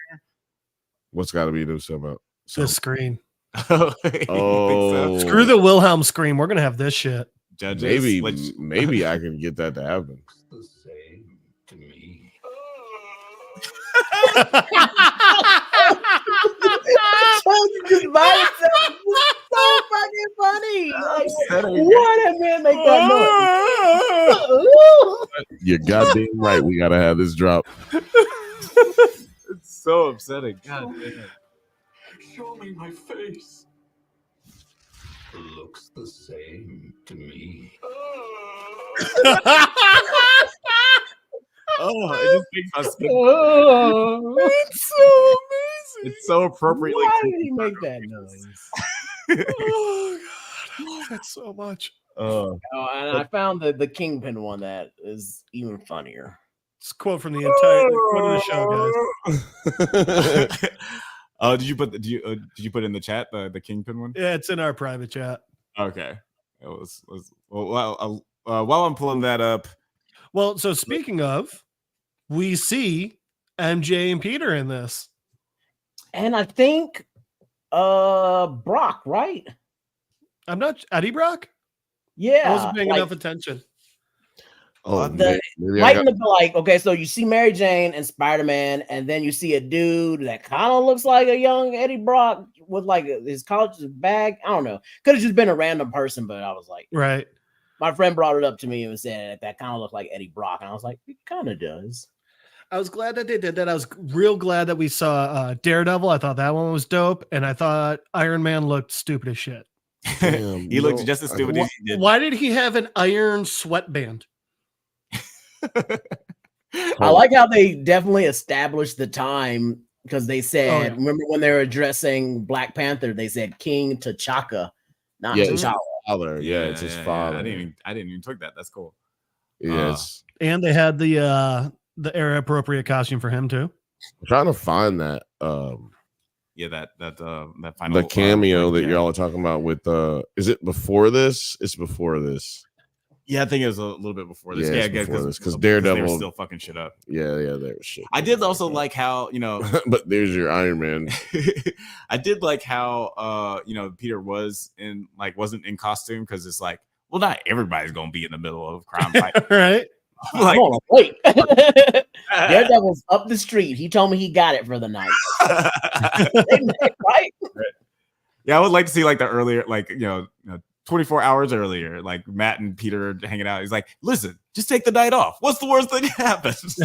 What's got to be new about? This screen. Oh, Screw the Wilhelm scream. We're gonna have this shit. Judges, maybe I can get that to happen. The same to me. Just by itself was so fucking funny. Like, why that man make that noise? You're goddamn right. We gotta have this drop. It's so upsetting. God damn. Show me my face. Looks the same to me. Oh, it just makes us. It's so amazing. It's so appropriately. Why did he make that noise? Oh god, I love it so much. Oh, and I found the Kingpin one that is even funnier. It's a quote from the entire quote of the show, guys. Did you put in the chat the Kingpin one? Yeah, it's in our private chat. Okay. It was while I'm pulling that up. Well, so speaking of, we see MJ and Peter in this. And I think Brock, right? I'm not Eddie Brock? Yeah. I wasn't paying enough attention. Oh, right in the like, okay, so you see Mary Jane and Spider-Man, and then you see a dude that kind of looks like a young Eddie Brock with like his college bag. I don't know. Could have just been a random person, but I was like, right. My friend brought it up to me and said that kind of looked like Eddie Brock, and I was like, it kind of does. I was glad that they did that. I was real glad that we saw Daredevil. I thought that one was dope, and I thought Iron Man looked stupid as shit. Damn, he looked just as stupid as he did. Why did he have an iron sweatband? I like how they definitely established the time because they said, remember when they were addressing Black Panther, they said King T'Chaka, not T'Challa. Father. Yeah, it's his father. I didn't even took that. That's cool. Yes. And they had the era appropriate costume for him too. I'm trying to find that that final the cameo that y'all are talking about with is it before this? It's before this. Yeah, I think it was a little bit before this. Yeah, because Daredevil they were still fucking shit up. Yeah, they were shit. I did also like how, but there's your Iron Man. I did like how Peter wasn't in costume because it's like, well, not everybody's gonna be in the middle of a crime fight. Right. Like, hold on, wait. Daredevil's up the street. He told me he got it for the night. Right? Yeah, I would like to see like the earlier, 24 hours earlier, like Matt and Peter are hanging out. He's like, listen, just take the night off. What's the worst thing that happens?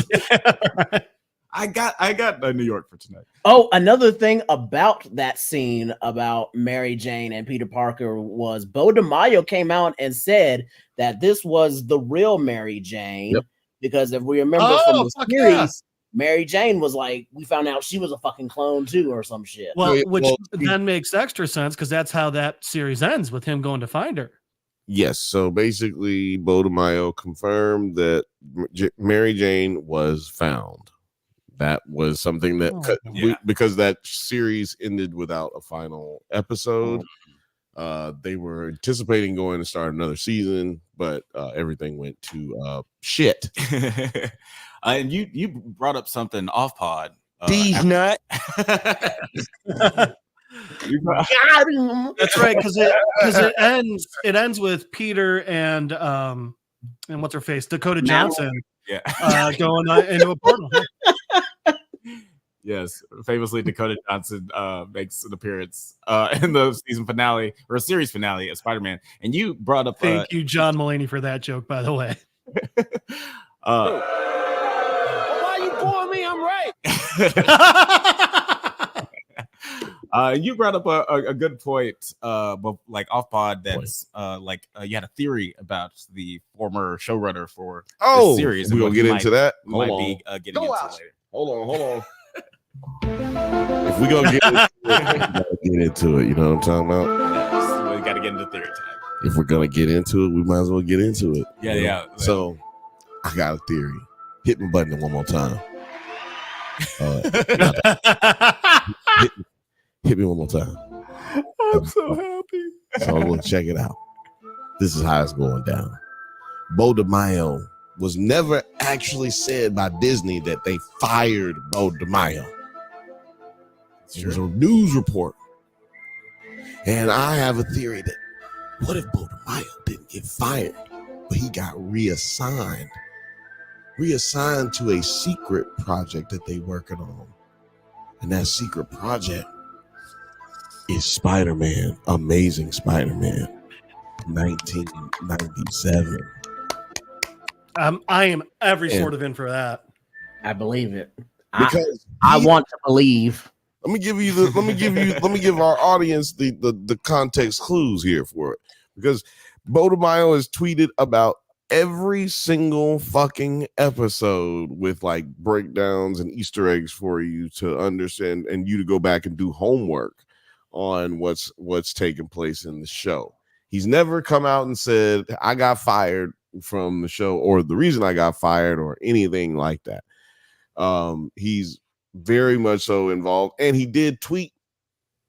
I got New York for tonight. Oh, another thing about that scene about Mary Jane and Peter Parker was Bo DeMaio came out and said that this was the real Mary Jane. Yep. Because if we remember from the series, Mary Jane was like, we found out she was a fucking clone too or some shit. Well, which then makes extra sense because that's how that series ends, with him going to find her. Yes. So basically, Bo DeMaio confirmed that Mary Jane was found. That was something that because that series ended without a final episode. They were anticipating going to start another season, but everything went to shit. And you brought up something off pod. These nut. That's right, because it ends with Peter and what's her face, Dakota Johnson, going into a portal. Yes, famously Dakota Johnson makes an appearance in the season finale or series finale of Spider-Man. And you brought up Thank you, John Mulaney, for that joke, by the way. Why you pulling me? I'm right. You brought up a good point, but like off pod, that's you had a theory about the former showrunner for this series. We're gonna get into that. Hold on. Getting into later. Hold on. If we gonna get into it, we gotta get into it. You know what I'm talking about? Yes, we got to get into theory time. If we're gonna get into it, we might as well get into it. Yeah, you know? yeah. So I got a theory. Hit my button one more time. Hit me one more time. I'm so happy. So we'll check it out. This is how it's going down. Bo DeMaio was never actually said by Disney that they fired Bo DeMaio. It was a news report. And I have a theory that what if Bo DeMaio didn't get fired, but he got reassigned to a secret project that they working on. And that secret project is Spider-Man, Amazing Spider-Man, 1997. I am every sort of in for that. I believe it. Because I want to believe. let me give our audience the context clues here for it. Because Bo DeMaio has tweeted about every single fucking episode with like breakdowns and Easter eggs for you to understand and you to go back and do homework on what's taking place in the show. He's never come out and said I got fired from the show or the reason I got fired or anything like that. He's very much so involved, and he did tweet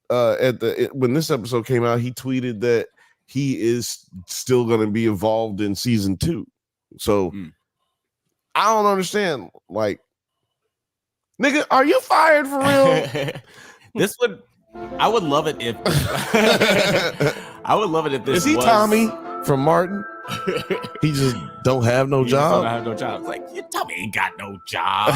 when this episode came out. He tweeted that he is still going to be involved in season 2. So I don't understand. Like, nigga, are you fired for real? I would love it if I would love it if this is he was Tommy from Martin. He just don't have no job. Don't have no job. It's like, Tommy ain't got no job.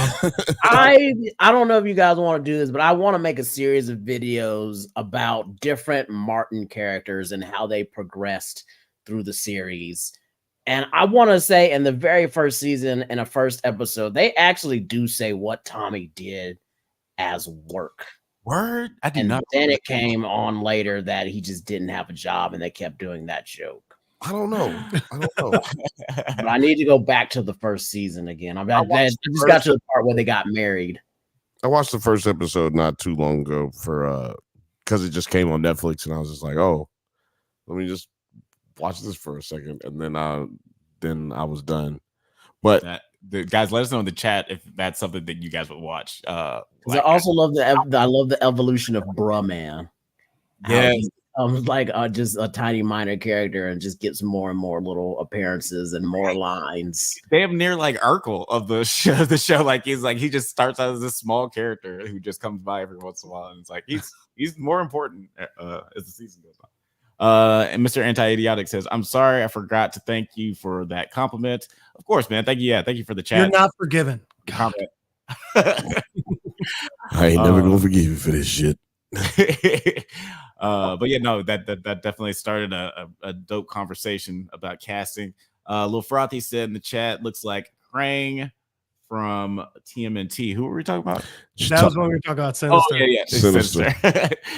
I don't know if you guys want to do this, but I want to make a series of videos about different Martin characters and how they progressed through the series. And I want to say in the very first season, in a first episode, they actually do say what Tommy did as work. Word? I did And not. then it came on later that he just didn't have a job and they kept doing that joke. I don't know. But I need to go back to the first season again. I just got to the part where they got married. I watched the first episode not too long ago for because it just came on Netflix, and I was just like, oh, let me just watch this for a second, and then I was done. But guys, let us know in the chat if that's something that you guys would watch. I also love the evolution of Bruh Man. Yeah. Like just a tiny minor character and just gets more and more little appearances and more lines. Damn near like Urkel of the show. Like he just starts out as this small character who just comes by every once in a while, and it's like he's more important as the season goes on. And Mr. Anti-Idiotic says, "I'm sorry, I forgot to thank you for that compliment." Of course, man. Thank you. Yeah, thank you for the chat. You're not forgiven. Comment. I ain't never gonna forgive you for this shit. But yeah, no, that definitely started a dope conversation about casting. Lil Frothy said in the chat, looks like Krang from TMNT. Who were we talking about? That was when we were talking about Sinister. Oh yeah, Sinister.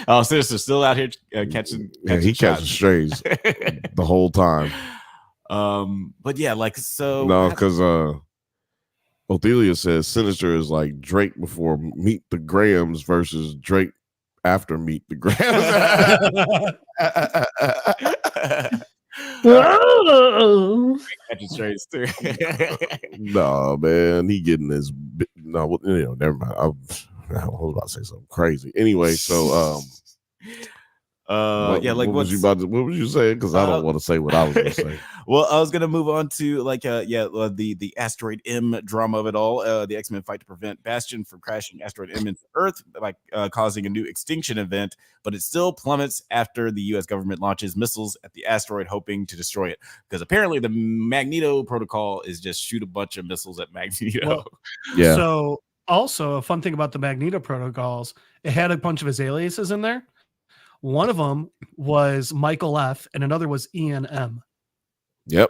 Oh, Sinister still out here catching he catching strays the whole time. But yeah, like so. No, because Othelia says Sinister is like Drake before Meet the Grahams versus Drake after Meet the Grahams. Catching strays too. No, man, he getting his no. Never mind. I was about to say something crazy. Anyway, so What what's what was you saying? Because I don't want to say what I was going to say. Well, I was gonna move on to the asteroid M drama of it all. The X-Men fight to prevent Bastion from crashing asteroid M into Earth by causing a new extinction event, but it still plummets after the U.S. government launches missiles at the asteroid, hoping to destroy it. Because apparently the Magneto protocol is just shoot a bunch of missiles at Magneto. Well, Yeah. So also a fun thing about the Magneto protocols, it had a bunch of his aliases in there. One of them was Michael F. and another was Ian M. Yep.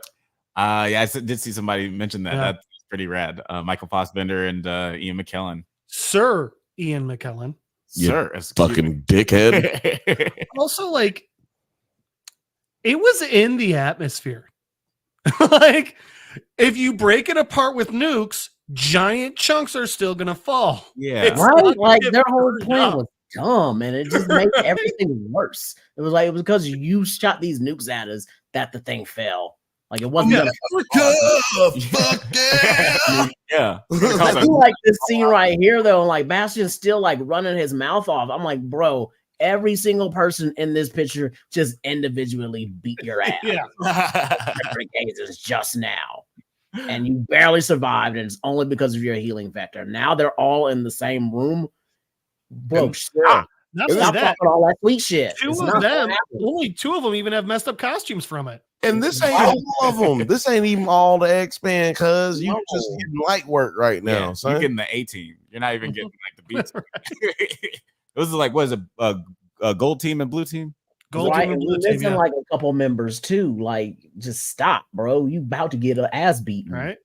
I did see somebody mention that. Yeah. That's pretty rad. Michael Fassbender and Ian McKellen. Sir Ian McKellen. Sir, Fucking dickhead. Also, like, it was in the atmosphere. Like, if you break it apart with nukes, giant chunks are still gonna fall. Yeah. It's Right? not Like gonna their get whole burned plan up. was dumb, and it just made Right. everything worse. It was because you shot these nukes at us that the thing fell. Like it wasn't. Fuck yeah. Yeah. I do like this scene right here though. Like Bastion's still like running his mouth off. I'm like, bro, every single person in this picture just individually beat your ass. Yeah. Different cases just now. And you barely survived, and it's only because of your healing factor. Now they're all in the same room. Bro, sure. Not only Stop that, talking all that sweet shit. two It's of not gonna them, happen. only two of them even have messed up costumes from it. And this ain't all of them. This ain't even all the X-Men, cuz you just getting light work right now, You're son. getting the A team. You're not even getting like the B team. It was like, what is it? A gold team and blue team? Gold Right, team and and blue we're team, missing yeah. like a couple members too. Like, just stop, bro. You about to get an ass beaten. Right.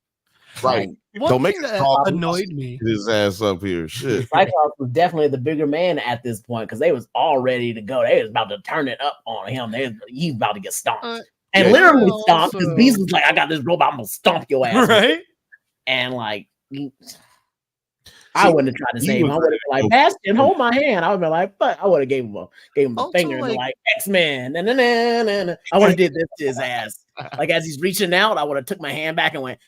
Right. One Don't make thing it that call annoyed me. his ass up here. Shit. Cyclops was definitely the bigger man at this point because they was all ready to go. They was about to turn it up on him. He's about to get stomped. And yeah, literally also- stomped because Beast was like, I got this robot, I'm gonna stomp your ass. Right. And like I wouldn't have tried to save him. I would have been like, Bastion, hold my hand. I would have been like, but I would have gave him the Also, finger and been like- like, X-Men. I would have did this to his ass. Like as he's reaching out, I would have took my hand back and went,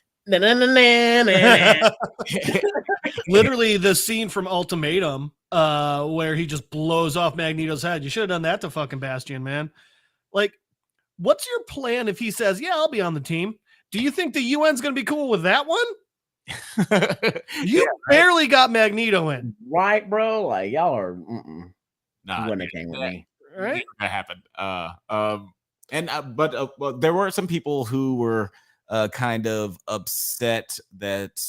Literally the scene from Ultimatum where he just blows off Magneto's head. You should have done that to fucking Bastion, man. Like, what's your plan if he says, yeah, I'll be on the team? Do you think the UN's gonna be cool with that one? You barely got Magneto in. Right, bro? Like y'all are Nah, you wouldn't have came with me. Right. That happened. But there were some people who were kind of upset that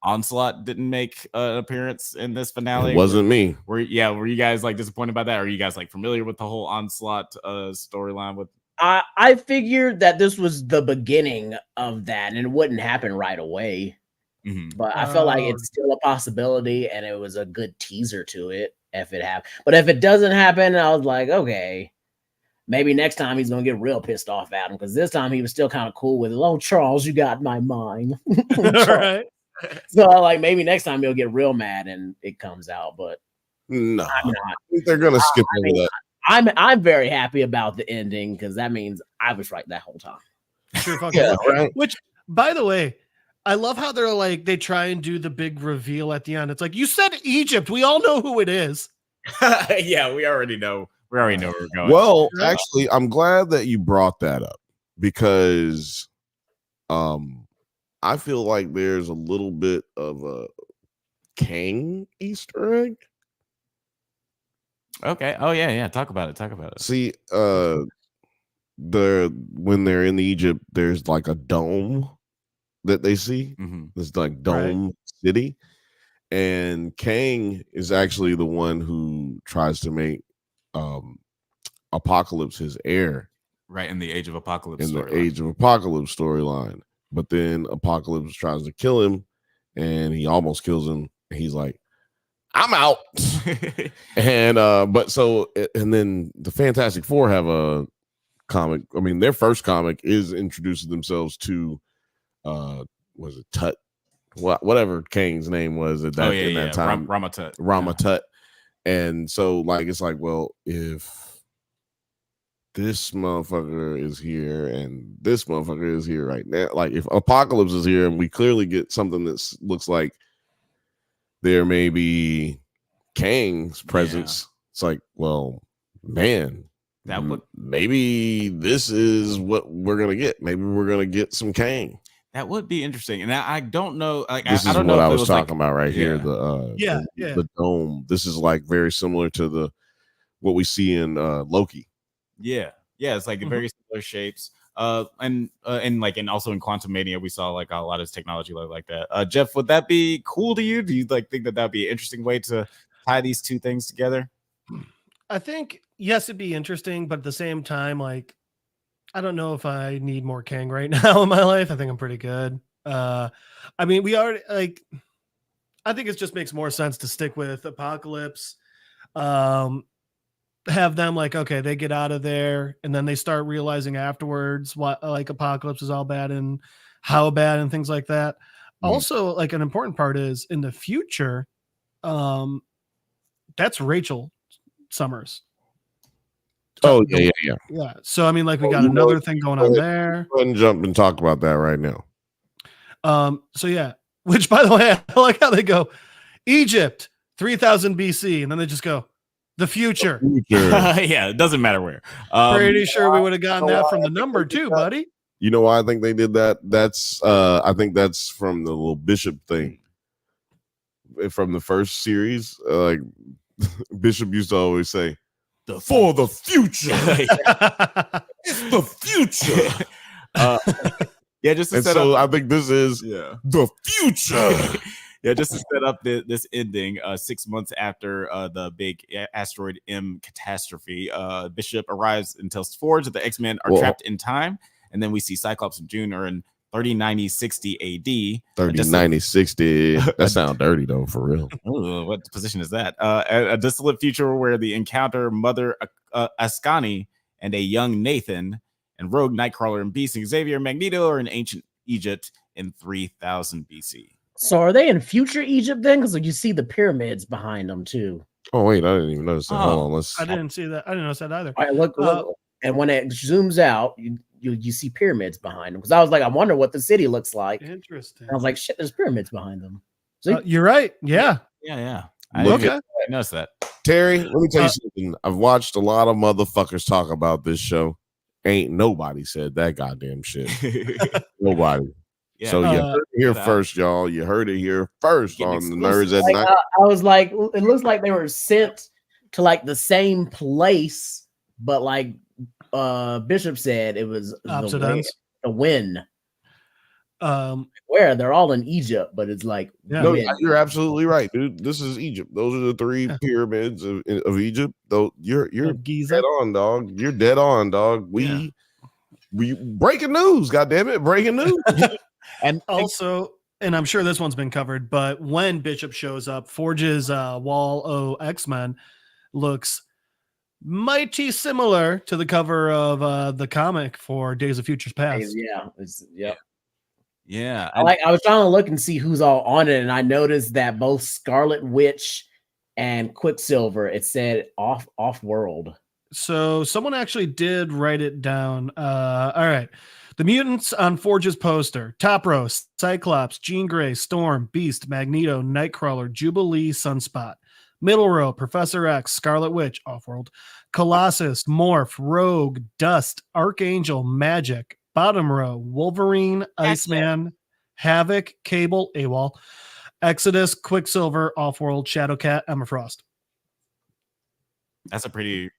Onslaught didn't make an appearance in this finale. It wasn't me. Were you guys like disappointed by that? Or are you guys like familiar with the whole Onslaught storyline with? I figured that this was the beginning of that and it wouldn't happen right away. Mm-hmm. But I felt like it's still a possibility and it was a good teaser to it if it happened. But if it doesn't happen, I was like, okay, maybe next time he's going to get real pissed off at him because this time he was still kind of cool with it. Oh, Charles, you got my mind. Right. So like maybe next time he'll get real mad and it comes out. But No, I'm not. I think they're gonna skip over that. I'm very happy about the ending because that means I was right that whole time. Sure fucking Yeah, will. right. Which, by the way, I love how they're like they try and do the big reveal at the end. It's like you said Egypt. We all know who it is. Yeah, we already know. We already know where we're going. Well, actually, I'm glad that you brought that up because I feel like there's a little bit of a Kang Easter egg. Okay. Oh yeah. Talk about it. See, when they're in Egypt, there's like a dome that they see. Mm-hmm. It's like Dome City. And Kang is actually the one who tries to make Apocalypse his heir Right in the Age of Apocalypse. in the storyline. Age of Apocalypse storyline. But then Apocalypse tries to kill him and he almost kills him. He's like, I'm out. And then the Fantastic Four have a comic. I mean, their first comic is introducing themselves to was it Tut? Whatever Kang's name was at that in that time. Ramatut. Ramatut. And so like it's like, well, if this motherfucker is here and this motherfucker is here right now, like if Apocalypse is here and we clearly get something that looks like there may be Kang's presence, it's like, well, man, That would maybe this is what we're gonna get. Maybe we're gonna get some Kang. that would be interesting. And I don't know. Like This I is don't know what if I it was was talking like, about right here. yeah. The dome. This is like very similar to what we see in Loki. Yeah, it's like very similar shapes. And also in Quantum Mania, we saw like a lot of technology like that. Jeff, would that be cool to you? Do you like think that that'd be an interesting way to tie these two things together? I think yes, it'd be interesting, but at the same time, like I don't know if I need more Kang right now in my life. I think I'm pretty good. I mean, we already like. I think it just makes more sense to stick with Apocalypse. Have them like, okay, they get out of there, and then they start realizing afterwards what like Apocalypse is all bad and how bad and things like that. Also, like an important part is in the future, that's Rachel Summers. Oh yeah. Yeah. So I mean, like we got another thing going on there. Go ahead and jump and talk about that right now. So yeah, which by the way, I like how they go Egypt 3000 BC, and then they just go the future. Yeah, it doesn't matter where. Pretty sure we would have gotten that from the number too, buddy. You know why I think they did that? That's I think that's from the little Bishop thing from the first series. Like Bishop used to always say, "For the future, it's the future." Yeah, just to and set so up, I think this is the future. Yeah, just to set up this ending, 6 months after the big asteroid M catastrophe, Bishop arrives and tells Forge that the X-Men are trapped in time, and then we see Cyclops and June are in 3090-60 AD. 3090-60. That sounds dirty though, for real. Ooh, what position is that? A desolate future where the encounter Mother Ascani and a young Nathan and Rogue, Nightcrawler, and Beast and Xavier, Magneto are in ancient Egypt in 3000 BC. So are they in future Egypt then? Because you see the pyramids behind them too. Oh wait, I didn't even notice that. Hold on, I didn't see that. I didn't notice that either. All right, look, and when it zooms out, you see pyramids behind them. Because I was like, I wonder what the city looks like. Interesting. And I was like, shit, there's pyramids behind them. You're right. Yeah. I noticed that. Terry, let me tell you something. I've watched a lot of motherfuckers talk about this show. Ain't nobody said that goddamn shit. Nobody. Yeah. So you heard it here first, y'all. You heard it here first on the Nerds at Night. I was like, it looks like they were sent to like the same place, but like Bishop said, it was the win. Where they're all in Egypt, but it's like no, you're absolutely right, dude. This is Egypt. Those are the three pyramids of Egypt. Though you're dead on, dog. You're dead on, dog. We breaking news. God damn it, breaking news. And also, and I'm sure this one's been covered, but when Bishop shows up, Forge's Wall O X-Men looks mighty similar to the cover of the comic for Days of Futures Past. Yeah. I was trying to look and see who's all on it, and I noticed that both Scarlet Witch and Quicksilver, it said off world. So someone actually did write it down. All right. The mutants on Forge's poster: top row, Cyclops, Jean Grey, Storm, Beast, Magneto, Nightcrawler, Jubilee, Sunspot. Middle row, Professor X, Scarlet Witch, Offworld, Colossus, Morph, Rogue, Dust, Archangel, Magic. Bottom row, Wolverine, Iceman, Havoc, Cable, AWOL, Exodus, Quicksilver, Offworld, Shadowcat, Emma Frost. That's a pretty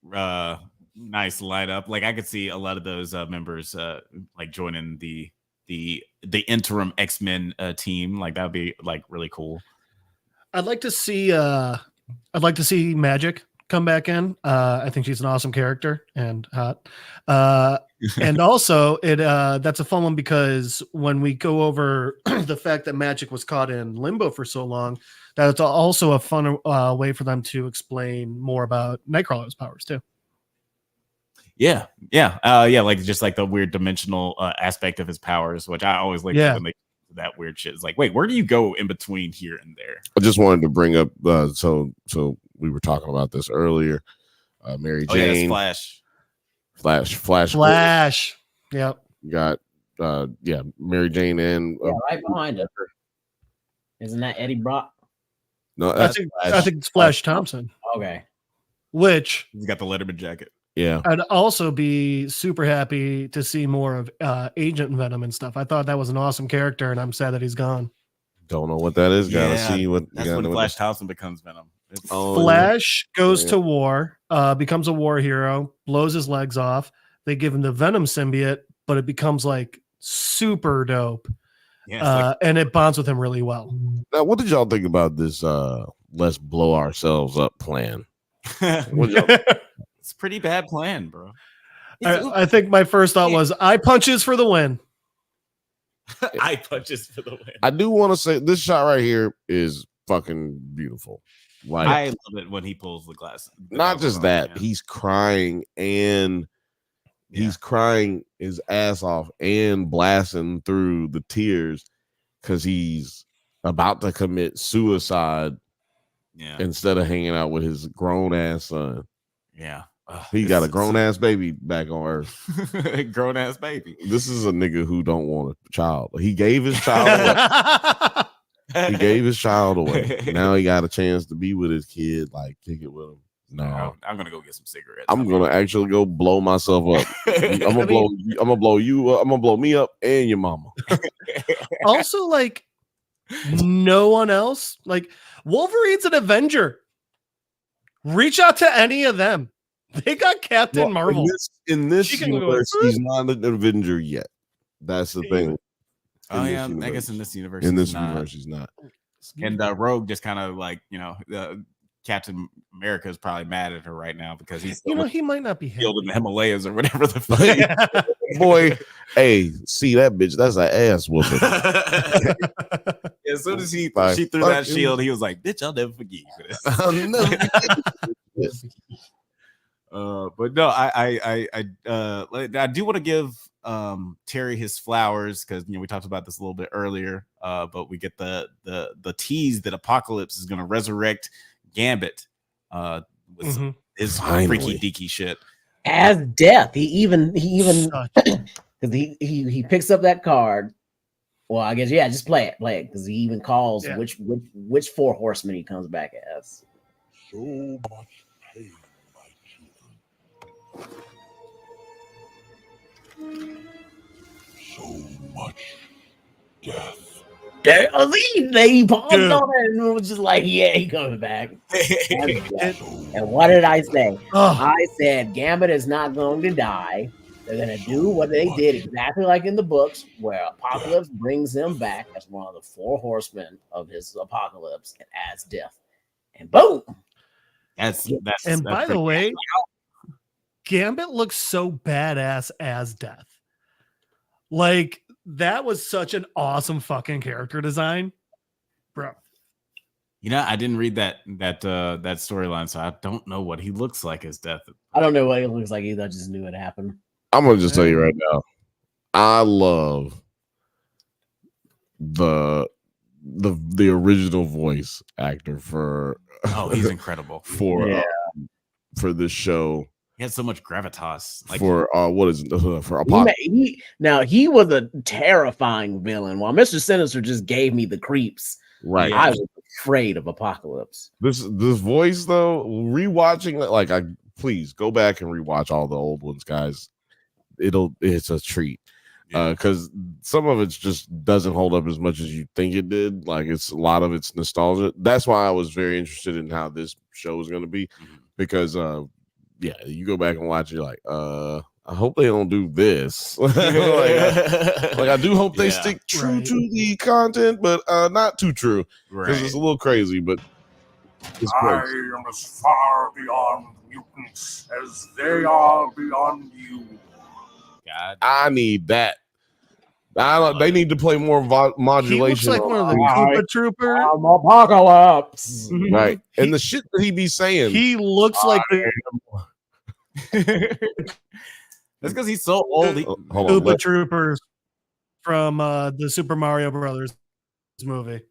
nice lineup. Like I could see a lot of those members like joining the interim X-Men team. Like that would be like really cool. I'd like to see Magic come back in. I think she's an awesome character and hot. And also that's a fun one because when we go over the fact that Magic was caught in limbo for so long, that's also a fun way for them to explain more about Nightcrawler's powers too. Yeah. Like just like the weird dimensional aspect of his powers, which I always like when they that weird shit. It's like, wait, where do you go in between here and there? I just wanted to bring up so we were talking about this earlier. Mary Jane, Flash. Yep. You got Mary Jane and right behind her. Isn't that Eddie Brock? No, I think it's Flash Thompson. Okay. Which he's got the Letterman jacket. Yeah. I'd also be super happy to see more of Agent Venom and stuff. I thought that was an awesome character, and I'm sad that he's gone. Don't know what that is. Gotta Yeah, see what. That's when Flash Thompson becomes Venom. Oh, Flash goes Yeah. to war, becomes a war hero, blows his legs off. They give him the Venom symbiote, but it becomes like super dope. Yeah, And it bonds with him really well. Now, what did y'all think about this? Let's blow ourselves up plan. What y'all- it's a pretty bad plan, bro. I think my first thought was eye punches for the win. Eye punches for the win. I do want to say this shot right here is fucking beautiful. Like, I love it when he pulls the glass. not just that, he's crying and he's crying his ass off and blasting through the tears because he's about to commit suicide. Yeah. Instead of hanging out with his grown ass son. Yeah. He got a grown ass baby back on Earth. Grown ass baby. This is a nigga who don't want a child. He gave his child away. He gave his child away. Now he got a chance to be with his kid, like kick it with him. No. I'm gonna go get some cigarettes. I'm gonna actually go blow myself up. I'm gonna blow you up. I'm gonna blow me up and your mama. Also, like no one else. Like Wolverine's an Avenger. Reach out to any of them. They got Captain Marvel. In this She can go, universe, he's not an Avenger yet. That's the thing. Oh In yeah, this I guess universe. in this universe, In he's this not. universe, he's not. And Rogue just kind of like, Captain America is probably mad at her right now because he's He might not be killed in the Himalayas or whatever the fuck. Boy, hey, see that bitch? That's an ass whooping. As soon as she Like, threw that fucking- shield, he was like, "Bitch, I'll never forgive you for this." I'll never But no, I do want to give Terry his flowers because we talked about this a little bit earlier. But we get the tease that Apocalypse is going to resurrect Gambit with some, his freaky deaky shit as Death. He even because he picks up that card. Well, I guess just play it because he even calls which four horsemen he comes back as. So much pain, my children. So much death. He paused on it and was just like, yeah, he coming back. And what did I say? I said Gambit is not going to die. They're going to do what they did exactly like in the books, where Apocalypse brings him back as one of the four horsemen of his apocalypse and adds Death. And boom. And by the way, Gambit looks so badass as Death. Like, that was such an awesome fucking character design, bro. I didn't read that storyline, so I don't know what he looks like as Death. I don't know what he looks like either. I just knew it happened. I'm gonna just tell you right now. I love the original voice actor for. Oh, he's incredible for this show. He had so much gravitas. For what is it? For Apocalypse. He was a terrifying villain. While Mr. Sinister just gave me the creeps. Right. I was afraid of Apocalypse. This voice though, rewatching it, please go back and rewatch all the old ones, guys. It's a treat. Because some of it just doesn't hold up as much as you think it did. Like a lot of it's nostalgia. That's why I was very interested in how this show is going to be, because you go back and watch it, you're like, I hope they don't do this. I do hope they stick true to the content, but not too true, because it's a little crazy. But it's I great. am as far beyond mutants as they are beyond you. God. I need that. They need to play more modulation. He looks like one of the Koopa Troopers. I'm Apocalypse. Right. And the shit that he be saying. He looks like the That's because he's so old. Koopa Troopers from the Super Mario Brothers movie.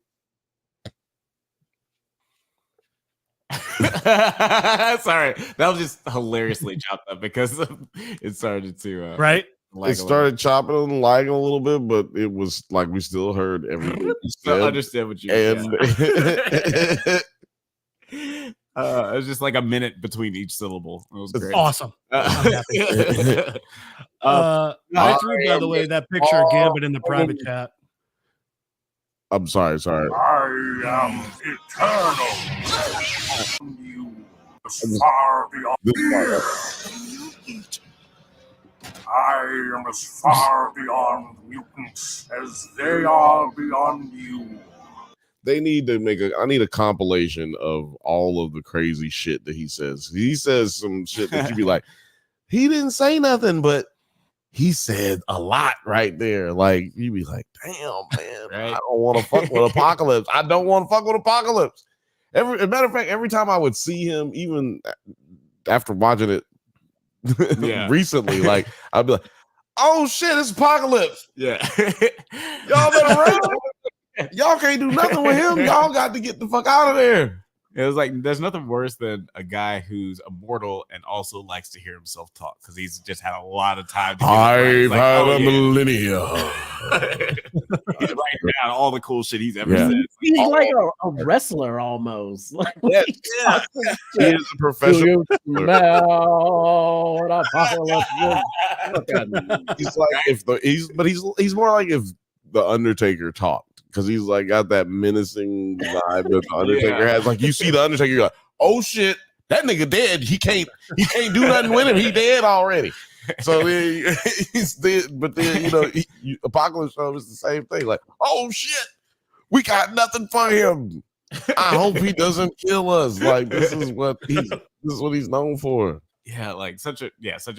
Sorry, that was just hilariously chopped up because it started to right. It started chopping and lagging a little bit, but it was like we still heard everything. I understand what you mean. It was just like a minute between each syllable. It was great. Awesome. I'm happy. I threw, by the way, that picture of Gambit in the private chat. I'm sorry. I am eternal. You as far beyond. I am as far beyond mutants as they are beyond you. They need to I need a compilation of all of the crazy shit that he says. He says some shit that you'd be like, he didn't say nothing, but he said a lot right there. Like, you'd be like, damn, man, Right. I don't want to fuck with Apocalypse. I don't want to fuck with Apocalypse. As a matter of fact, every time I would see him, even after watching it recently, like, I'd be like, oh shit, it's Apocalypse. Yeah. Y'all better run. Y'all can't do nothing with him. Y'all got to get the fuck out of there. It was like there's nothing worse than a guy who's immortal and also likes to hear himself talk because he's just had a lot of time to I've had a millennia. He's writing down all the cool shit he's ever said. He's like a wrestler almost. Like, He is a professional. He's like he's more like if the Undertaker talked. Because he's like got that menacing vibe that the Undertaker has. Like you see the Undertaker, you're like, oh shit, that nigga dead. He can't do nothing with him. He dead already. So then he's dead. But then Apocalypse Show is the same thing. Like, oh shit, we got nothing for him. I hope he doesn't kill us. Like this is what he's known for. Yeah, like such a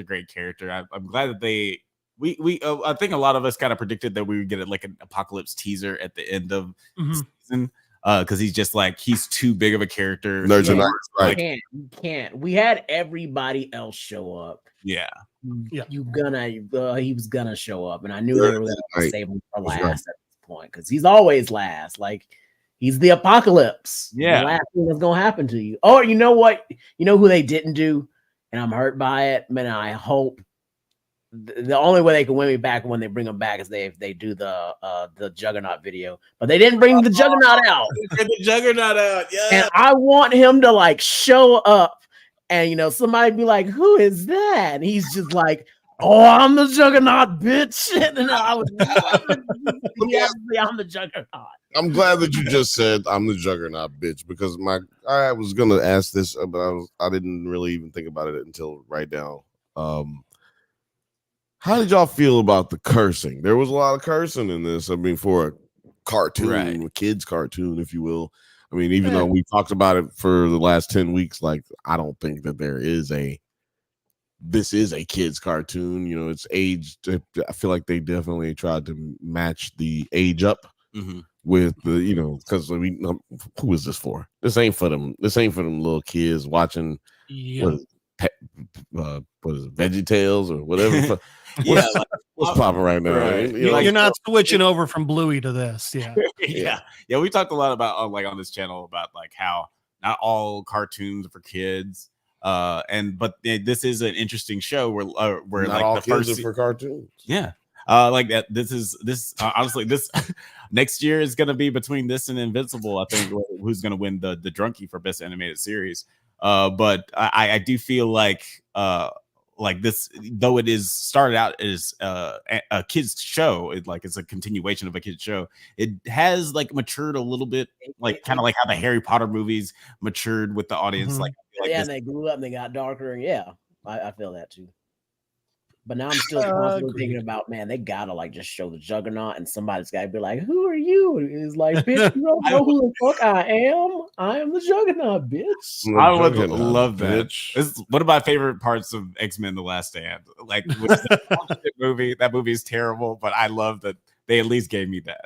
great character. I'm glad that they. I think a lot of us kind of predicted that we would get like an Apocalypse teaser at the end of the season because he's just like he's too big of a character. You can't. We had everybody else show up. Yeah. He was gonna show up, and I knew they were gonna save him for last at this point because he's always last. Like he's the Apocalypse. Yeah. The last thing that's gonna happen to you. Oh, you know what? You know who they didn't do, and I'm hurt by it. Man, I hope. The only way they can win me back when they bring them back is if they do the Juggernaut video, but they didn't bring the Juggernaut out. The Juggernaut out, yeah. And I want him to like show up, and somebody be like, "Who is that?" And he's just like, "Oh, I'm the Juggernaut, bitch." And I was, I'm the Juggernaut. I'm glad that you just said I'm the Juggernaut, bitch, because I was gonna ask this, but I didn't really even think about it until right now. How did y'all feel about the cursing? There was a lot of cursing in this. I mean, for a cartoon, a kid's cartoon, if you will. I mean, even though we talked about it for the last 10 weeks, like, I don't think that this is a kid's cartoon. It's aged. I feel like they definitely tried to match the age up with the, because who is this for? This ain't for them little kids watching what is it, VeggieTales or whatever. What's popping right now? Right. You're not switching over from Bluey to this. Yeah. We talked a lot about on this channel about like how not all cartoons are for kids. But this is an interesting show where not like all the kids first are for cartoons. Yeah. Like that. This honestly, this next year is gonna be between this and Invincible. I think who's gonna win the Drunkie for best animated series. But I do feel like this, though it is started out as a kids show, it's a continuation of a kids show. It has like matured a little bit, like kind of like how the Harry Potter movies matured with the audience. Like they grew up and they got darker. Yeah, I feel that too. But now I'm still constantly thinking about, man, they gotta like just show the Juggernaut, and somebody's gotta be like, "Who are you?" It's like, bitch, you don't know who the fuck I am. I am the Juggernaut, bitch. I would love that. This is one of my favorite parts of X-Men: The Last Stand. Like that movie. That movie is terrible, but I love that they at least gave me that.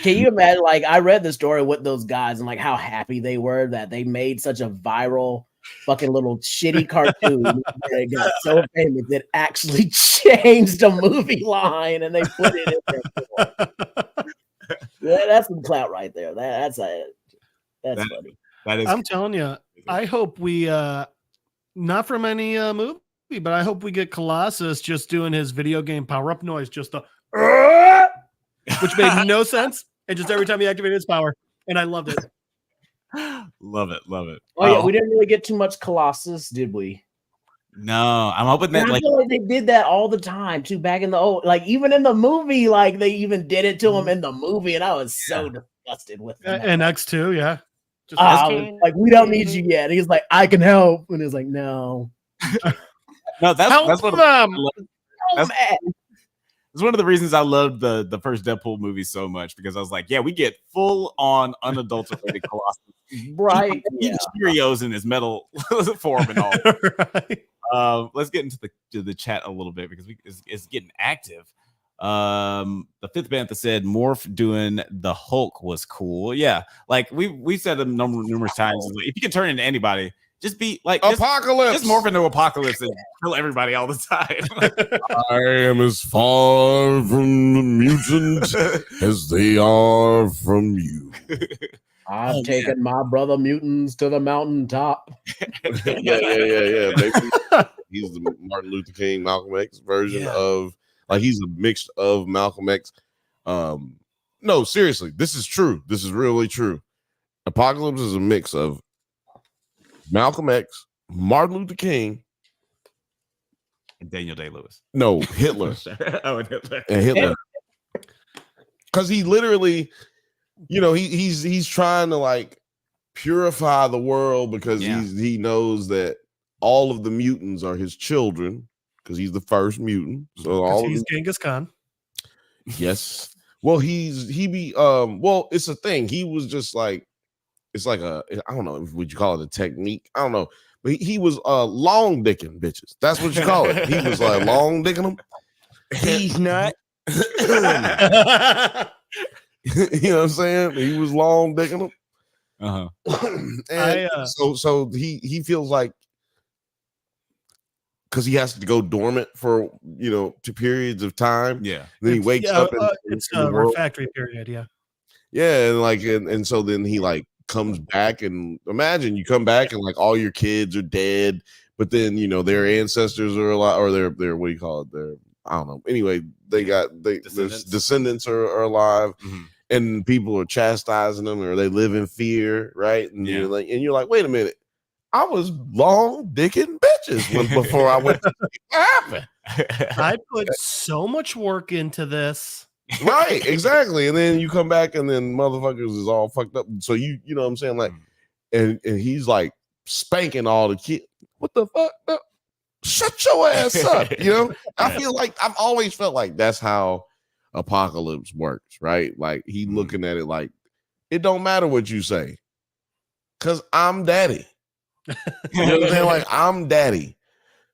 Can you imagine? Like, I read the story with those guys and like how happy they were that they made such a viral fucking little shitty cartoon that got so famous it actually changed the movie line and they put it in there. That's some clout right there. That's funny. That is. I'm telling you, I hope we not from any movie, but I hope we get Colossus just doing his video game power up noise, just the which made no sense, and just every time he activated his power, and I loved it. Love it. Oh yeah, we didn't really get too much Colossus, did we? No, I'm hoping that I feel like they did that all the time too. Back in the old, like even in the movie, like they even did it to him in the movie, and I was so disgusted with them. And X2, yeah. Just Like we don't need you yet. He's like, I can help, and he's like, no. No, that's one of them. it's one of the reasons I loved the first Deadpool movie so much, because I was like, yeah, we get full on unadulterated Colossus, right? He Cheerios in his metal form and all. Right. Let's get into the chat a little bit, because it's getting active. The fifth Bantha said Morph doing the Hulk was cool. Yeah, like we said them numerous times. Like, if you can turn into anybody, just be like Apocalypse. Just morph into Apocalypse and kill everybody all the time. I am as far from the mutant as they are from you. I've taken my brother mutants to the mountaintop. Yeah. Maybe he's the Martin Luther King, Malcolm X version of, like, he's a mix of Malcolm X. No, seriously, this is true. This is really true. Apocalypse is a mix of Malcolm X, Martin Luther King, and Daniel Day-Lewis. No, Hitler. And Hitler. And Hitler. Because he literally, he's trying to like purify the world, because he knows that all of the mutants are his children, because he's the first mutant. So he's Genghis Khan. Yes. Well, it's a thing. He was just like, it's like I don't know, would you call it a technique? I don't know. But he was long dicking bitches. That's what you call it. He was like long dicking them. He's not. You know what I'm saying? He was long dicking them. And so he feels like, because he has to go dormant for to periods of time. Yeah. Then he wakes up. It's a refractory period. Yeah. Yeah, and so then he like comes back, and imagine you come back and like all your kids are dead, but then their ancestors are alive, or their what do you call it? Their, I don't know. Anyway, their descendants are alive, and people are chastising them, or they live in fear, right? And you're like, wait a minute, I was long dicking bitches before I went to what happened. I put so much work into this. Right, exactly. And then you come back, and then motherfuckers is all fucked up. So you know what I'm saying? Like, and he's like spanking all the kids. What the fuck? No. Shut your ass up. I feel like I've always felt like that's how Apocalypse works, right? Like he looking at it like, it don't matter what you say, because I'm daddy. You know what I'm saying? Like, I'm daddy.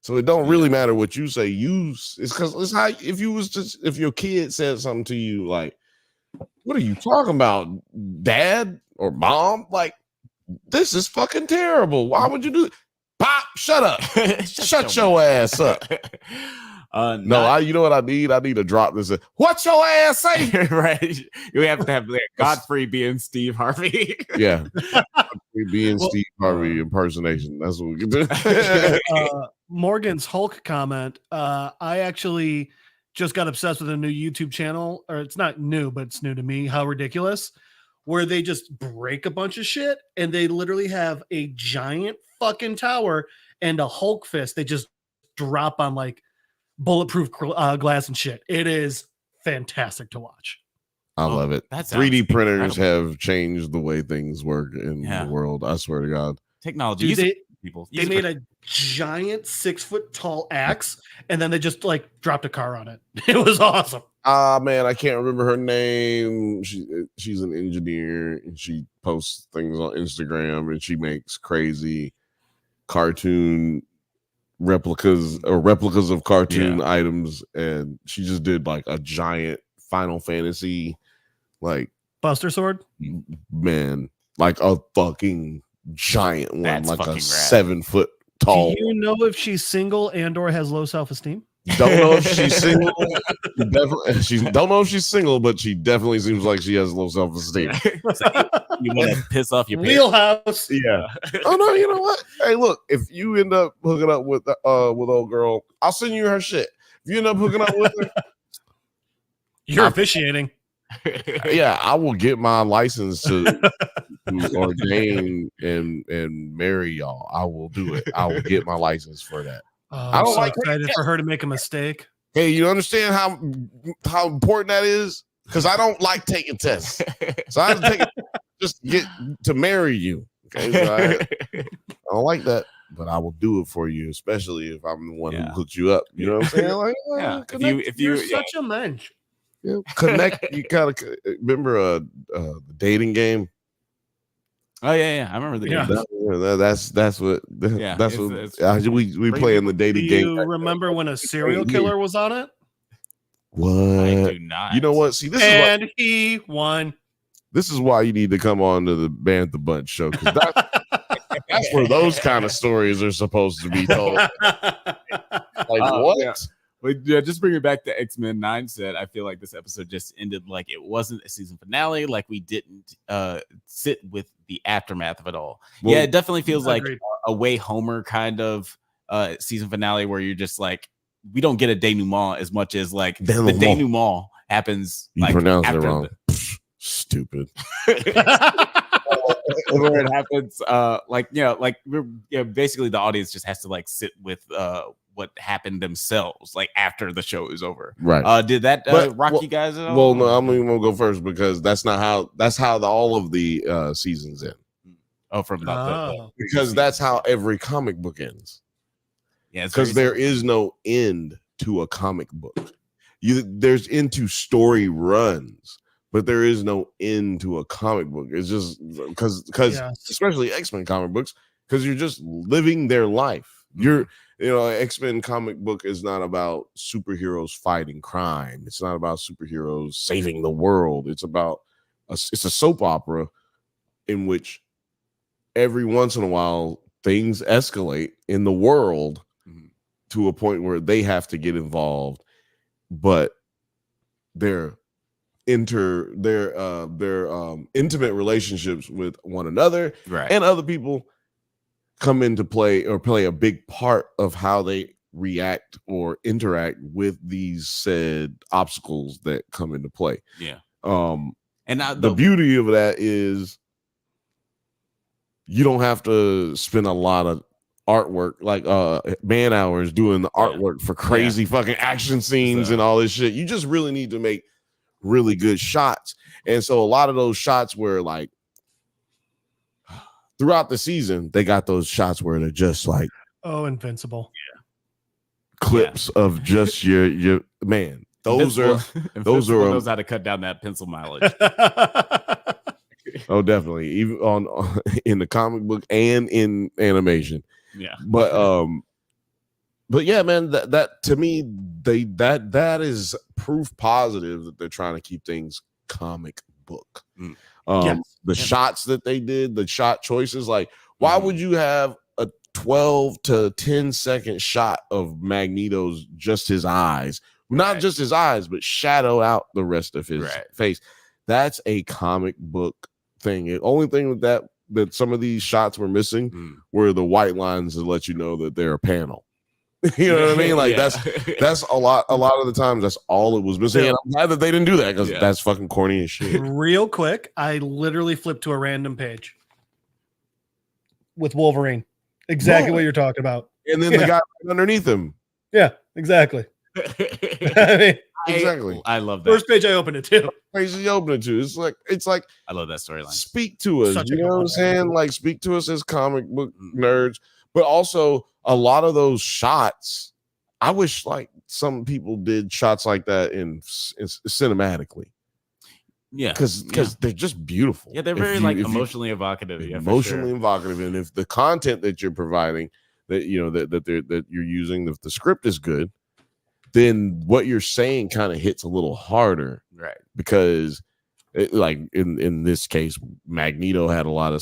So it don't really matter what you say. It's because it's how, if your kid said something to you like, what are you talking about, dad or mom? Like, this is fucking terrible. Why would you do it? Pop, shut up. shut your ass up. No, you know what I need? I need to drop this. What your ass say? Right. You have to have Godfrey being Steve Harvey. Yeah. Godfrey being Steve Harvey impersonation. That's what we can do. Morgan's Hulk comment. I actually just got obsessed with a new YouTube channel, or it's not new, but it's new to me. How Ridiculous, where they just break a bunch of shit, and they literally have a giant fucking tower and a Hulk fist. They just drop on like bulletproof glass and shit. It is fantastic to watch. I love it. 3D printers have changed the way things work in the world. I swear to God. Technology. Dude, they made a giant 6 foot tall axe, and then they just like dropped a car on it. It was awesome. Man, I can't remember her name. She's an engineer, and she posts things on Instagram, and she makes crazy cartoon replicas of cartoon items, and she just did like a giant Final Fantasy like Buster Sword, man, like a fucking giant one. That's like a rad. 7 foot tall. Do you know if she's single and or has low self-esteem? Don't know if she's single. Don't know if she's single, but she definitely seems like she has low self-esteem. You want to piss off your wheelhouse. Yeah. Oh no, you know what? Hey, look, if you end up hooking up with old girl, I'll send you her shit. If you end up hooking up with her, you're officiating. Yeah, I will get my license to ordain and marry y'all. I will do it. I will get my license for that. I I'm don't so like excited for her to make a mistake. Hey, you understand how important that is? Because I don't like taking tests, so I have to take it just to get to marry you. Okay, so I don't like that, but I will do it for you, especially if I'm the one who hooks you up. You know what I'm saying? Like, if you're such a mensch. Connect. You gotta remember the dating game. Oh yeah, I remember the game. That's what. Yeah, that's what we play in the dating Do game. you remember when a serial killer was on it? What? I do not. You know what? See, he won. This is why you need to come on to the Bantha Bunch show, because that's where those kind of stories are supposed to be told. Like what? Yeah. But yeah, just bringing it back to X-Men 9 said, I feel like this episode just ended like it wasn't a season finale, like we didn't sit with the aftermath of it all. Well, yeah, it definitely feels like a way Homer kind of season finale where you're just like, we don't get a denouement as much as like the denouement happens. You like pronounced it wrong. Stupid. Where it happens, basically the audience just has to like sit with what happened themselves, like after the show is over. Right. Did that rock you guys at all? Well, no, I'm even gonna go first because that's how all of the seasons end. Oh, because that's how every comic book ends. Yeah, because there is no end to a comic book. There's into story runs, but there is no end to a comic book. It's just because especially X-Men comic books, because you're just living their life. X-Men comic book is not about superheroes fighting crime. It's not about superheroes saving the world. It's about it's a soap opera in which every once in a while things escalate in the world to a point where they have to get involved, but their intimate relationships with one another and other people come into play or play a big part of how they react or interact with these said obstacles that come into play. Yeah. And the beauty of that is you don't have to spend a lot of artwork, like man hours doing the artwork for crazy fucking action scenes and all this shit. You just really need to make really good shots. And so a lot of those shots were like throughout the season, they got those shots where they're just like Invincible. Clips of just your man. Those are knows how to cut down that pencil mileage. Oh, definitely. Even on in the comic book and in animation. Yeah. But yeah, man, that to me, that is proof positive that they're trying to keep things comic book. Shots that they did, the shot choices, like why would you have a 12 to 10 second shot of Magneto's just his eyes, not just his eyes, but shadow out the rest of his face? That's a comic book thing. The only thing with that some of these shots were missing were the white lines to let you know that they're a panel. You know what I mean? Like that's a lot of the times that's all it was missing. And I'm glad that they didn't do that because that's fucking corny as shit. Real quick, I literally flipped to a random page with Wolverine. Exactly what you're talking about. And then the guy underneath him. Yeah, exactly. I mean, exactly. I love that. First page I opened it to. Crazy open it to. It's like I love that storyline. Speak to us. You know what I'm saying? Like speak to us as comic book nerds, but also a lot of those shots. I wish like some people did shots like that in cinematically. Yeah, because they're just beautiful. Yeah, they're very emotionally evocative. Emotionally evocative, and if the content that you're providing, that that you're using, if the script is good, then what you're saying kind of hits a little harder, right? Because, like in this case, Magneto had a lot of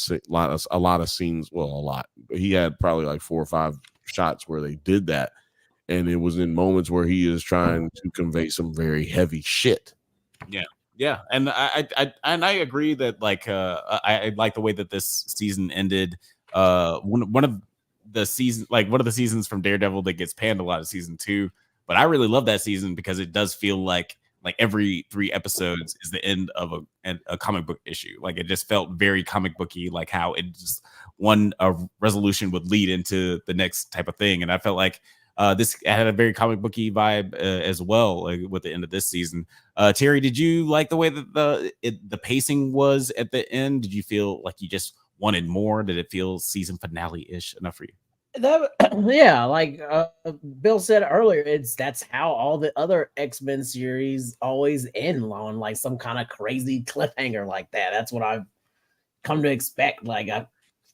scenes. Well, a lot. He had probably like 4 or 5 shots where they did that, and it was in moments where he is trying to convey some very heavy shit. Yeah, and I agree that like I like the way that this season ended. One of the seasons from Daredevil that gets panned a lot of season 2, but I really love that season because it does feel like like every 3 episodes is the end of a comic book issue. Like it just felt very comic booky, like how it just a resolution would lead into the next type of thing. And I felt like this had a very comic booky vibe as well, like with the end of this season. Terry, did you like the way that the pacing was at the end? Did you feel like you just wanted more? Did it feel season finale-ish enough for you? Yeah, like Bill said earlier, that's how all the other X-Men series always end, on like some kind of crazy cliffhanger like that. That's what I've come to expect. Like I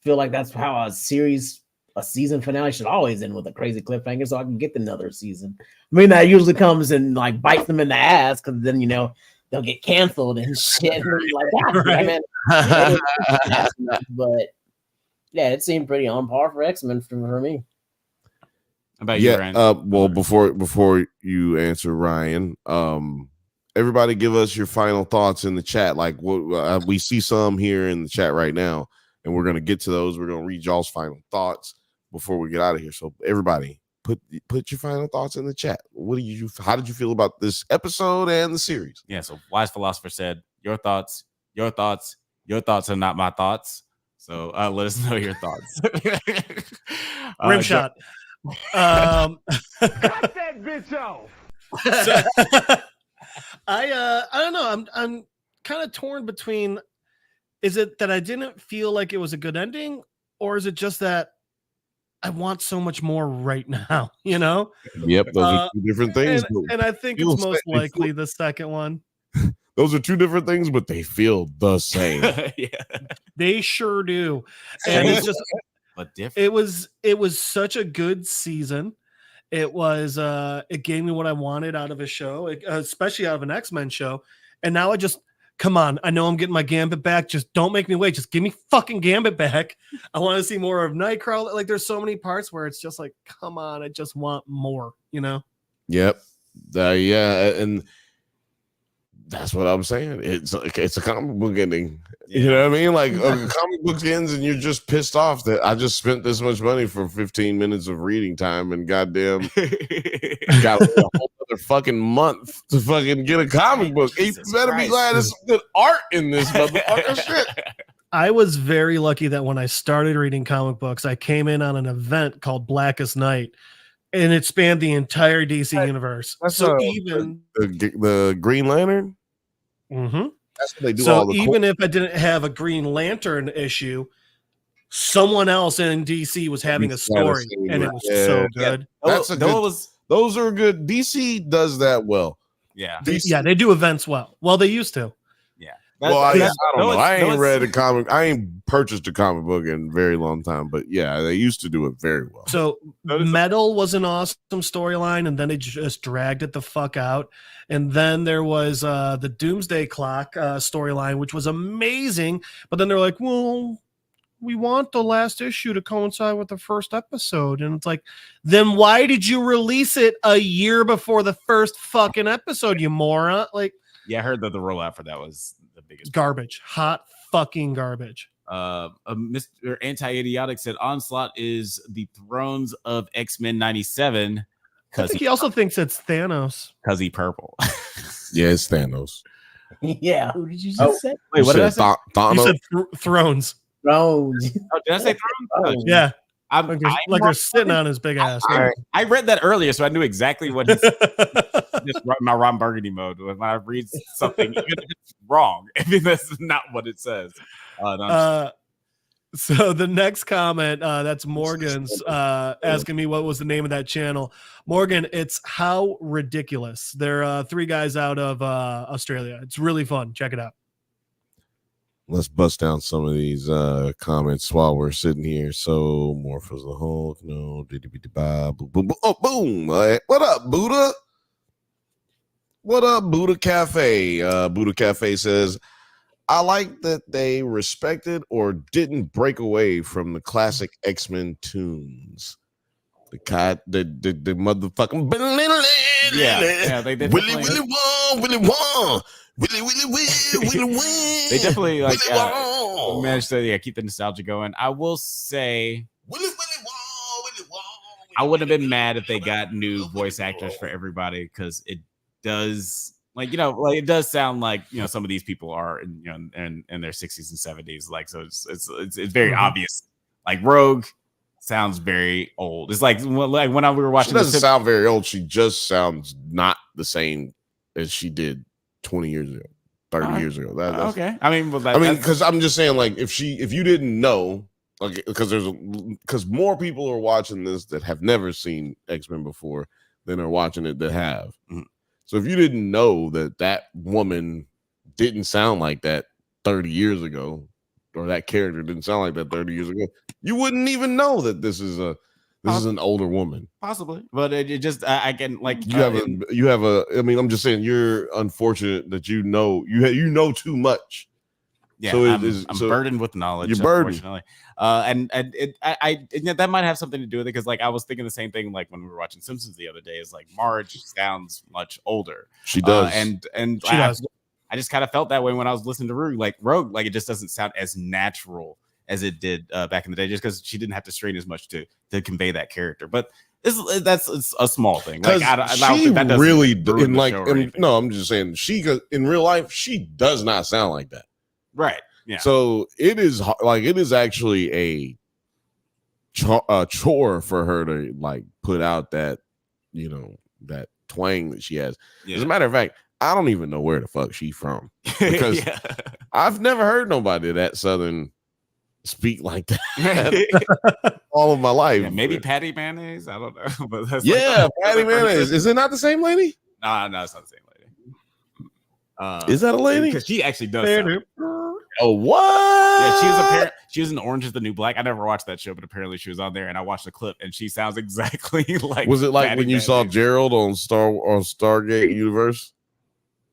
feel like that's how a season finale should always end, with a crazy cliffhanger, so I can get another season. I mean, that usually comes and like bites them in the ass, because then they'll get canceled and shit. Like, Right. but yeah, it seemed pretty on par for X-Men for me. How about you, Ryan? Well, before you answer, Ryan, everybody give us your final thoughts in the chat. Like what we see some here in the chat right now, and we're gonna get to those. We're gonna read y'all's final thoughts before we get out of here. So everybody, put your final thoughts in the chat. How did you feel about this episode and the series? Yeah. So Wise Philosopher said, "Your thoughts are not my thoughts." So let us know your thoughts. Rim shot. Cut that bitch off. I don't know. I'm kind of torn between, is it that I didn't feel like it was a good ending, or is it just that I want so much more right now, Yep, those are two different things. And I think it's most likely the second one. Those are two different things, but they feel the same. Yeah, they sure do. And it's just, but different. It was such a good season. It was it gave me what I wanted out of a show, especially out of an X-Men show. And now come on, I know I'm getting my Gambit back. Just don't make me wait. Just give me fucking Gambit back. I want to see more of Nightcrawler. Like, there's so many parts where it's just like, come on, I just want more, Yep. Yeah, and that's what I'm saying. It's a comic book ending. Yeah. You know what I mean? Like a comic book ends and you're just pissed off that I just spent this much money for 15 minutes of reading time and goddamn got a whole other fucking month to fucking get a comic book. You better be glad there's some good art in this motherfucker shit. I was very lucky that when I started reading comic books, I came in on an event called Blackest Night, and it spanned the entire DC universe. So even the Green Lantern. Mm-hmm. That's what they do. So even if I didn't have a Green Lantern issue, someone else in DC was having a story, and it was so good. Those are good. DC does that well. Yeah, they do events well. Well, they used to. Yeah. I don't know. I ain't read a comic. I ain't purchased a comic book in a very long time, but yeah, they used to do it very well. So Metal was an awesome storyline, and then they just dragged it the fuck out. And then there was the Doomsday Clock storyline, which was amazing. But then they're like, well, we want the last issue to coincide with the first episode. And it's like, then why did you release it a year before the first fucking episode, you moron? Like, yeah, I heard that the rollout for that was the biggest garbage. Hot fucking garbage. Mr. Anti-Idiotic said Onslaught is the Thrones of X-Men 97. I think he also thinks it's Thanos. Because he purple. Yeah, it's Thanos. Yeah. Who did you just say? Wait, what did I say? You said Thrones. Thrones. Oh, did I say Thrones? Oh, yeah. Like they're sitting on his big ass. I read that earlier, so I knew exactly what he said. Just my Ron Burgundy mode. When I read something, even if it's wrong, if that's not what it says. So the next comment, that's Morgan's asking me what was the name of that channel. Morgan, it's How Ridiculous. They're 3 guys out of Australia. It's really fun. Check it out. Let's bust down some of these comments while we're sitting here. So more for the Hulk. No, boom. Oh, boom. What up, Buddha? What up, Buddha Cafe? Buddha Cafe says, I like that they respected or didn't break away from the classic X-Men tunes. The motherfucking yeah, they definitely they definitely like managed to keep the nostalgia going. I will say I wouldn't have been mad if they got new voice actors for everybody, because it does Like, like it does sound like some of these people are in their 60s and 70s. Like, so it's very obvious. Like Rogue sounds very old. It's like when we were watching. She doesn't sound very old. She just sounds not the same as she did 20 years ago, 30 years ago. That's, okay. I mean, because I'm just saying, like, if you didn't know, like, because more people are watching this that have never seen X-Men before than are watching it that have. Mm-hmm. So if you didn't know that woman didn't sound like that 30 years ago, or that character didn't sound like that 30 years ago, you wouldn't even know that this is an older woman. Possibly, but it just I can like you have a. I mean, I'm just saying you're unfortunate that you know too much. Yeah, so I'm burdened with knowledge. You're burdened, and that might have something to do with it because like I was thinking the same thing like when we were watching Simpsons the other day. Is like Marge sounds much older. She does, and she does. I just kind of felt that way when I was listening to Rogue. Like it just doesn't sound as natural as it did back in the day, just because she didn't have to strain as much to convey that character. But that's a small thing. Like I don't think that really in like no, I'm just saying in real life she does not sound like that. Right. Yeah. So it is actually a chore for her to like put out that that twang that she has. Yeah. As a matter of fact, I don't even know where the fuck she's from because I've never heard nobody that Southern speak like that all of my life. Yeah, maybe Patty Mayonnaise. I don't know. But that's Patty Mayonnaise. Is it not the same lady? No, it's not the same lady. Is that a lady? Because she actually does. Oh, what? Yeah, she was in Orange Is the New Black. I never watched that show, but apparently she was on there, and I watched the clip, and she sounds exactly like. Was it like Patty when you Mayonnaise. saw Gerald on Stargate Universe?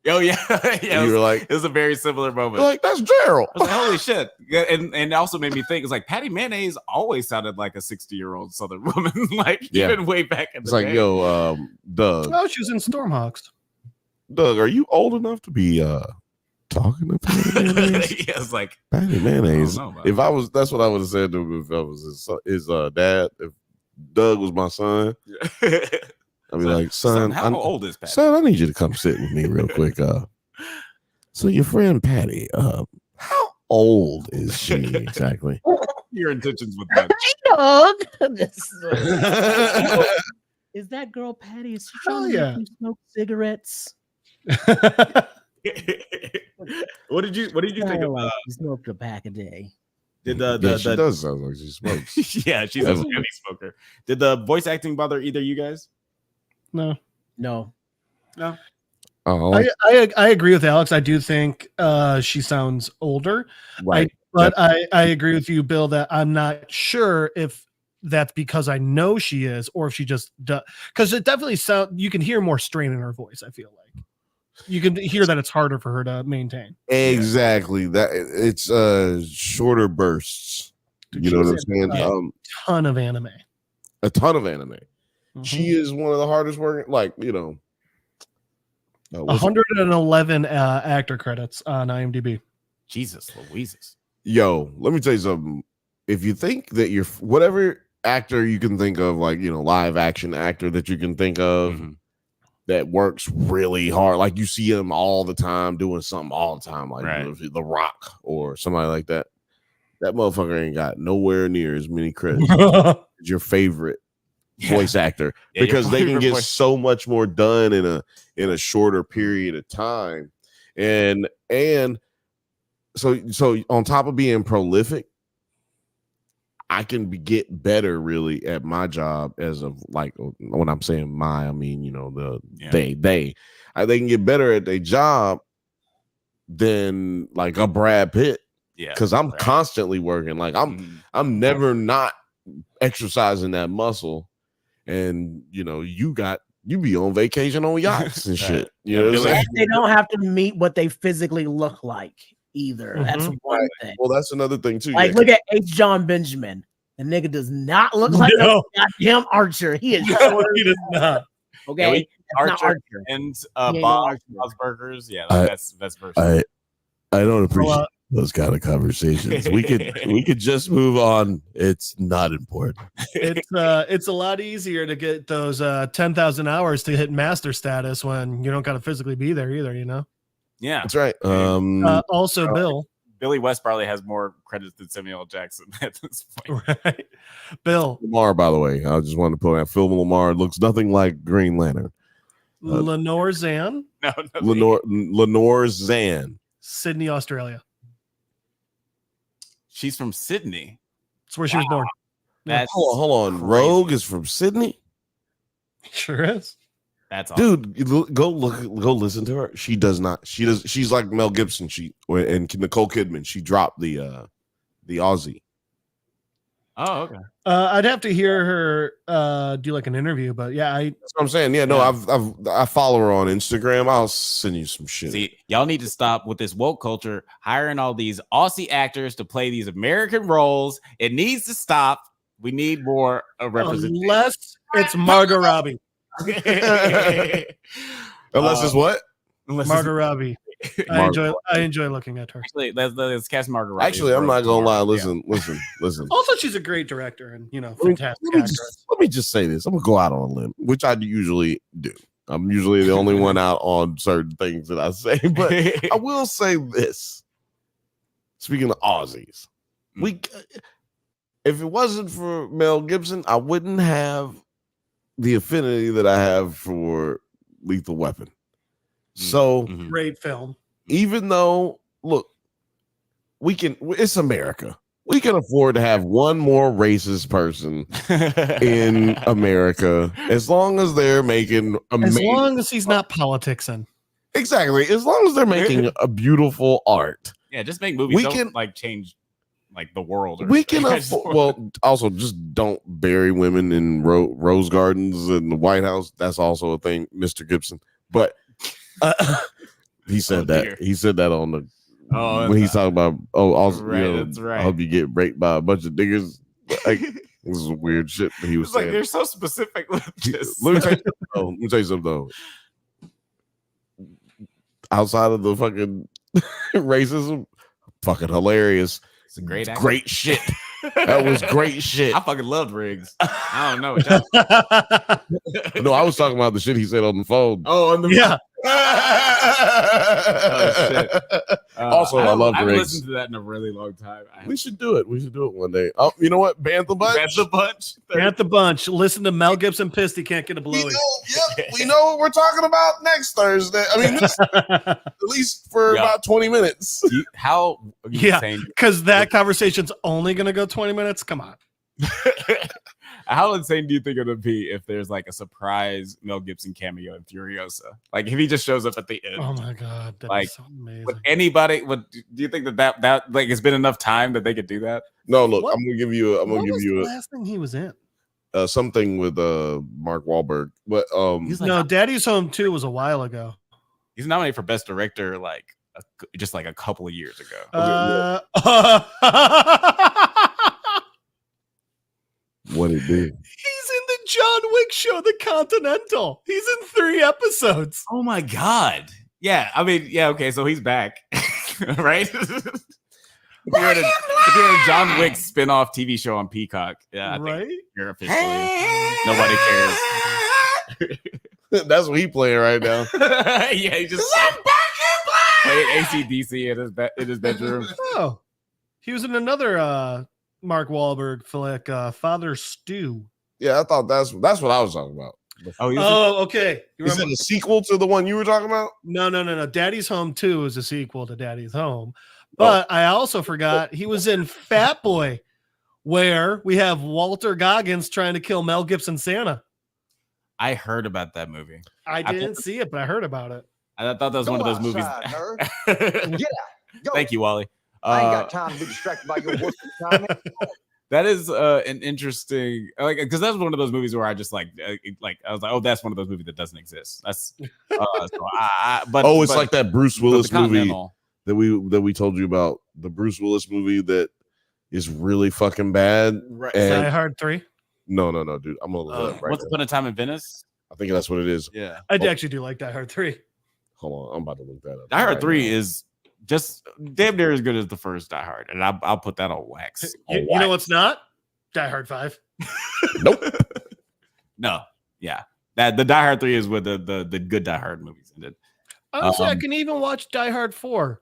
Oh yeah, yeah. You were like, it was a very similar moment. Like that's Gerald. I was like, holy shit! And it also made me think. It's like Patty Mayonnaise always sounded like a 60-year-old Southern woman, like even way back in the day. It's like, yo, Doug. Oh, she was in Stormhawks. Doug, are you old enough to be talking to Patty Mayonnaise? Yeah, it's like Patty Mayonnaise. If I was, that's what I would have said to him if I was his dad. If Doug was my son. I'd be like, son, how old is Patty? Son, I need you to come sit with me real quick. So your friend Patty, how old is she exactly? Your intentions with that. Is that girl Patty? Is she trying to smoke cigarettes? What did you think of? Like she smoked a pack a day. Did she does sound like she smokes. Yeah, she's a heavy smoker. Did the voice acting bother either you guys? No. Oh, I agree with Alex. I do think she sounds older. Right. But I agree with you, Bill, that I'm not sure if that's because I know she is or if she just does. Because it definitely you can hear more strain in her voice, I feel like. You can hear that it's harder for her to maintain. Exactly. That it's shorter bursts. You know what I'm saying? A ton of anime. Mm-hmm. She is one of the hardest working, 111 actor credits on IMDb. Jesus Louises. Yo, let me tell you something. If you think that you're whatever actor you can think of, live action actor that you can think of that works really hard, like you see him all the time doing something all the time, like The Rock or somebody like that. That motherfucker ain't got nowhere near as many credits as your favorite voice actor because they can get so much more done in a shorter period of time, and so on top of being prolific, I can get better really at my job as of when I'm saying my, I mean they can get better at their job than like a Brad Pitt. Yeah, because I'm constantly working. Like I'm never not exercising that muscle. And you be on vacation on yachts and shit. You know, they don't have to meet what they physically look like either. That's one thing. Well, that's another thing too. Like, look at H. John Benjamin. The nigga does not look like a goddamn Archer. He is. He does not. Okay, Archer and Bob's Burgers. Yeah, that's version. I don't appreciate. those kind of conversations. We could just move on. It's not important. It's a lot easier to get those 10,000 hours to hit master status when you don't got to physically be there either, you know. Yeah, That's right. Also, Bill. Billy West probably has more credits than Samuel L. Jackson at this point. Right. Bill. Lamar, by the way, I just wanted to point out Phil Lamar looks nothing like Green Lantern. Lenore Zan. No, Lenore Zan. Sydney, Australia. She's from Sydney. That's where she was born. That's Hold on. crazy. Rogue is from Sydney? Sure is. That's awesome. Dude, go listen to her. She does not. She's like Mel Gibson. And Nicole Kidman. She dropped the Aussie. Oh, okay. I'd have to hear her do like an interview, but yeah, That's what I'm saying. Yeah, no, I follow her on Instagram. I'll send you some shit. See, y'all need to stop with this woke culture, hiring all these Aussie actors to play these American roles. It needs to stop. We need more representation. Unless it's Margot Robbie. Unless it's what? Margot Robbie. I enjoy looking at her. Actually, let's cast Margot Robbie. Actually, I'm not gonna lie. Listen. Also, she's a great director and fantastic actress. Let me just say this. I'm gonna go out on a limb, which I usually do. I'm usually the only one out on certain things that I say, but I will say this. Speaking of Aussies, if it wasn't for Mel Gibson, I wouldn't have the affinity that I have for Lethal Weapon. So great film. Even though, look, it's America. We can afford to have one more racist person in America as long as they're making amazing. As long as he's not politicsing. Exactly. As long as they're making a beautiful art. Yeah, just make movies. Don't change like the world. We can afford. Well, also just don't bury women in rose gardens in the White House. That's also a thing, Mr. Gibson. But he said that. Dear. He said that on the when he's talking about also right, that's right. I hope you get raped by a bunch of niggas. Like this is weird shit that he was saying. Like they're so specific with this. Let me tell you something though. Outside of the fucking racism, fucking hilarious. It's a great shit. That was great shit. I fucking loved Riggs. I don't know. No, I was talking about the shit he said on the phone. Oh, on the yeah. Oh, shit. Also, I love Riggs. I haven't listened to that in a really long time. We should do it. We should do it one day. Oh, you know what? Bantha Bunch. Listen to Mel Gibson pissed he can't get a blowy. We know what we're talking about next Thursday. I mean, at least for about 20 minutes. Because that conversation's only going to go 20 minutes. Come on. How insane do you think it would be if there's like a surprise Mel Gibson cameo in Furiosa? Like if he just shows up at the end. Oh my god, that's so amazing. Would anybody? Do you think that like it's been enough time that they could do that? No, look, I'm gonna give you. The last thing he was in. Something with Mark Wahlberg, but Daddy's Home 2 was a while ago. He's nominated for Best Director just like a couple of years ago. What it did? He's in the John Wick show, The Continental. He's in 3 episodes. Oh my god! Yeah, I mean, yeah, okay, so he's back, right? If you're in a John Wick spin-off TV show on Peacock, yeah, I think you're officially nobody cares. That's what he playing right now. Yeah, he just playing AC/DC in his bedroom. Oh, he was in another Mark Wahlberg flick, Father Stew. Yeah, I thought that's what I was talking about. Okay. Is it a sequel to the one you were talking about? No. Daddy's Home 2 is a sequel to Daddy's Home. But I also forgot he was in Fat Boy, where we have Walter Goggins trying to kill Mel Gibson Santa. I heard about that movie. I didn't see it, but I heard about it. I thought that was one of those movies. Thank you, Wally. I ain't got time to be distracted by your work time. That is an interesting, because that's one of those movies where I just I was like, oh, that's one of those movies that doesn't exist. That's it's like that Bruce Willis movie that we told you about, the Bruce Willis movie that is really fucking bad. Right. Die Hard 3? No, dude. I'm gonna look it up right Once Upon a Time in Venice. I think that's what it is. Yeah, I actually do like Die Hard 3. Hold on, I'm about to look that up. Die Hard 3 is just damn near as good as the first Die Hard, and I'll put that on wax. You know what's not? Die Hard 5. Nope. No, yeah, that the Die Hard 3 is where the good Die Hard movies ended. Honestly, I can even watch Die Hard 4.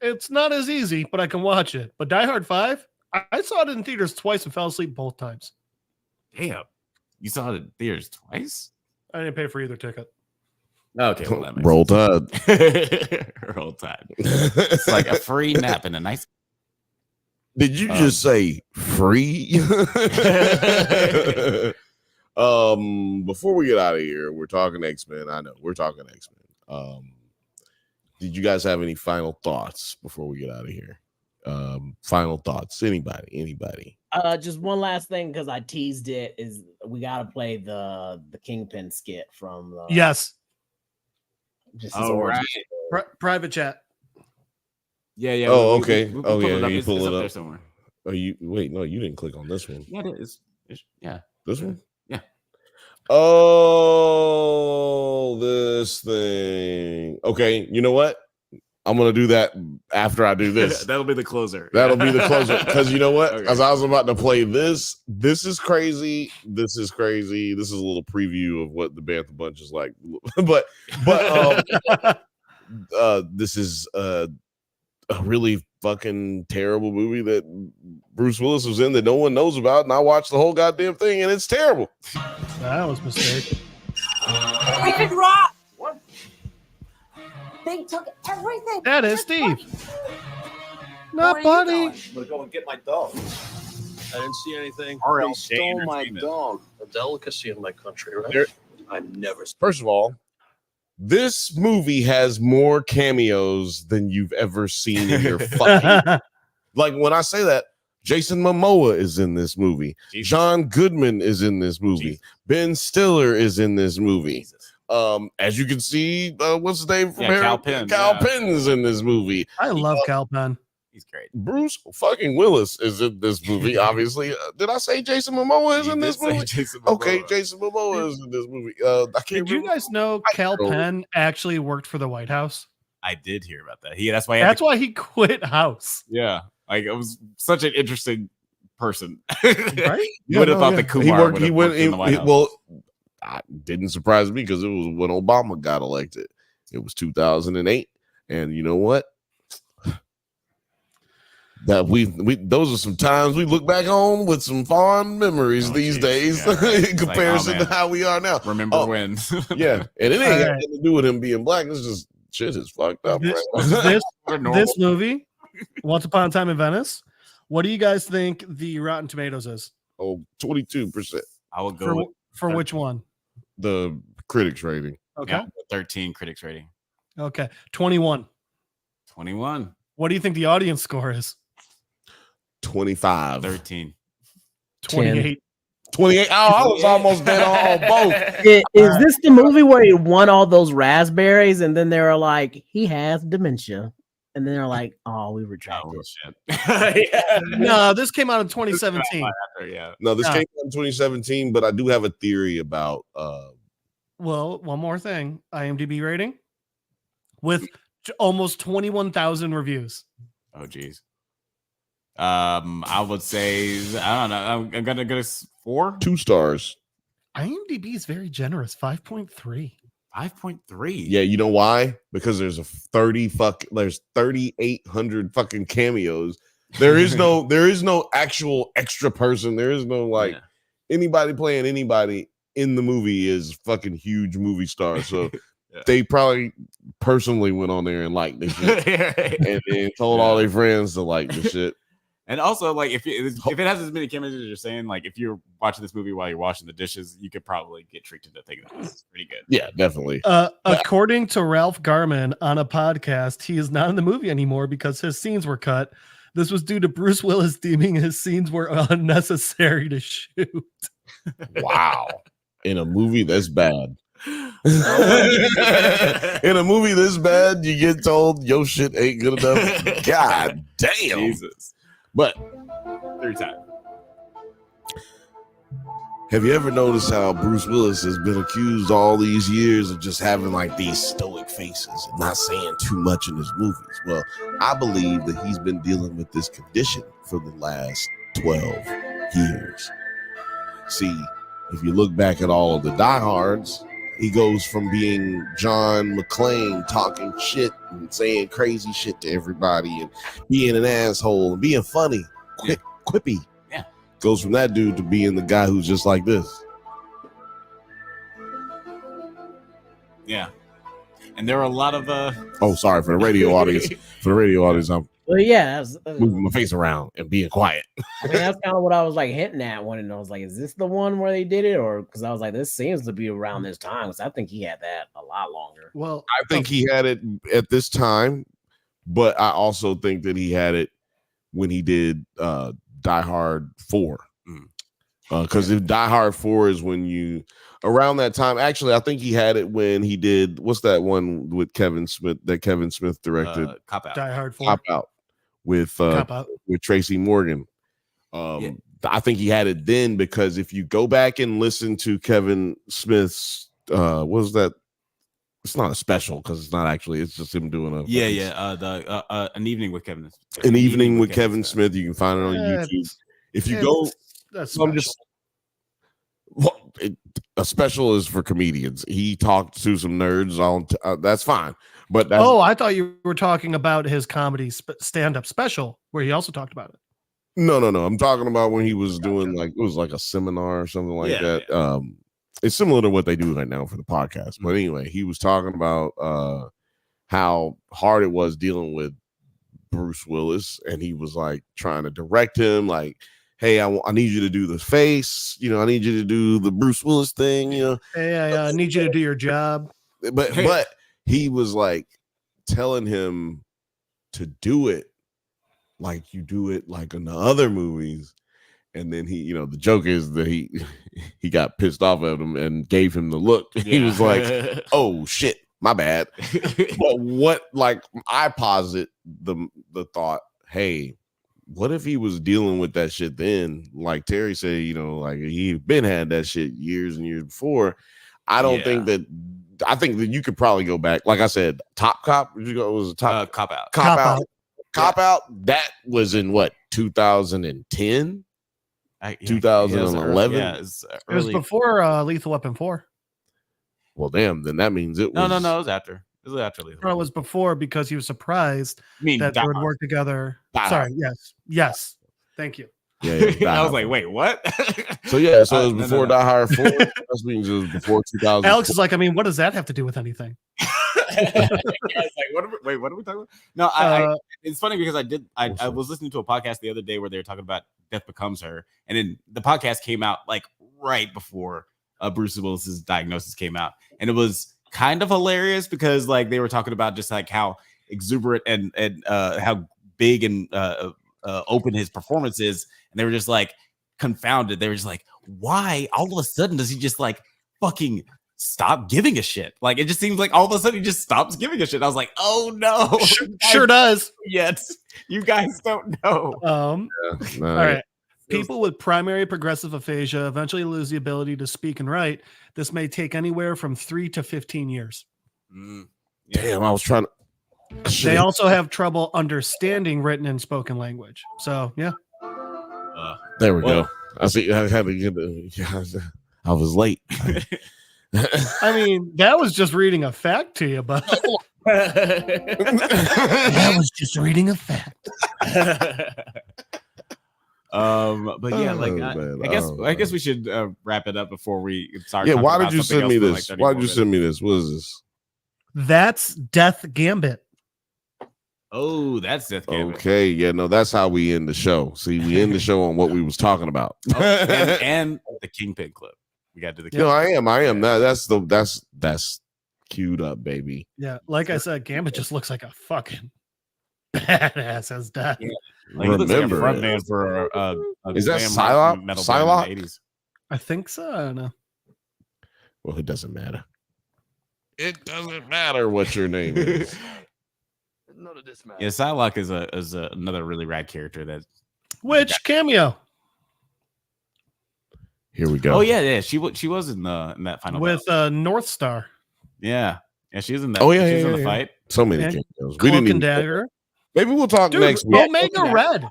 It's not as easy, but I can watch it. But Die Hard 5, I saw it in theaters twice and fell asleep both times. Damn, you saw it in theaters twice? I didn't pay for either ticket. Okay, well, that makes Roll sense. Tide. Roll Tide. It's like a free nap and a nice. Did you just say free? Before we get out of here, we're talking X-Men. I know we're talking X-Men. Did you guys have any final thoughts before we get out of here? Final thoughts. Anybody? Just one last thing, because I teased it, is we gotta play the Kingpin skit from Yes. just Oh, origin right. story. Private chat. Yeah. Oh, okay. We'll Oh, pull yeah, it up. you It's pull up it there up. somewhere. Oh, you wait? No, you didn't click on this one. Yeah, it is. Yeah. This one? Yeah. Oh, this thing. Okay, you know what? I'm gonna do that after I do this. That'll be the closer. That'll be the closer. Because you know what? Okay. As I was about to play this, this is crazy. This is crazy. This is a little preview of what the Bantha Bunch is like. but this is a really fucking terrible movie that Bruce Willis was in that no one knows about, and I watched the whole goddamn thing, and it's terrible. That was a mistake. We could rock. What? They took everything. That is Steve. Where are Not you buddy. going? I'm gonna go and get my dog. I didn't see anything. RL They stole my Entertainment. dog. A delicacy in my country, right? There- I never. First of all, this movie has more cameos than you've ever seen in your fucking. Like when I say that, Jason Momoa is in this movie. Jesus. John Goodman is in this movie. Jesus. Ben Stiller is in this movie. Jesus. As you can see, what's his name from Yeah, Harry? Kal Penn, Kal yeah. Penn is in this movie. I love Cal Penn. He's great. Bruce fucking Willis is in this movie. Obviously, did I say Jason Momoa is You in did this say movie? Jason Okay, Momoa. Jason Momoa is in this movie. I can't Did you remember. guys know Cal Penn actually worked for the White House? I did hear about that. That's why. He had That's why he quit House. Yeah, like it was such an interesting person. Right? You would have thought that Kumar would have worked in the White House. Well, didn't surprise me because it was when Obama got elected. It was 2008, and you know what? That we those are some times we look back on with some fond memories these geez. days Yeah, right. in It's like, comparison oh, to man. how we are now. Remember Oh, when? Yeah, and it ain't got All right. nothing to do with him being black. It's just shit is fucked up. This, right? this, We're normal. this movie, Once Upon a Time in Venice. What do you guys think the Rotten Tomatoes is? Oh, 22%. I would go with For which one? The critics rating. Okay. yeah, 13 critics rating. Okay. 21. 21, What do you think the audience score is? 25. 13. 28. 28. Oh, I was almost dead on both. Is this the movie where he won all those raspberries and then they were like, he has dementia? And then they're like, oh, we retracted. Oh shit. Yeah. No, this came out in 2017. Yeah. No, this Yeah. came out in 2017, but I do have a theory about Well, one more thing. IMDb rating with almost 21,000 reviews. Oh geez. I would say I don't know. I'm gonna go 4. 2 stars. IMDb is very generous. 5.3. 5.3. Yeah, you know why? Because there's there's 3,800 fucking cameos. There is no actual extra person. There is no Yeah. anybody playing anybody in the movie is fucking huge movie star. So Yeah. they probably personally went on there and liked this shit and then told all their friends to like the shit. And also, like, if it has as many cameos as you're saying, like, if you're watching this movie while you're washing the dishes, you could probably get tricked into thinking that it's pretty good. Yeah, definitely. According to Ralph Garman on a podcast, he is not in the movie anymore because his scenes were cut. This was due to Bruce Willis deeming his scenes were unnecessary to shoot. Wow. In a movie that's bad. In a movie this bad, you get told your shit ain't good enough. God damn. Jesus. But 3 times. Have you ever noticed how Bruce Willis has been accused all these years of just having like these stoic faces and not saying too much in his movies? Well, I believe that he's been dealing with this condition for the last 12 years. See, if you look back at all of the diehards, he goes from being John McClane talking shit and saying crazy shit to everybody and being an asshole and being funny, quippy. Yeah. Goes from that dude to being the guy who's just like this. Yeah. And there are a lot of Oh, sorry for the radio audience. I'm Well, yeah, moving my face around and being quiet. I mean, that's kind of what I was like hinting at when I was like, is this the one where they did it? Or because I was like, this seems to be around this time, because I think he had that a lot longer. Well, I think he had it at this time, but I also think that he had it when he did Die Hard 4. Because if Die Hard 4 is when you around that time. Actually, I think he had it when he did what's that one with Kevin Smith that Kevin Smith directed? Cop Out. Die Hard 4. Cop Out with Tracy Morgan. I think he had it then, because if you go back and listen to Kevin Smith's what was that? It's not a special because it's not actually. It's just him doing an evening with Kevin. An evening with Kevin Smith. You can find it on YouTube. If you go, a special is for comedians. He talked to some nerds on. That's fine. But that's, I thought you were talking about his comedy stand-up special where he also talked about it. No. I'm talking about when he was doing it was like a seminar or something like that. Yeah. It's similar to what they do right now for the podcast. But anyway, he was talking about how hard it was dealing with Bruce Willis, and he was like trying to direct him, like, hey, I need you to do the face, I need you to do the Bruce Willis thing, Hey, I need you to do your job. But he was like telling him to do it like you do it like in the other movies. And then he, the joke is that he got pissed off at him and gave him the look. Yeah. He was like, oh shit, my bad. But what, like, I posit the thought, hey, what if he was dealing with that shit then? Like Terry said, like he'd been had that shit years and years before. I don't think that. I think that you could probably go back. Like I said, Top Cop. Was a Top Cop Out. Cop Out. That was in what 2010. 2011. It was before Lethal Weapon 4. Well, damn. Then that means it was. No. It was after. It was after Lethal. It was before, because he was surprised that they would work together. Sorry. Yes. Thank you. Yeah. I was like, wait, what? So it was before Die Hard 4. That means it was before 2000. Alex is like, I mean, what does that have to do with anything? I was like, what are we talking about? No, it's funny because I was listening to a podcast the other day where they were talking about Death Becomes Her, and then the podcast came out like right before Bruce Willis's diagnosis came out, and it was kind of hilarious because like they were talking about just like how exuberant and how big and open his performance is, and they were just like confounded. They were just like, why all of a sudden does he just like fucking stop giving a shit? Like, it just seems like all of a sudden he just stops giving a shit. I was like, oh no. Sure does. Yes, you guys don't know. All right. People with primary progressive aphasia eventually lose the ability to speak and write. This may take anywhere from 3 to 15 years. Damn, I was trying to. They also have trouble understanding written and spoken language. So, yeah. There we go. I see. I had to get. I was late. I mean, that was just reading a fact to you, but that was just reading a fact. But yeah, like I guess we should wrap it up before we start. Yeah, why did you send me this? Why did you send me this? What is this? That's Death Gambit. Oh, that's Death Gambit. Okay, yeah, no, that's how we end the show. See, we end the show on what we was talking about. and the Kingpin clip. We got to the. No, I am. That's queued up, baby. Yeah, like I said, Gambit just looks like a fucking badass as death. Yeah. Like, remember, like a frontman for is that Psylocke? Psylocke? I think so. I don't know. Well, it doesn't matter. It doesn't matter what your name is. None of this matters. Yeah, Psylocke is another really rad character. Which cameo? Here we go. Oh yeah. She was in that final with North Star. Yeah, she was in that. Oh yeah, she was yeah, in the yeah. fight. So many And cameos. We Cloak didn't and even. Dagger. Maybe we'll talk Dude, next week. Omega Red.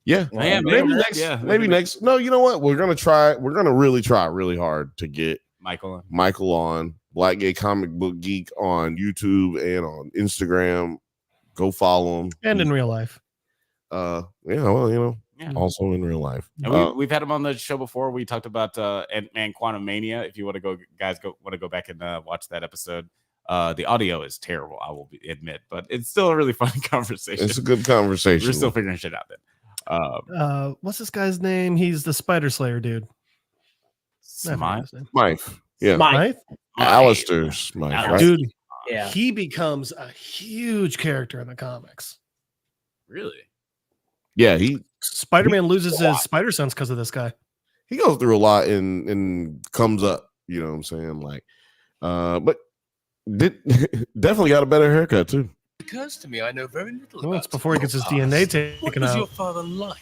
Yeah, maybe next. Yeah, maybe next. No, you know what? We're gonna try. We're gonna really try really hard to get Michael on Black Gay Comic Book Geek on YouTube and on Instagram. Go follow him. And in real life. Yeah, well, also in real life. And we've had him on the show before. We talked about Ant-Man Quantum Mania. If you want to go back and watch that episode. The audio is terrible, I will admit, but it's still a really fun conversation. It's a good conversation. We're still figuring shit out then. What's this guy's name? He's the Spider Slayer dude. Smythe. Yeah. Smythe? Alistair Smythe, right? Dude, Yeah. he becomes a huge character in the comics. Really? Yeah, Spider-Man loses his spider sense because of this guy. he goes through a lot and comes up, you know what I'm saying? Like, but definitely got a better haircut too. It occurs to me I know very little Well, about it's before he gets his past. DNA What taken was out. your father like?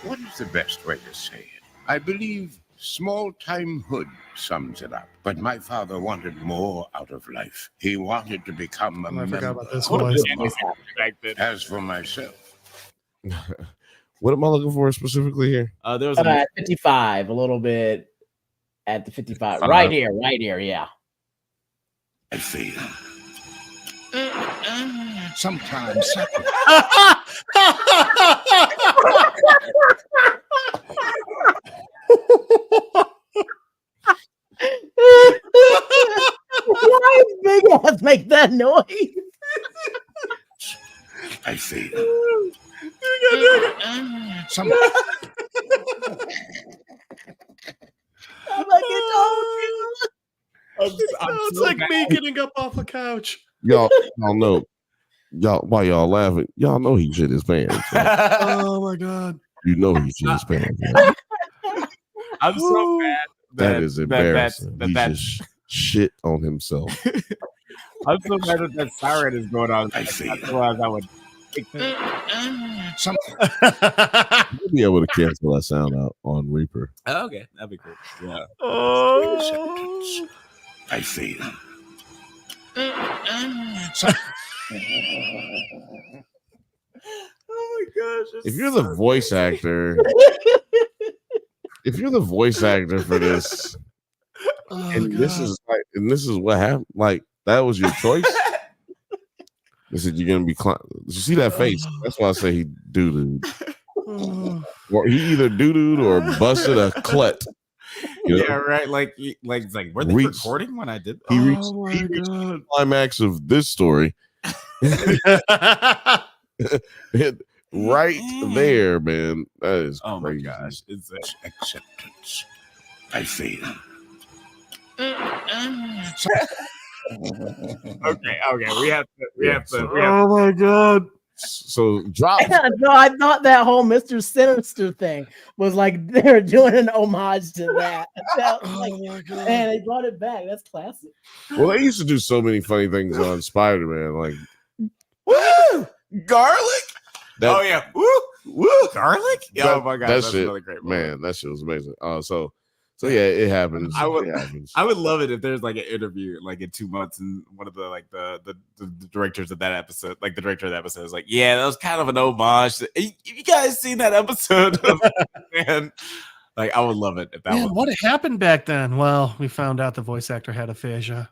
What is the best way to say it? I believe small-time hood sums it up. But my father wanted more out of life. He wanted to become a I member. forgot about this of voice. the- As for myself, What am I looking for specifically here? There was At 55, a little bit at the 55. Right here, yeah. I feel sometimes Why did Big Ass make that noise? I feel I'm like, it's It's like me getting up off a couch. Y'all know. Why y'all laughing? Y'all know he shit his pants. Right? Oh my god. You know he shit his pants. Right? I'm so mad. That is embarrassing. He just shit on himself. I'm so mad that siren is going on. I see. Otherwise, I would. You'll be able to cancel that sound out on Reaper. Oh, okay, that'd be cool. Yeah. Oh. I feel Oh my gosh! If you're the voice actor, for this, Oh, and this God. is what happened, like that was your choice. They said you're gonna be. You see that face? That's why I say he doo-dooed. Or he either doo-dooed or busted a clut. You know? Yeah, right. Like, were they recording when I did? He reached the climax of this story. Right there, man. That is Oh my crazy. gosh! It's acceptance. I feel okay. We have to. Oh my god. So drop. No, I thought that whole Mr. Sinister thing was like they were doing an homage to that. Like, Oh my god. man, they brought it back. That's classic. Well, they used to do so many funny things on Spider-Man, like Woo! Garlic. that. Oh yeah. Woo! Garlic. that- Oh my god! that That's shit, another great moment. man. That shit was amazing. So yeah, it happens. It happens. I would love it if there's like an interview like in 2 months and one of the like the directors of that episode, like the director of that episode is like, yeah, that was kind of an homage. You guys seen that episode? Man, like I would love it if that Man, was. what happened back then? Well, we found out the voice actor had aphasia.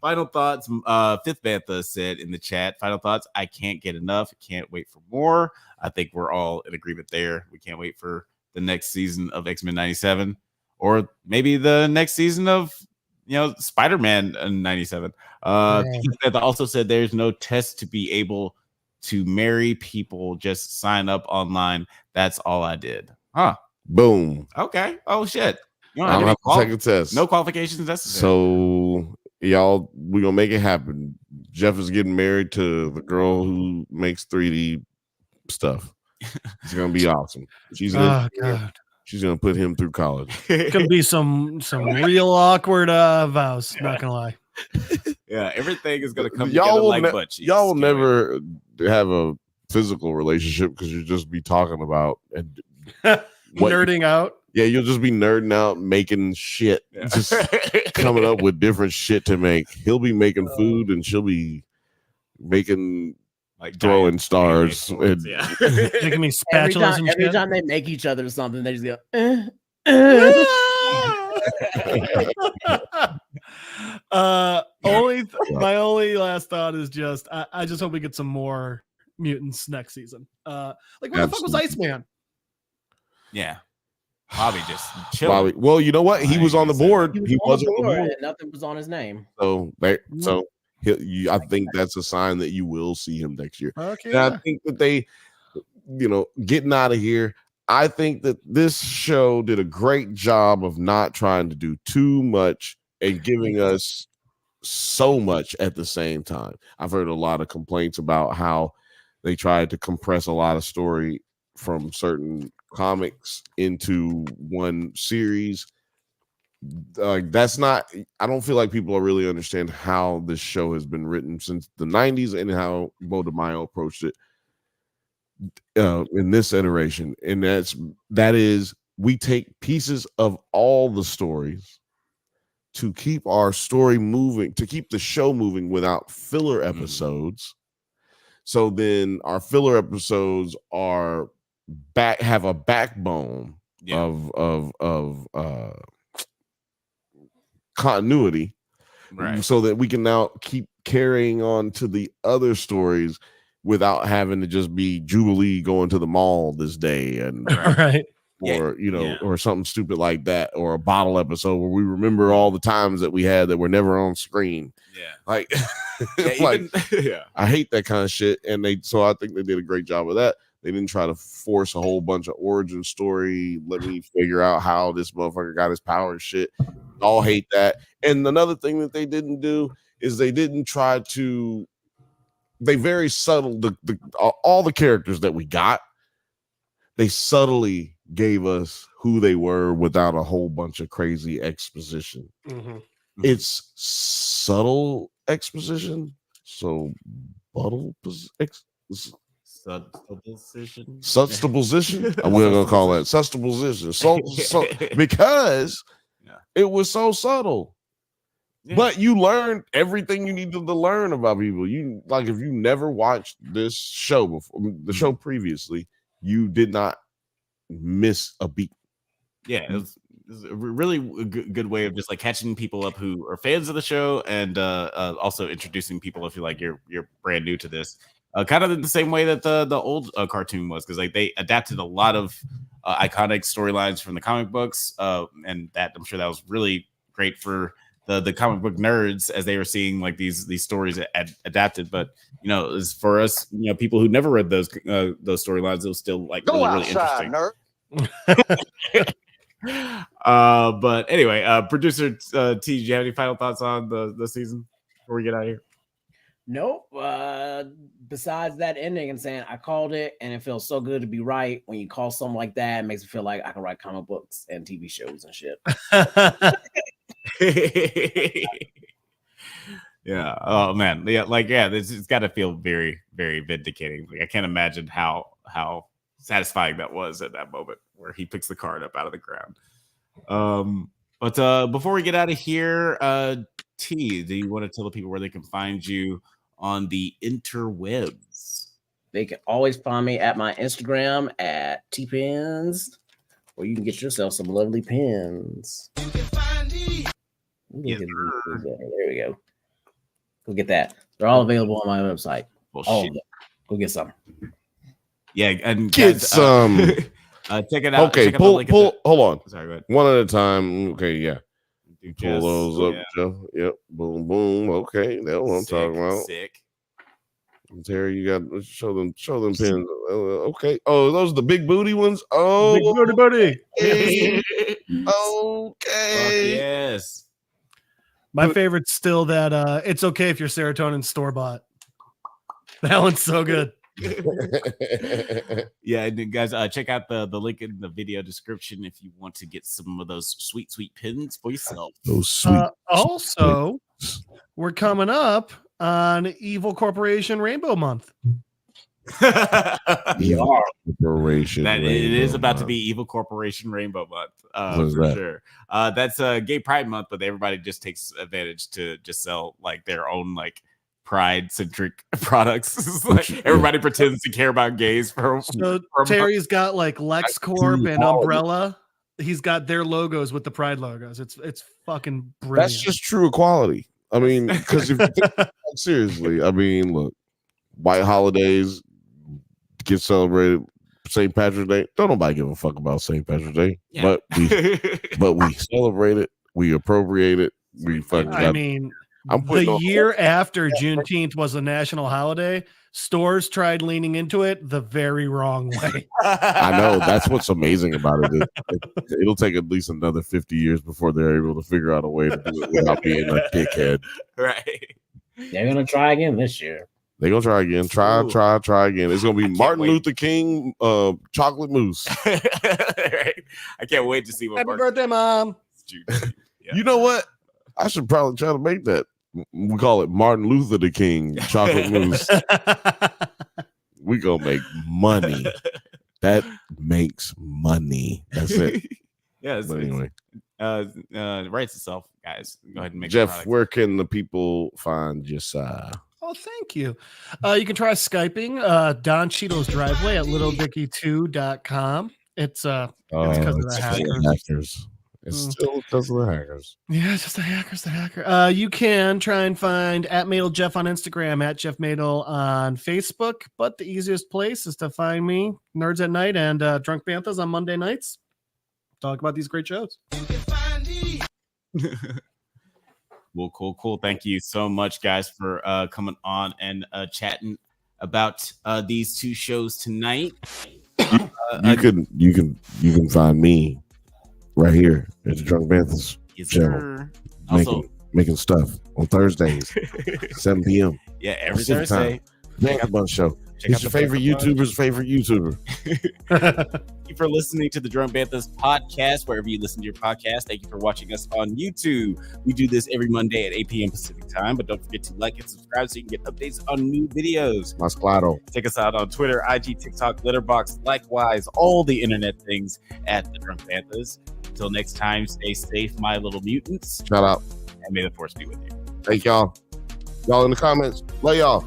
Final thoughts. Fifth Banthas said in the chat, final thoughts. I can't get enough. Can't wait for more. I think we're all in agreement there. We can't wait for the next season of X-Men 97 or maybe the next season of, Spider-Man 97. That also said there's no test to be able to marry people. Just sign up online. That's all I did. Huh. Boom. Okay. Oh, shit. You I don't have to take a test. No qualifications necessary. So y'all, we gonna make it happen. Jeff is getting married to the girl who makes 3D stuff. It's gonna be awesome. She's gonna put him through college. It's gonna be some real awkward vows. Not gonna lie. Yeah, everythall is gonna come Y'all together will like butt cheeks. y'all will never have a physical relationship because you'll just be talking about and nerding out. Yeah, you'll just be nerding out, making shit, just coming up with different shit to make. He'll be making food, and she'll be making like throwing stars. And, making me spatulas and every shit. time they make each other something, they just go. My only last thought is just I just hope we get some more mutants next season. Like where the fuck was Iceman? Yeah. Bobby just chilling. Bobby. Well, you know what? He was on the board. He was on the board. And nothing was on his name. So I think that's a sign that you will see him next year. Okay. And I think that they, getting out of here. I think that this show did a great job of not trying to do too much and giving us so much at the same time. I've heard a lot of complaints about how they tried to compress a lot of story from certain comics into one series. That's not, I don't feel like people really understand how this show has been written since the 90s and how Bo DeMaio approached it in this iteration. And that is we take pieces of all the stories to keep our story moving, to keep the show moving without filler episodes. So then our filler episodes have a backbone of continuity, right? So that we can now keep carrying on to the other stories without having to just be Jubilee going to the mall this day and right. Or or something stupid like that, or a bottle episode where we remember all the times that we had that were never on screen. Like, I hate that kind of shit. And so I think they did a great job of that. They didn't try to force a whole bunch of origin story. Let me figure out how this motherfucker got his power and shit. All hate that. And another thing that they didn't do is they didn't try to. They very subtle all the characters that we got. They subtly gave us who they were without a whole bunch of crazy exposition. Mm-hmm. It's subtle exposition. So subtle position. I'm gonna call that subtle position. So because it was so subtle. But you learned everything you needed to learn about people. You like if you never watched this show before, the show previously, you did not miss a beat. Yeah, it was a really good way of just like catching people up who are fans of the show, and also introducing people if you're brand new to this. Kind of in the same way that the old cartoon was, because like they adapted a lot of iconic storylines from the comic books, and that I'm sure that was really great for the comic book nerds as they were seeing like these stories adapted. But as for us, people who never read those storylines, it was still like really interesting. Nerd. But anyway, producer T, do you have any final thoughts on the season before we get out of here? Nope. Besides that ending and saying I called it, and it feels so good to be right. When you call something like that, it makes me feel like I can write comic books and TV shows and shit. Yeah. Oh man. Yeah. Like it's got to feel very, very vindicating. Like I can't imagine how satisfying that was at that moment where he picks the card up out of the ground. But before we get out of here, T, do you want to tell the people where they can find you on the interwebs? They can always find me at my Instagram at tpins, where you can get yourself some lovely pins. You can find me. There we go. Go get that. They're all available on my website. All of them. Go get some. Yeah, and get some. Check it out. Okay, pull. Hold on. Sorry, go ahead. One at a time. Okay, yeah. Pull those up, yeah. Jeff. Yep. Boom, boom. Okay, that's what I'm talking about. Sick. Terry, you got show them pins. Okay. Oh, those are the big booty ones. Oh, big booty. Okay. Okay. Yes. My favorite's still that it's okay if your serotonin store bought. That one's so good. Yeah, and guys, check out the link in the video description if you want to get some of those sweet pins for yourself. Those sweet. Also, we're coming up on Evil Corporation Rainbow Month. Evil Corporation. That it Rainbow is about to Month. be Evil Corporation Rainbow Month, What is for that? sure. That's Gay Pride Month, but everybody just takes advantage to just sell like their own like pride centric products. Like, everybody pretends to care about gays for So a month. Terry's got like LexCorp and Umbrella. He's got their logos with the pride logos. It's fucking brilliant. That's just true equality. I mean, because if you think about it seriously, I mean, look, white holidays get celebrated. St. Patrick's Day, don't nobody give a fuck about St. Patrick's Day, Yeah. but we celebrate it, we appropriate it, we fucking. I mean, the year after Juneteenth was a national holiday, stores tried leaning into it the very wrong way. I know that's what's amazing about it. It'll take at least another 50 years before they're able to figure out a way to do it without being a dickhead. Right. They're gonna try again this year. They're gonna try again. Try again. It's gonna be Martin wait. Luther King chocolate mousse. Right. I can't wait to see what Happy birthday, Mom. Yeah. You know what? I should probably try to make that. We call it Martin Luther the King chocolate mousse. We gonna make money. That makes money. That's it. Yeah. But anyway, Writes itself, guys. Go ahead and make Jeff, where can the people find Josiah? Oh, thank you. You can try Skyping Don Cheadle's driveway at littlevicky2.com. It's because of the hackers. It's still because of the hackers. Yeah, just the hacker. You can try and find at Madel Jeff on Instagram, at Jeff Madel on Facebook, but the easiest place is to find me, Nerds at Night and Drunk Banthas on Monday nights. Talk about these great shows. Cool. Thank you so much, guys, for coming on and chatting about these two shows tonight. You can find me right here at the Drunk Banthas channel, making stuff on Thursdays, 7 p.m. Yeah, every Pacific Thursday. Banthas Bunch Show. It's your favorite YouTuber's favorite YouTuber. Thank you for listening to the Drunk Banthas podcast, wherever you listen to your podcast. Thank you for watching us on YouTube. We do this every Monday at 8 p.m. Pacific time, but don't forget to like and subscribe so you can get updates on new videos. Mas claro. Check us out on Twitter, IG, TikTok, Letterboxd, likewise, all the internet things at the Drunk Banthas. Until next time, stay safe, my little mutants. Shout out. And may the force be with you. Thank y'all. Y'all in the comments. Love y'all.